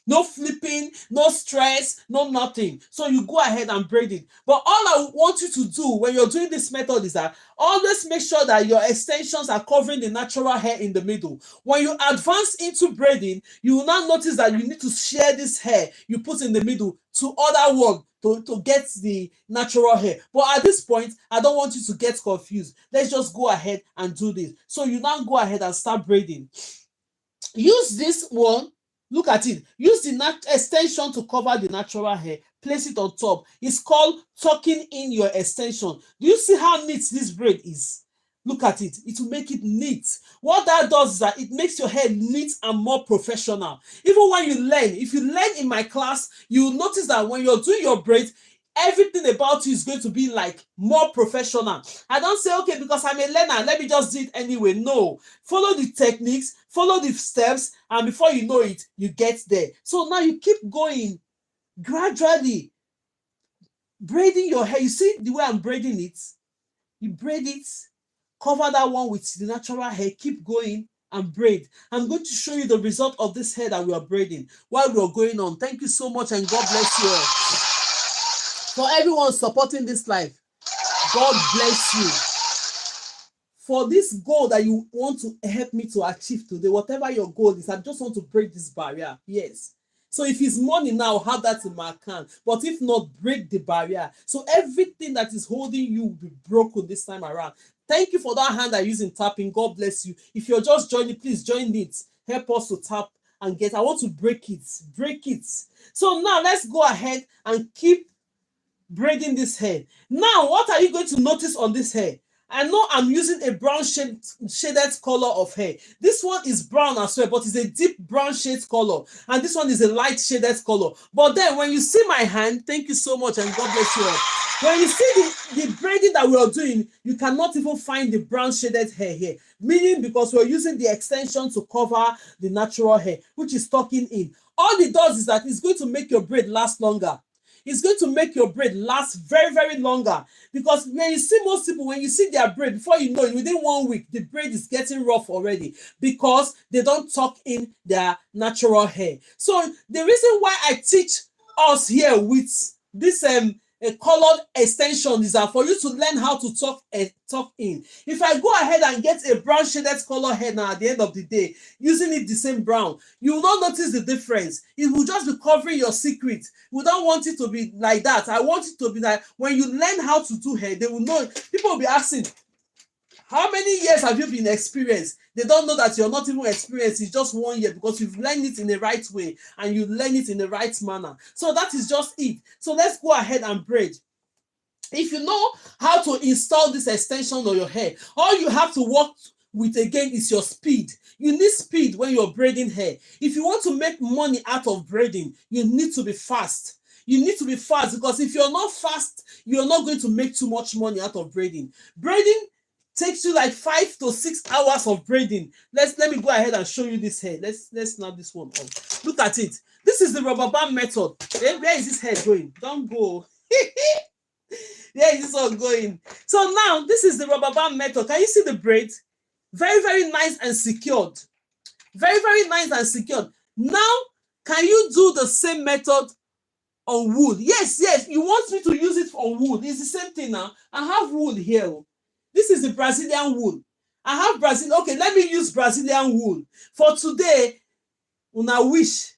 No flipping, no stress, no nothing. So you go ahead and braid it. But all I want you to do when you're doing this method is that always make sure that your extensions are covering the natural hair in the middle. When you advance into braiding, you will now notice that you need to share this hair you put in the middle to other one to get the natural hair. But at this point, I don't want you to get confused. Let's just go ahead and do this. So you now go ahead and start braiding. Use this one. Look at it. Use the extension to cover the natural hair. Place it on top. It's called tucking in your extension. Do you see how neat this braid is? Look at it. It will make it neat. What that does is that it makes your hair neat and more professional. Even when you learn, if you learn in my class, you will notice that when you're doing your braid, everything about you is going to be like more professional. I don't say, okay, because I'm a learner, let me just do it anyway. No, follow the techniques, follow the steps, and before you know it, you get there. So now you keep going gradually, braiding your hair. You see the way I'm braiding it? You braid it, cover that one with the natural hair, keep going and braid. I'm going to show you the result of this hair that we are braiding while we are going on. Thank you so much, and God bless you all. For everyone supporting this life, God bless you. For this goal that you want to help me to achieve today, whatever your goal is, I just want to break this barrier. Yes. So if it's money now, have that in my account. But if not, break the barrier. So everything that is holding you will be broken this time around. Thank you for that hand I use in tapping. God bless you. If you're just joining, please join it. Help us to tap and get. I want to break it. Break it. So now let's go ahead and keep braiding this hair. Now, what are you going to notice on this hair? I know I'm using a brown shaded color of hair. This one is brown as well, but it's a deep brown shade color. And this one is a light shaded color. But then when you see my hand, thank you so much and God bless you all. When you see the braiding that we are doing, you cannot even find the brown shaded hair here. Meaning because we're using the extension to cover the natural hair, which is tucking in. All it does is that it's going to make your braid last longer. It's going to make your braid last very, very longer. Because when you see most people, when you see their braid, before you know it, within 1 week, the braid is getting rough already because they don't tuck in their natural hair. So the reason why I teach us here with this a colored extension is that for you to learn how to tuck in. If I go ahead and get a brown shaded color hair now at the end of the day, using it the same brown, you will not notice the difference. It will just be covering your secret. We don't want it to be like that. I want it to be like when you learn how to do hair, they will know. People will be asking, how many years have you been experienced? They don't know that you're not even experienced. It's just 1 year because you've learned it in the right way and you learn it in the right manner. So that is just it. So let's go ahead and braid. If you know how to install this extension on your hair, all you have to work with again is your speed. You need speed when you're braiding hair. If you want to make money out of braiding, you need to be fast. You need to be fast because if you're not fast, you're not going to make too much money out of braiding. Braiding takes you like 5 to 6 hours of braiding. Let me go ahead and show you this hair. Let's snap this one off. Look at it. This is the rubber band method. Where is this hair going? Don't go. Where is this one going? So now this is the rubber band method. Can you see the braid? Very, very nice and secured. Very, very nice and secured. Now, can you do the same method on wool? Yes, you want me to use it on wool. It's the same thing now. I have wool here. This is the Brazilian wool. I have Brazilian. Okay, let me use Brazilian wool. For today, una wish,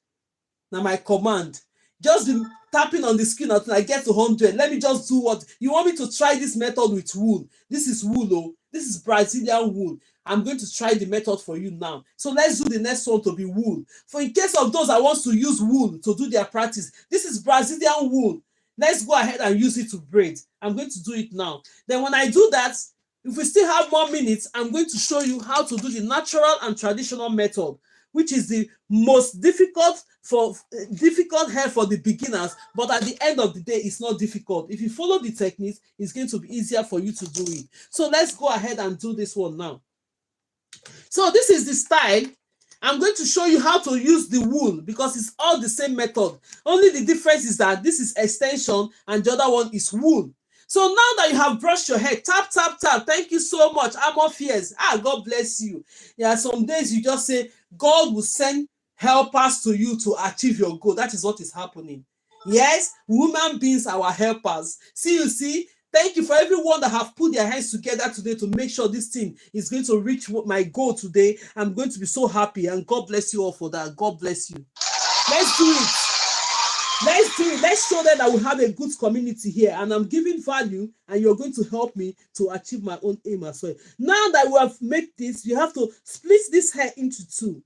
now my command. Just be tapping on the screen until I get to 100. Let me just do what you want me to try this method with wool. This is wool, oh. This is Brazilian wool. I'm going to try the method for you now. So let's do the next one to be wool. For in case of those that want to use wool to do their practice, this is Brazilian wool. Let's go ahead and use it to braid. I'm going to do it now. Then when I do that, if we still have more minutes, I'm going to show you how to do the natural and traditional method, which is the most difficult hair for the beginners, but at the end of the day, it's not difficult. If you follow the techniques, it's going to be easier for you to do it. So let's go ahead and do this one now. So this is the style. I'm going to show you how to use the wool because it's all the same method. Only the difference is that this is extension and the other one is wool. So now that you have brushed your hair, tap, tap, tap. Thank you so much. I'm off years. God bless you. There are some days you just say, God will send helpers to you to achieve your goal. That is what is happening. Yes, human beings are our helpers. See, thank you for everyone that have put their hands together today to make sure this thing is going to reach my goal today. I'm going to be so happy and God bless you all for that. God bless you. Let's do it. Let's do it. Let's show them that we have a good community here and I'm giving value and you're going to help me to achieve my own aim as well. Now that we have made this, you have to split this hair into two.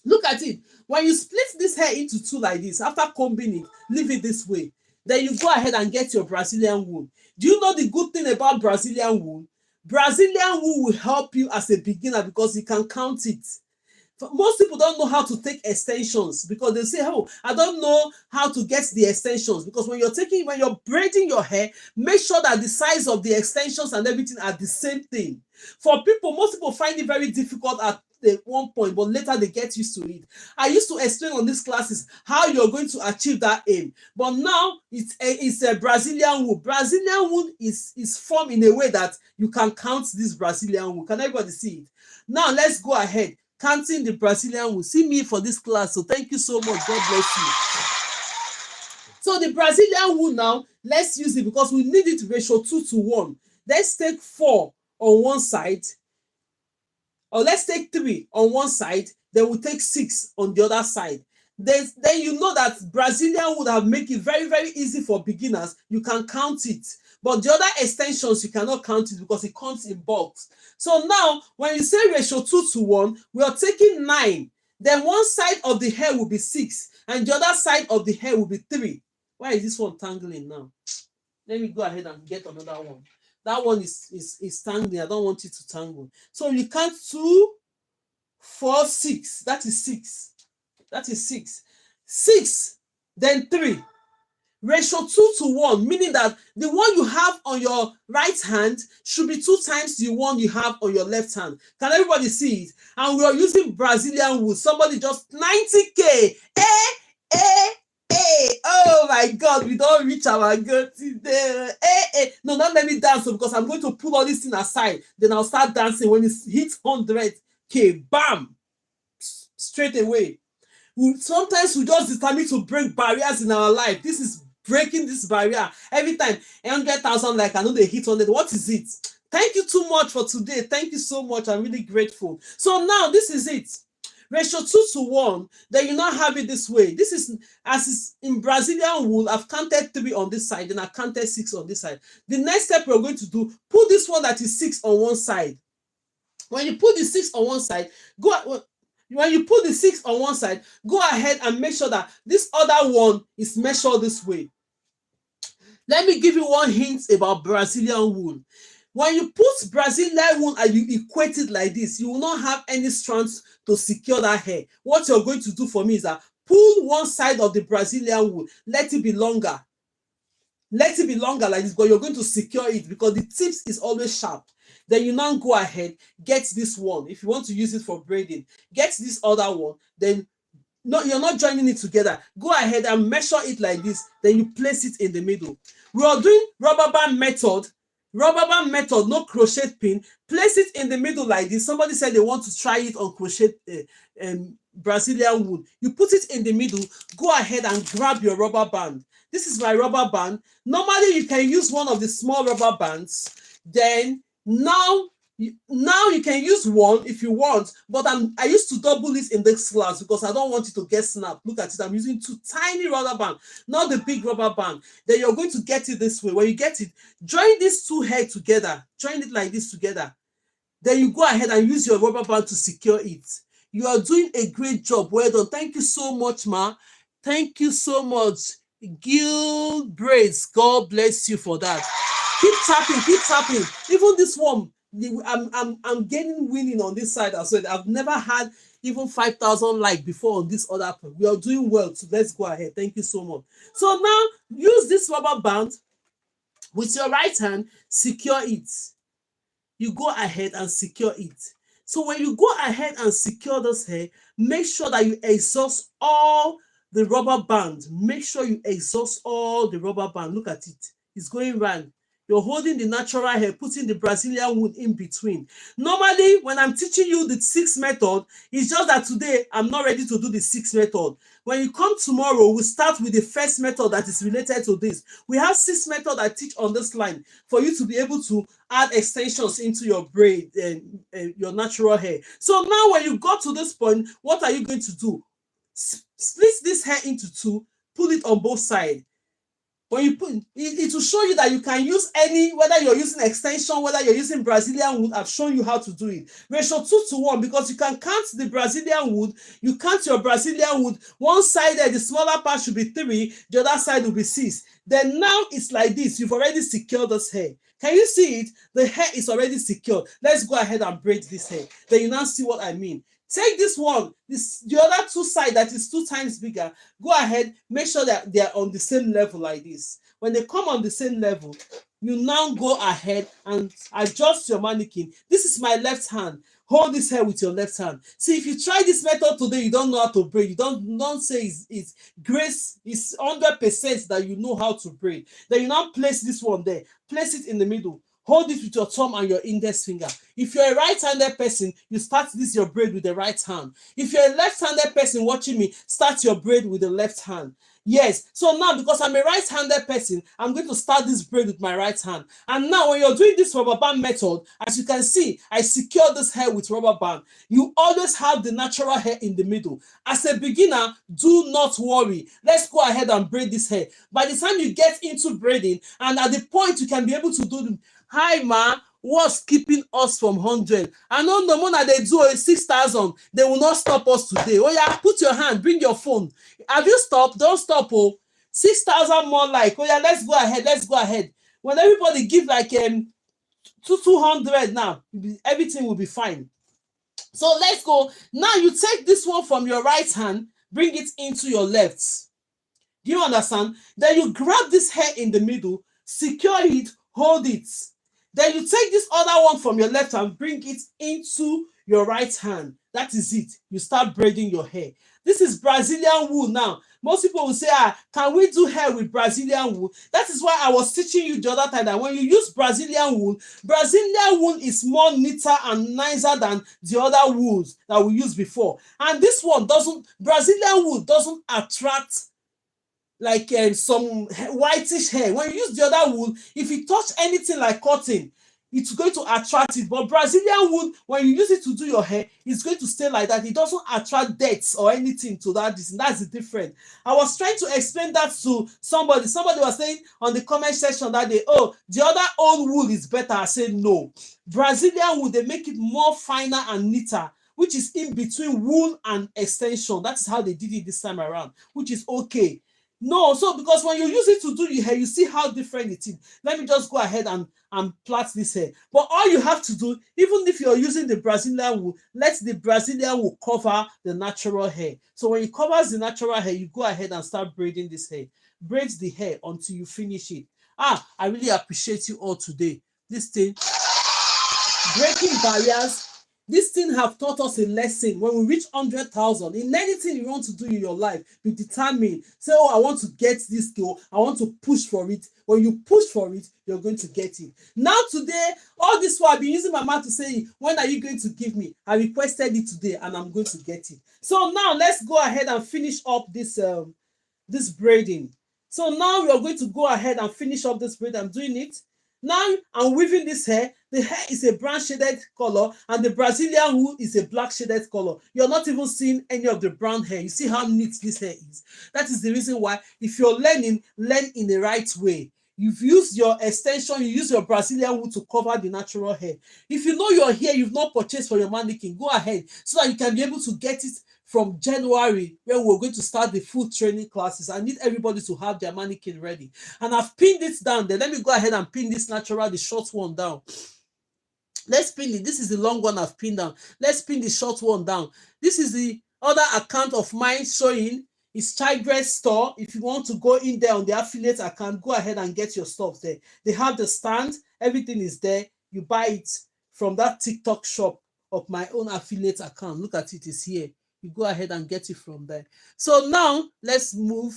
Look at it. When you split this hair into two like this, after combing it, leave it this way. Then you go ahead and get your Brazilian wool. Do you know the good thing about Brazilian wool? Brazilian wool will help you as a beginner because you can count it. Most people don't know how to take extensions because they say, oh, I don't know how to get the extensions. Because when you're braiding your hair, make sure that the size of the extensions and everything are the same thing. For people, most people find it very difficult at one point, but later they get used to it. I used to explain on these classes how you're going to achieve that aim. But now it's a Brazilian wool. Brazilian wool is formed in a way that you can count this Brazilian wool. Can everybody see it? Now let's go ahead. Counting the Brazilian wool. See me for this class. So thank you so much. God bless you. So the Brazilian wool now, let's use it because we need it ratio 2:1. Let's take 4 on one side. Or let's take 3 on one side. Then we'll take 6 on the other side. Then you know that Brazilian would have made it very, very easy for beginners. You can count it. But the other extensions, you cannot count it because it comes in bulks. So now, when you say ratio 2:1, we are taking 9. Then one side of the hair will be 6. And the other side of the hair will be 3. Why is this one tangling now? Let me go ahead and get another one. That one is tangling. I don't want it to tangle. So you count 2, 4, 6. That is 6. That is 6. 6, then 3. Ratio 2:1, meaning that the one you have on your right hand should be 2 times the one you have on your left hand. Can everybody see it? And we are using Brazilian wool. Somebody just 90K. Oh my God, we don't reach our goal today. No, don't let me dance because I'm going to pull all this thing aside. Then I'll start dancing when it hits 100K. Bam! Straight away. Sometimes we just determine to break barriers in our life. This is breaking this barrier. Every time 100,000 like I know they hit 100. What is it? Thank you too much for today. Thank you so much. I'm really grateful. So now this is it. Ratio 2:1. Then you now have it this way. This is as is in Brazilian wool. I've counted 3 on this side, and I counted 6 on this side. The next step we're going to do, put this one that is 6 on one side. When you put the 6 on one side, when you put the 6 on one side, go ahead and make sure that this other one is measured this way. Let me give you one hint about Brazilian wool. When you put Brazilian wool and you equate it like this, you will not have any strands to secure that hair. What you're going to do for me is that pull one side of the Brazilian wool, let it be longer. Let it be longer like this, but you're going to secure it because the tips is always sharp. Then you now go ahead, get this one. If you want to use it for braiding, get this other one. Then no, you're not joining it together. Go ahead and measure it like this. Then you place it in the middle. We are doing rubber band method. Rubber band method, no crochet pin. Place it in the middle like this. Somebody said they want to try it on crochet Brazilian wool. You put it in the middle. Go ahead and grab your rubber band. This is my rubber band. Normally, you can use one of the small rubber bands. Then now you can use one if you want, but I used to double it in this class because I don't want it to get snapped. Look at it. I'm using 2 tiny rubber bands, not the big rubber band. Then you're going to get it this way. When you get it, join these 2 heads together. Join it like this together. Then you go ahead and use your rubber band to secure it. You are doing a great job. Well done. Thank you so much, Ma. Thank you so much. Gil Braids, God bless you for that. Keep tapping, keep tapping. Even this one, I'm getting winning on this side as well. I've never had even 5,000 like before on this other one. We are doing well, so let's go ahead. Thank you so much. So now use this rubber band with your right hand, secure it. You go ahead and secure it. So when you go ahead and secure this hair, make sure that you exhaust all the rubber band. Make sure you exhaust all the rubber band. Look at it. It's going round. You're holding the natural hair, putting the Brazilian wool in between. Normally, when I'm teaching you the 6 method, it's just that today I'm not ready to do the 6 method. When you come tomorrow, we'll start with the first method that is related to this. We have 6 methods I teach on this line for you to be able to add extensions into your braid and your natural hair. So now when you got to this point, what are you going to do? Split this hair into 2, pull it on both sides. When you put it will show you that you can use any, whether you're using extension, whether you're using Brazilian wool. I've shown you how to do it. Ratio 2:1, because you can count the Brazilian wool. You count your Brazilian wool. One side there, the smaller part should be 3, the other side will be 6. Then now it's like this. You've already secured this hair. Can you see it? The hair is already secured. Let's go ahead and braid this hair. Then you now see what I mean. Take this one, the other 2 sides that is 2 times bigger. Go ahead, make sure that they are on the same level like this. When they come on the same level, you now go ahead and adjust your mannequin. This is my left hand. Hold this hair with your left hand. See, if you try this method today, you don't know how to braid. You don't say it's Grace. It's 100% that you know how to braid. Then you now place this one there. Place it in the middle. Hold it with your thumb and your index finger. If you're a right-handed person, you start this your braid with the right hand. If you're a left-handed person watching me, start your braid with the left hand. Yes, so now because I'm a right-handed person, I'm going to start this braid with my right hand. And now when you're doing this rubber band method, as you can see, I secure this hair with rubber band. You always have the natural hair in the middle. As a beginner, do not worry. Let's go ahead and braid this hair. By the time you get into braiding, and at the point you can be able to do hi ma, what's keeping us from 100? I know the more that they do 6,000, they will not stop us today. Oh yeah, put your hand, bring your phone. Have you stopped? Don't stop. Oh, 6,000 more like. Oh yeah, let's go ahead. Let's go ahead. When everybody give like to 200 now. Everything will be fine. So let's go. Now you take this one from your right hand, bring it into your left. Do you understand? Then you grab this hair in the middle, secure it, hold it. Then you take this other one from your left hand, bring it into your right hand. That is it. You start braiding your hair. This is Brazilian wool now. Most people will say, can we do hair with Brazilian wool? That is why I was teaching you the other time that when you use Brazilian wool is more neater and nicer than the other wools that we used before. And this one Brazilian wool doesn't attract like some whitish hair. When you use the other wool, if you touch anything like cotton, it's going to attract it. But Brazilian wool, when you use it to do your hair, it's going to stay like that. It doesn't attract dirt or anything to that. That's the difference. I was trying to explain that to somebody. Somebody was saying on the comment section that day, oh, the other old wool is better. I said no. Brazilian wool, they make it more finer and neater, which is in between wool and extension. That's how they did it this time around, which is okay. No, so because when you use it to do your hair, you see how different it is. Let me just go ahead and plait this hair. But all you have to do, even if you're using the Brazilian wool, let the Brazilian wool cover the natural hair. So when it covers the natural hair, you go ahead and start braiding this hair. Braid the hair until you finish it. I really appreciate you all today. This thing, breaking barriers. This thing have taught us a lesson. When we reach 100,000, in anything you want to do in your life, be determined. Say, oh, I want to get this goal. I want to push for it. When you push for it, you're going to get it. Now today, all this while I've been using my mouth to say, when are you going to give me? I requested it today and I'm going to get it. So now let's go ahead and finish up this braiding. So now we are going to go ahead and finish up this braid. I'm doing it. Now I'm weaving this hair. The hair is a brown shaded color and the Brazilian wool is a black shaded color. You're not even seeing any of the brown hair. You see how neat this hair is. That is the reason why if you're learning, learn in the right way. You've used your extension, you use your Brazilian wool to cover the natural hair. If you know your hair you've not purchased for your mannequin, go ahead so that you can be able to get it from January, when we're going to start the full training classes. I need everybody to have their mannequin ready. And I've pinned it down there. Let me go ahead and pin this natural, the short one down. Let's pin it. This is the long one I've pinned down. Let's pin the short one down. This is the other account of mine showing it's Childress Store. If you want to go in there on the affiliate account, go ahead and get your stuff there. They have the stand. Everything is there. You buy it from that TikTok shop of my own affiliate account. Look at it. It's here. You go ahead and get it from there. So now let's move.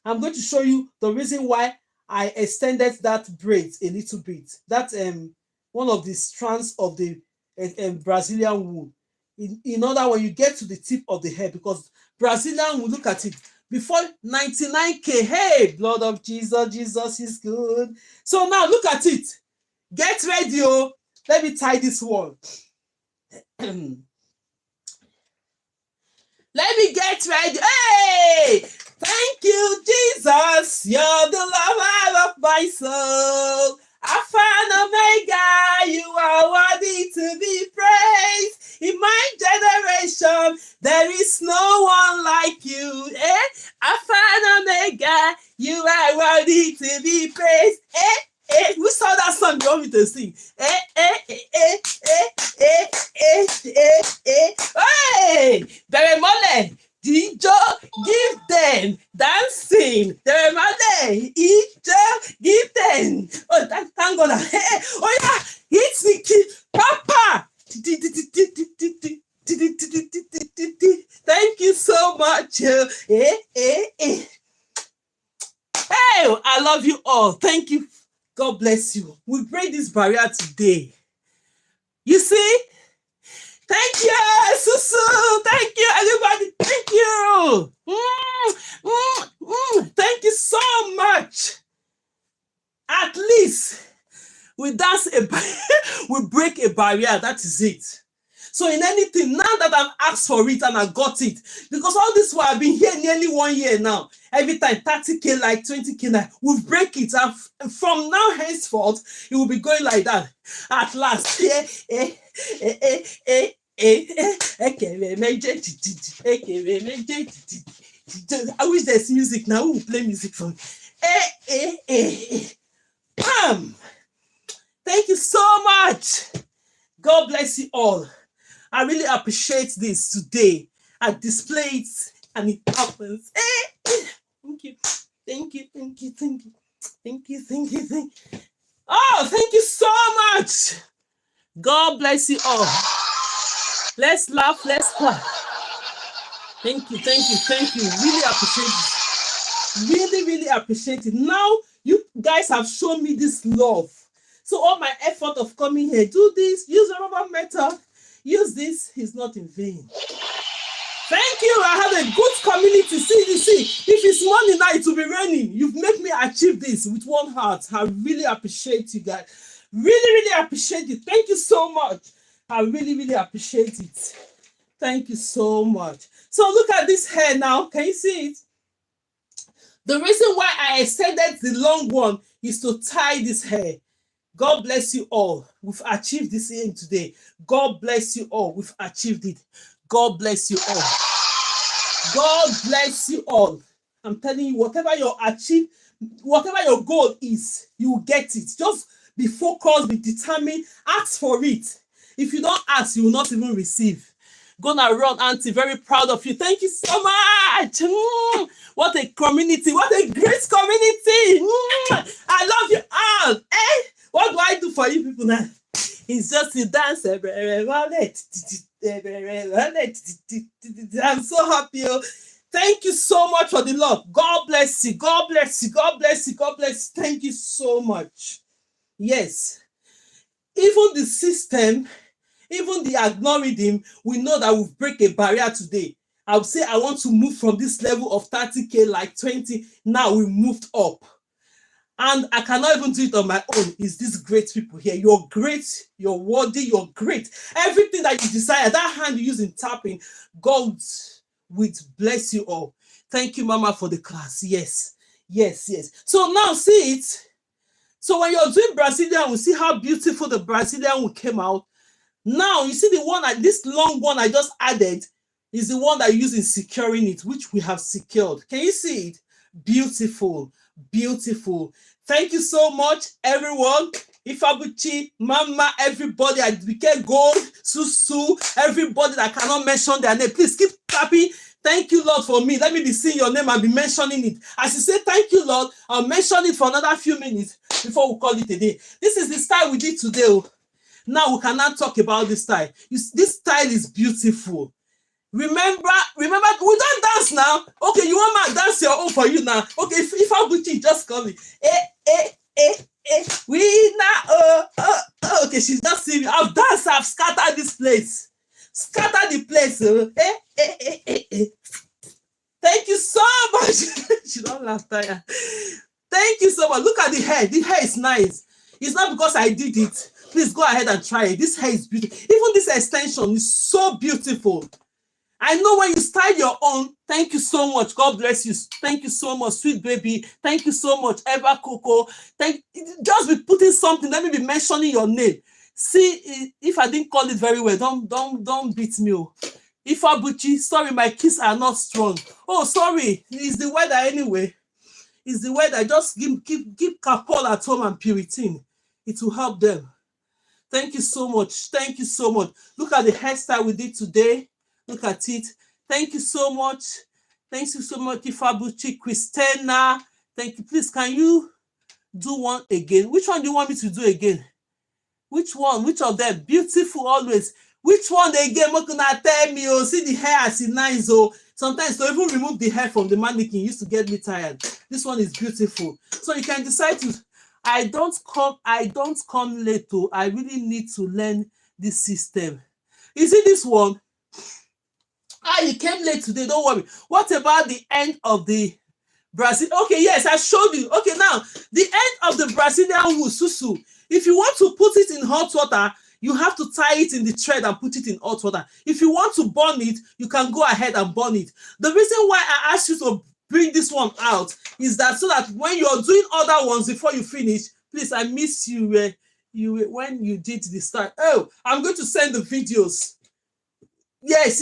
I'm going to show you the reason why I extended that braid a little bit. That's one of the strands of the Brazilian wool. In order when you get to the tip of the hair, because Brazilian wool, look at it, before 99k. Hey, blood of Jesus, Jesus is good. So now look at it. Get ready, oh. Let me tie this one. Let me get ready. Hey! Thank you, Jesus. You're the lover of my soul. Alpha and Omega, you are worthy to be praised. In my generation, there is no one like you. Alpha and Omega, you are worthy to be praised. We saw that song you want me to sing. Hey! Beremole, Dijo, give them dancing. Beremole, Ijo, give them. Oh, thank God. Hey, oh yeah, hit the key, Papa. Thank you so much. Hey, I love you all. Thank you. God bless you. We break this barrier today. You see? Thank you, Susu. Thank you, everybody. Thank you. Thank you so much. At least we dance we break a barrier. That is it. So in anything, now that I've asked for it and I got it, because all this while I've been here nearly 1 year now, every time 30k like 20k like, we'll break it. And from now henceforth, it will be going like that. At last. I wish there's music now. Who will play music for me? Bam! Thank you so much. God bless you all. I really appreciate this today. I display it and it happens. Thank you. Thank you. Thank you. Thank you. Thank you. Thank you. Thank you. Oh, thank you so much. God bless you all. Let's laugh. Let's clap. Thank you. Thank you. Thank you. Really appreciate it. Really, really appreciate it. Now, you guys have shown me this love. So all my effort of coming here, do this, use a rubber metal, use this, is not in vain. Thank you. I have a good community. See, if it's morning now, it will be raining. You've made me achieve this with one heart. I really appreciate you guys. Really, really appreciate it. Thank you so much. I really, really appreciate it. Thank you so much. So look at this hair now. Can you see it? The reason why I extended the long one is to tie this hair. God bless you all. We've achieved this aim today. God bless you all. We've achieved it. God bless you all. God bless you all. I'm telling you, whatever you achieve, whatever your goal is, you will get it. Just be focused, be determined, ask for it. If you don't ask, you will not even receive. Gonna run, Auntie. Very proud of you. Thank you so much. What a community. What a great community. I love you all. What do I do for you people now? It's just to dance. I'm so happy. Thank you so much for the love. God bless you. God bless you. God bless you. God bless you. Thank you so much. Yes. Even the system, even the algorithm, we know that we've break a barrier today. I would say I want to move from this level of 30K like 20. Now we moved up. And I cannot even do it on my own. It's these great people here. You're great. You're worthy. You're great. Everything that you desire, that hand you use in tapping, God will bless you all. Thank you, Mama, for the class. Yes. Yes, yes. So now see it. So when you're doing Brazilian, we see how beautiful the Brazilian one came out. Now, you see the one, this long one I just added is the one that you use in securing it, which we have secured. Can you see it? Beautiful, beautiful. Thank you so much, everyone. Ifabuchi, Mama, everybody, Advike Gold, Susu, everybody that cannot mention their name. Please keep clapping. Thank you, Lord, for me. Let me be seeing your name and be mentioning it. As you say, thank you, Lord, I'll mention it for another few minutes before we call it a day. This is the style we did today. Now we cannot talk about this style. This style is beautiful. Remember, we don't dance now. Okay, you want me to dance your own for you now. Okay, if I'm Gucci, just call me. We now, okay, she's just seeing me. I've danced, I've scattered this place. Scatter the place. Thank you so much. She don't laugh, Taya. Thank you so much. Look at the hair. The hair is nice. It's not because I did it. Please go ahead and try it. This hair is beautiful. Even this extension is so beautiful. I know when you style your own. Thank you so much. God bless you. Thank you so much, sweet baby. Thank you so much, Eva Coco. Just be putting something. Let me be mentioning your name. See, if I didn't call it very well, don't beat me. Ifabuchi, sorry, my kids are not strong. Oh, sorry. It's the weather anyway. It's the weather. Just keep Capol at home and Puritan. It will help them. Thank you so much. Thank you so much. Look at the hairstyle we did today. Look at it. Thank you so much. Thank you so much, Ifabuchi, Christina. Thank you. Please, can you do one again? Which one do you want me to do again? Which one? Which of them? Beautiful always. Which one again? What can I tell me? Oh, see the hair as it nice. Oh, sometimes to even remove the hair from the mannequin used to get me tired. This one is beautiful. So you can decide to. I don't come late. Oh, I really need to learn this system. Is it this one? You came late today. Don't worry. What about the end of the Brazil? Okay, yes, I showed you. Okay, now the end of the Brazilian wool susu. If you want to put it in hot water, you have to tie it in the thread and put it in hot water. If you want to burn it, you can go ahead and burn it. The reason why I asked you to bring this one out is that so that when you're doing other ones before you finish, please, I miss you when you did the start. Oh, I'm going to send the videos. Yes.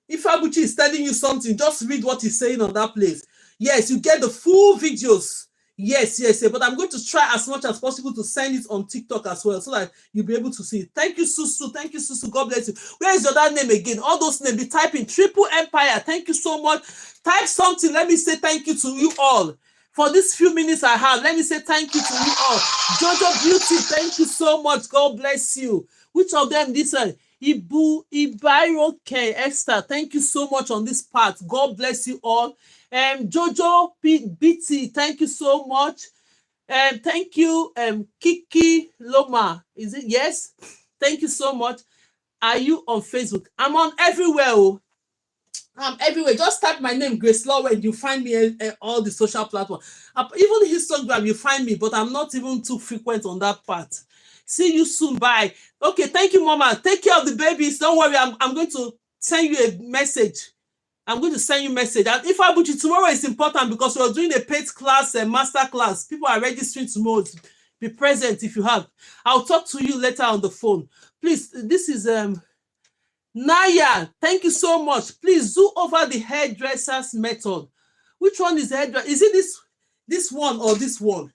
If Abuchi is telling you something, just read what he's saying on that place. Yes, you get the full videos. Yes, yes, but I'm going to try as much as possible to send it on TikTok as well so that you'll be able to see it. Thank you, Susu. Thank you, Susu. God bless you. Where is your other name again? All those names, be typing Triple Empire. Thank you so much. Type something. Let me say thank you to you all. For these few minutes I have, let me say thank you to you all. Jojo Beauty, thank you so much. God bless you. Which of them? This one? Ibairoke Esther, thank you so much on this part. God bless you all. Jojo BT, thank you so much. Thank you, Kiki Loma. Is it? Yes. Thank you so much. Are you on Facebook? I'm on everywhere. Oh. I'm everywhere. Just type my name, Grace Law, and you find me all the social platforms. Even Instagram, you find me, but I'm not even too frequent on that part. See you soon. Bye. Okay, thank you, Mama. Take care of the babies. Don't worry. I'm going to send you a message. I'm going to send you a message. And if I put you tomorrow is important because we're doing a paid class and master class. People are registering tomorrow. Be present if you have. I'll talk to you later on the phone. Please, this is Naya. Thank you so much. Please do over the hairdresser's method. Which one is hairdresser? Is it this one or this one?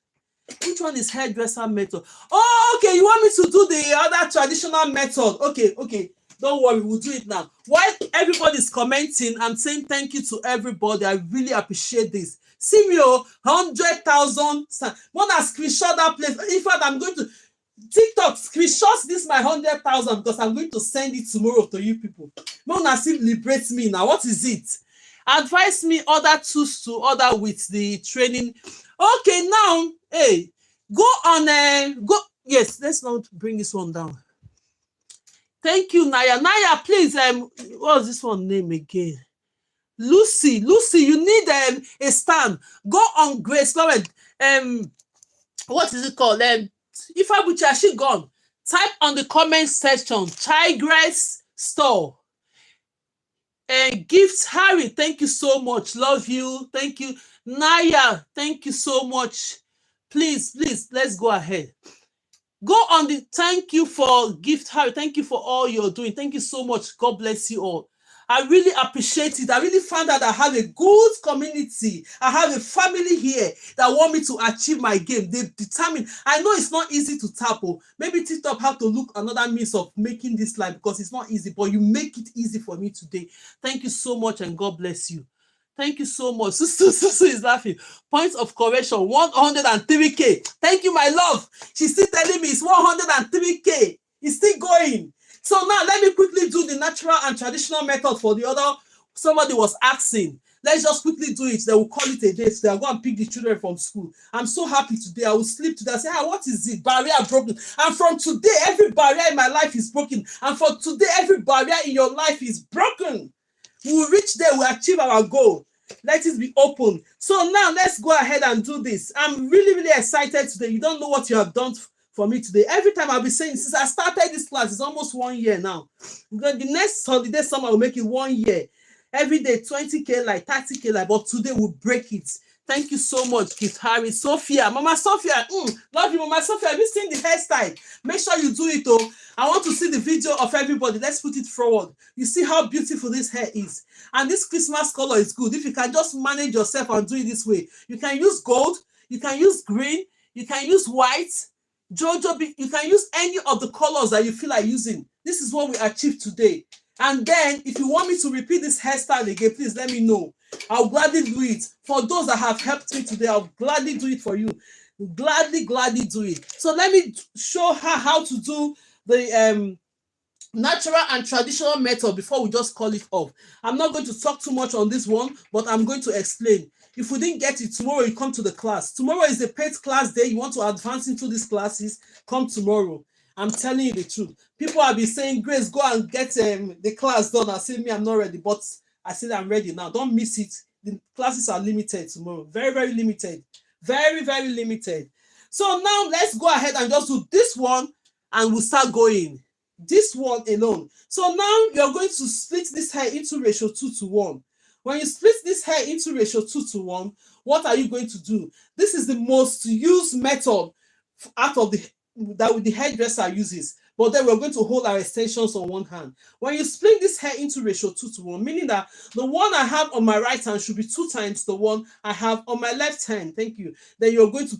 Which one is hairdresser method? Oh, okay. You want me to do the other traditional method? Okay. Don't worry, we'll do it now. While everybody's commenting, I'm saying thank you to everybody. I really appreciate this. See me, 100,000. Wanna screenshot that place? In fact, I'm going to TikTok screenshots this my 100,000 because I'm going to send it tomorrow to you people. Wanna see liberate me now? What is it? Advise me other tools to order with the training. Okay, now, hey, go on. Go. Yes, let's not bring this one down. Thank you, Naya. Naya, please, what's this one name again? Lucy, you need a stand. Go on Grace Lawen. What is it called? If I put she gone, type on the comment section, Tigress Store. Gifts Harry, thank you so much. Love you. Thank you. Naya, thank you so much. Please, let's go ahead. Go on the thank you for gift Harry. Thank you for all you're doing. Thank you so much. God bless you all. I really appreciate it. I really found out I have a good community. I have a family here that want me to achieve my game. They determine. I know it's not easy to tackle. Maybe TikTok have to look another means of making this live because it's not easy, but you make it easy for me today. Thank you so much and God bless you. Thank you so much. Susu is laughing. Points of correction, 103K. Thank you, my love. She's still telling me it's 103K. It's still going. So now let me quickly do the natural and traditional method for the other. Somebody was asking. Let's just quickly do it. They will call it a day. So they'll go and pick the children from school. I'm so happy today. I will sleep today. I say, what is it? Barrier broken. And from today, every barrier in my life is broken. And for today, every barrier in your life is broken. We will reach there. We'll achieve our goal. Let it be open. So now let's go ahead and do this. I'm really excited today. You don't know what you have done for me today. Every time I'll be saying, since I started this class, it's almost 1 year now. The next holiday summer will make it 1 year. Every day, 20K like 30K like, but today we'll break it. Thank you so much, Keith Harry, Sophia, Mama Sophia. Love you, Mama Sophia. Have you seen the hairstyle? Make sure you do it, oh. I want to see the video of everybody. Let's put it forward. You see how beautiful this hair is. And this Christmas color is good. If you can just manage yourself and do it this way. You can use gold. You can use green. You can use white. Jojo, you can use any of the colors that you feel like using. This is what we achieved today. And then, if you want me to repeat this hairstyle again, please let me know. I'll gladly do it. For those that have helped me today, I'll gladly do it for you. Gladly do it. So let me show her how to do the natural and traditional method before we just call it off. I'm not going to talk too much on this one, but I'm going to explain. If we didn't get it, tomorrow you come to the class. Tomorrow is the paid class day. You want to advance into these classes, come tomorrow. I'm telling you the truth. People have been saying, Grace, go and get the class done. I say, me, I'm not ready. But I said, I'm ready now. Don't miss it. The classes are limited tomorrow. Very limited. Very limited. So now let's go ahead and just do this one and we'll start going. This one alone. So now you're going to split this hair into ratio 2:1. When you split this hair into ratio 2:1, what are you going to do? This is the most used method out of that the hairdresser uses. but then we're going to hold our extensions on one hand. When you split this hair into ratio 2:1, meaning that the one I have on my right hand should be 2 times the one I have on my left hand. Thank you. Then you're going to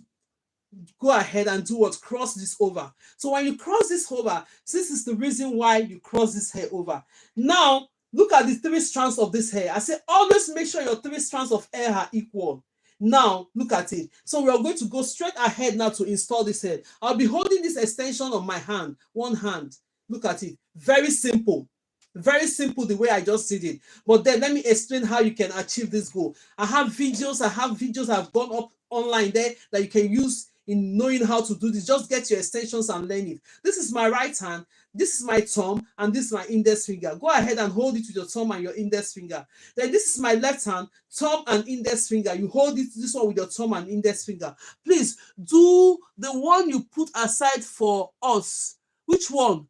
go ahead and do what? Cross this over. So when you cross this over, this is the reason why you cross this hair over. Now, look at the 3 strands of this hair. I say always make sure your 3 strands of hair are equal. Now, look at it. So we are going to go straight ahead now to install this hair. I'll be holding this extension on my hand, one hand. Look at it. Very simple. Very simple the way I just did it. But then let me explain how you can achieve this goal. I have videos I've gone up online there that you can use in knowing how to do this. Just get your extensions and learn it. This is my right hand, this is my thumb, and this is my index finger. Go ahead and hold it with your thumb and your index finger. Then this is my left hand, thumb and index finger. You hold it, this one with your thumb and index finger. Please do the one you put aside for us. Which one?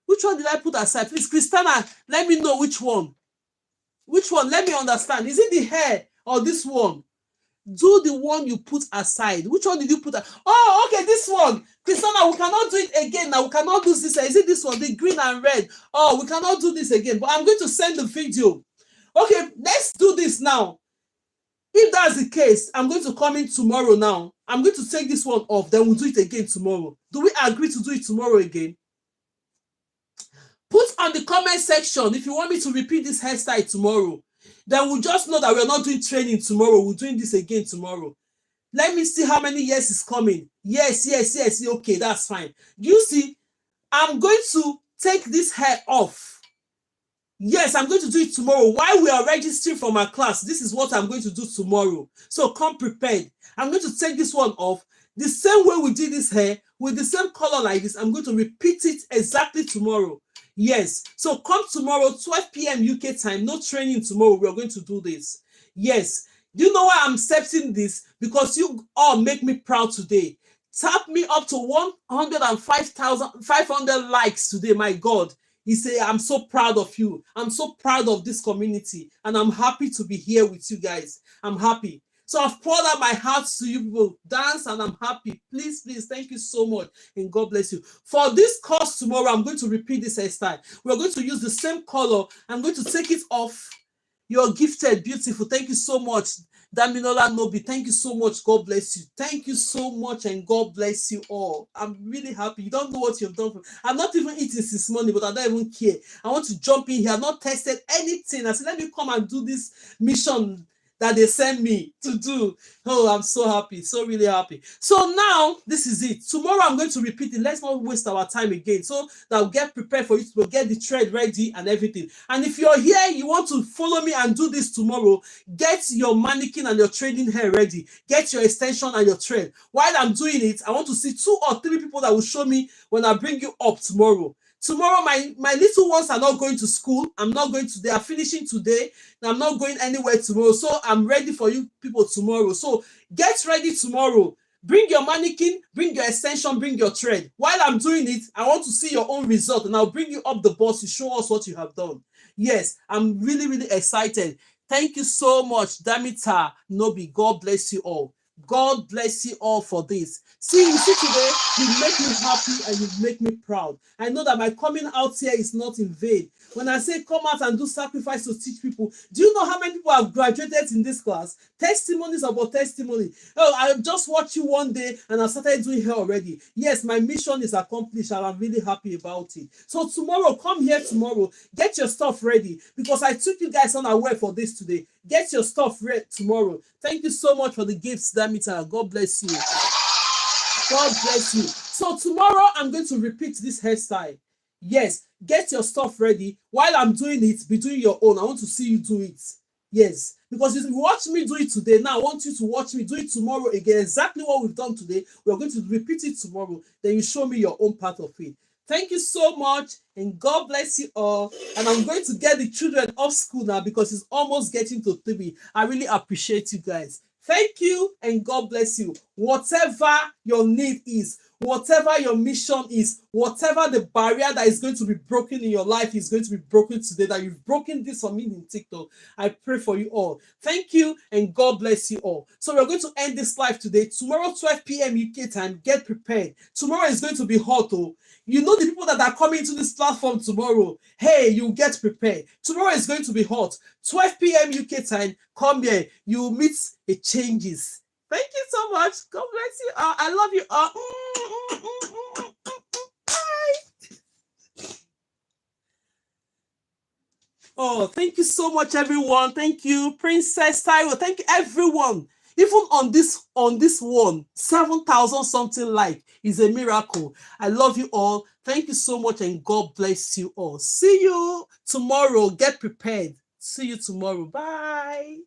Which one did I put aside? Please, Christina, let me know which one. Which one? Let me understand. Is it the hair or this one? Do the one you put aside. Which one did you put? Oh, okay, this one. Christina, we cannot do it again now. We cannot do this. Is it this one? The green and red. Oh, we cannot do this again. But I'm going to send the video. Okay, let's do this now. If that's the case, I'm going to come in tomorrow now. I'm going to take this one off. Then we'll do it again tomorrow. Do we agree to do it tomorrow again? Put on the comment section if you want me to repeat this hairstyle tomorrow. Then we'll just know that we're not doing training tomorrow. We're doing this again tomorrow. Let me see how many years is coming. Yes. Okay, that's fine. You see, I'm going to take this hair off. Yes, I'm going to do it tomorrow. While we are registering for my class, this is what I'm going to do tomorrow. So come prepared. I'm going to take this one off. The same way we did this hair, with the same color like this, I'm going to repeat it exactly tomorrow. Yes, so come tomorrow, 12 p.m. UK time. No training tomorrow. We are going to do this. Yes. Do you know why I'm accepting this? Because you all make me proud today. Tap me up to 105,500 likes today. My God. He said, I'm so proud of you. I'm so proud of this community. And I'm happy to be here with you guys. I'm happy. So I've poured out my heart to you people. Dance and I'm happy. Please, thank you so much. And God bless you. For this course tomorrow, I'm going to repeat this hairstyle. We're going to use the same color. I'm going to take it off. You're gifted, beautiful. Thank you so much. Daminola Nobi, thank you so much. God bless you. Thank you so much and God bless you all. I'm really happy. You don't know what you've done. I'm not even eating since morning, but I don't even care. I want to jump in here. I've not tested anything. I said, let me come and do this mission that they sent me to do. Oh, I'm so happy, so really happy. So now, this is it. Tomorrow, I'm going to repeat it. Let's not waste our time again. So that we'll get prepared for it. We'll get the thread ready and everything. And if you're here, you want to follow me and do this tomorrow, get your mannequin and your training hair ready. Get your extension and your thread. While I'm doing it, I want to see 2 or 3 people that will show me when I bring you up tomorrow. Tomorrow, my little ones are not going to school. They are finishing today. I'm not going anywhere tomorrow. So I'm ready for you people tomorrow. So get ready tomorrow. Bring your mannequin, bring your extension, bring your thread. While I'm doing it, I want to see your own result and I'll bring you up the bus to show us what you have done. Yes, I'm really, really excited. Thank you so much, Damita Nobi. God bless you all. God bless you all for this. See today, you make me happy and you make me proud. I know that my coming out here is not in vain. When I say come out and do sacrifice to teach people, do you know how many people have graduated in this class? Testimonies about testimony. Oh, I just watched you one day and I started doing hair already. Yes, my mission is accomplished and I'm really happy about it. So tomorrow, come here tomorrow. Get your stuff ready because I took you guys unaware for this today. Get your stuff ready tomorrow. Thank you so much for the gifts, Damita. God bless you. God bless you. So tomorrow, I'm going to repeat this hairstyle. Yes, get your stuff ready. While I'm doing it, be doing your own. I want to see you do it. Yes, because you watch me do it today. Now I want you to watch me do it tomorrow again. Exactly what we've done today. We're going to repeat it tomorrow. Then you show me your own part of it. Thank you so much and God bless you all. And I'm going to get the children off school now because it's almost getting to 3. I really appreciate you guys. Thank you and God bless you. Whatever your need is, whatever your mission is, whatever the barrier that is going to be broken in your life is going to be broken today, that you've broken this for me in TikTok. I pray for you all. Thank you and God bless you all. So we're going to end this live today. Tomorrow, 12 p.m. UK time, get prepared. Tomorrow is going to be hot. Oh, you know the people that are coming to this platform tomorrow. Hey, you get prepared. Tomorrow is going to be hot. 12 p.m. UK time, come here. You meet a changes. Thank you so much. God bless you. I love you all. Bye. Oh, thank you so much, everyone. Thank you, Princess Taiwo. Thank you, everyone. Even on this one, 7,000 something like is a miracle. I love you all. Thank you so much, and God bless you all. See you tomorrow. Get prepared. See you tomorrow. Bye.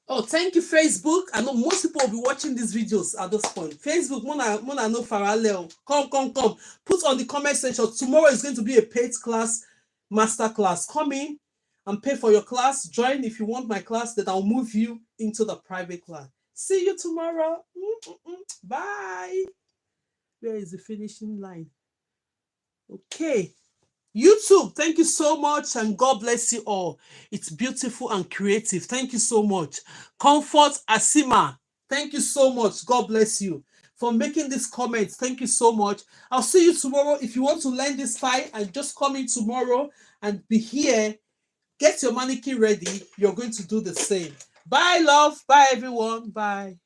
Oh, thank you, Facebook. I know most people will be watching these videos at this point. Facebook, Mona no parallel. Come. Put on the comment section. Tomorrow is going to be a paid class, master class. Come in and pay for your class. Join if you want my class, then I'll move you into the private class. See you tomorrow. Bye. Where is the finishing line? Okay. YouTube, thank you so much and God bless you all. It's beautiful and creative. Thank you so much. Comfort Asima, thank you so much. God bless you for making this comment. Thank you so much. I'll see you tomorrow. If you want to learn this style and just come in tomorrow and be here, get your mannequin ready. You're going to do the same. Bye, love. Bye, everyone. Bye.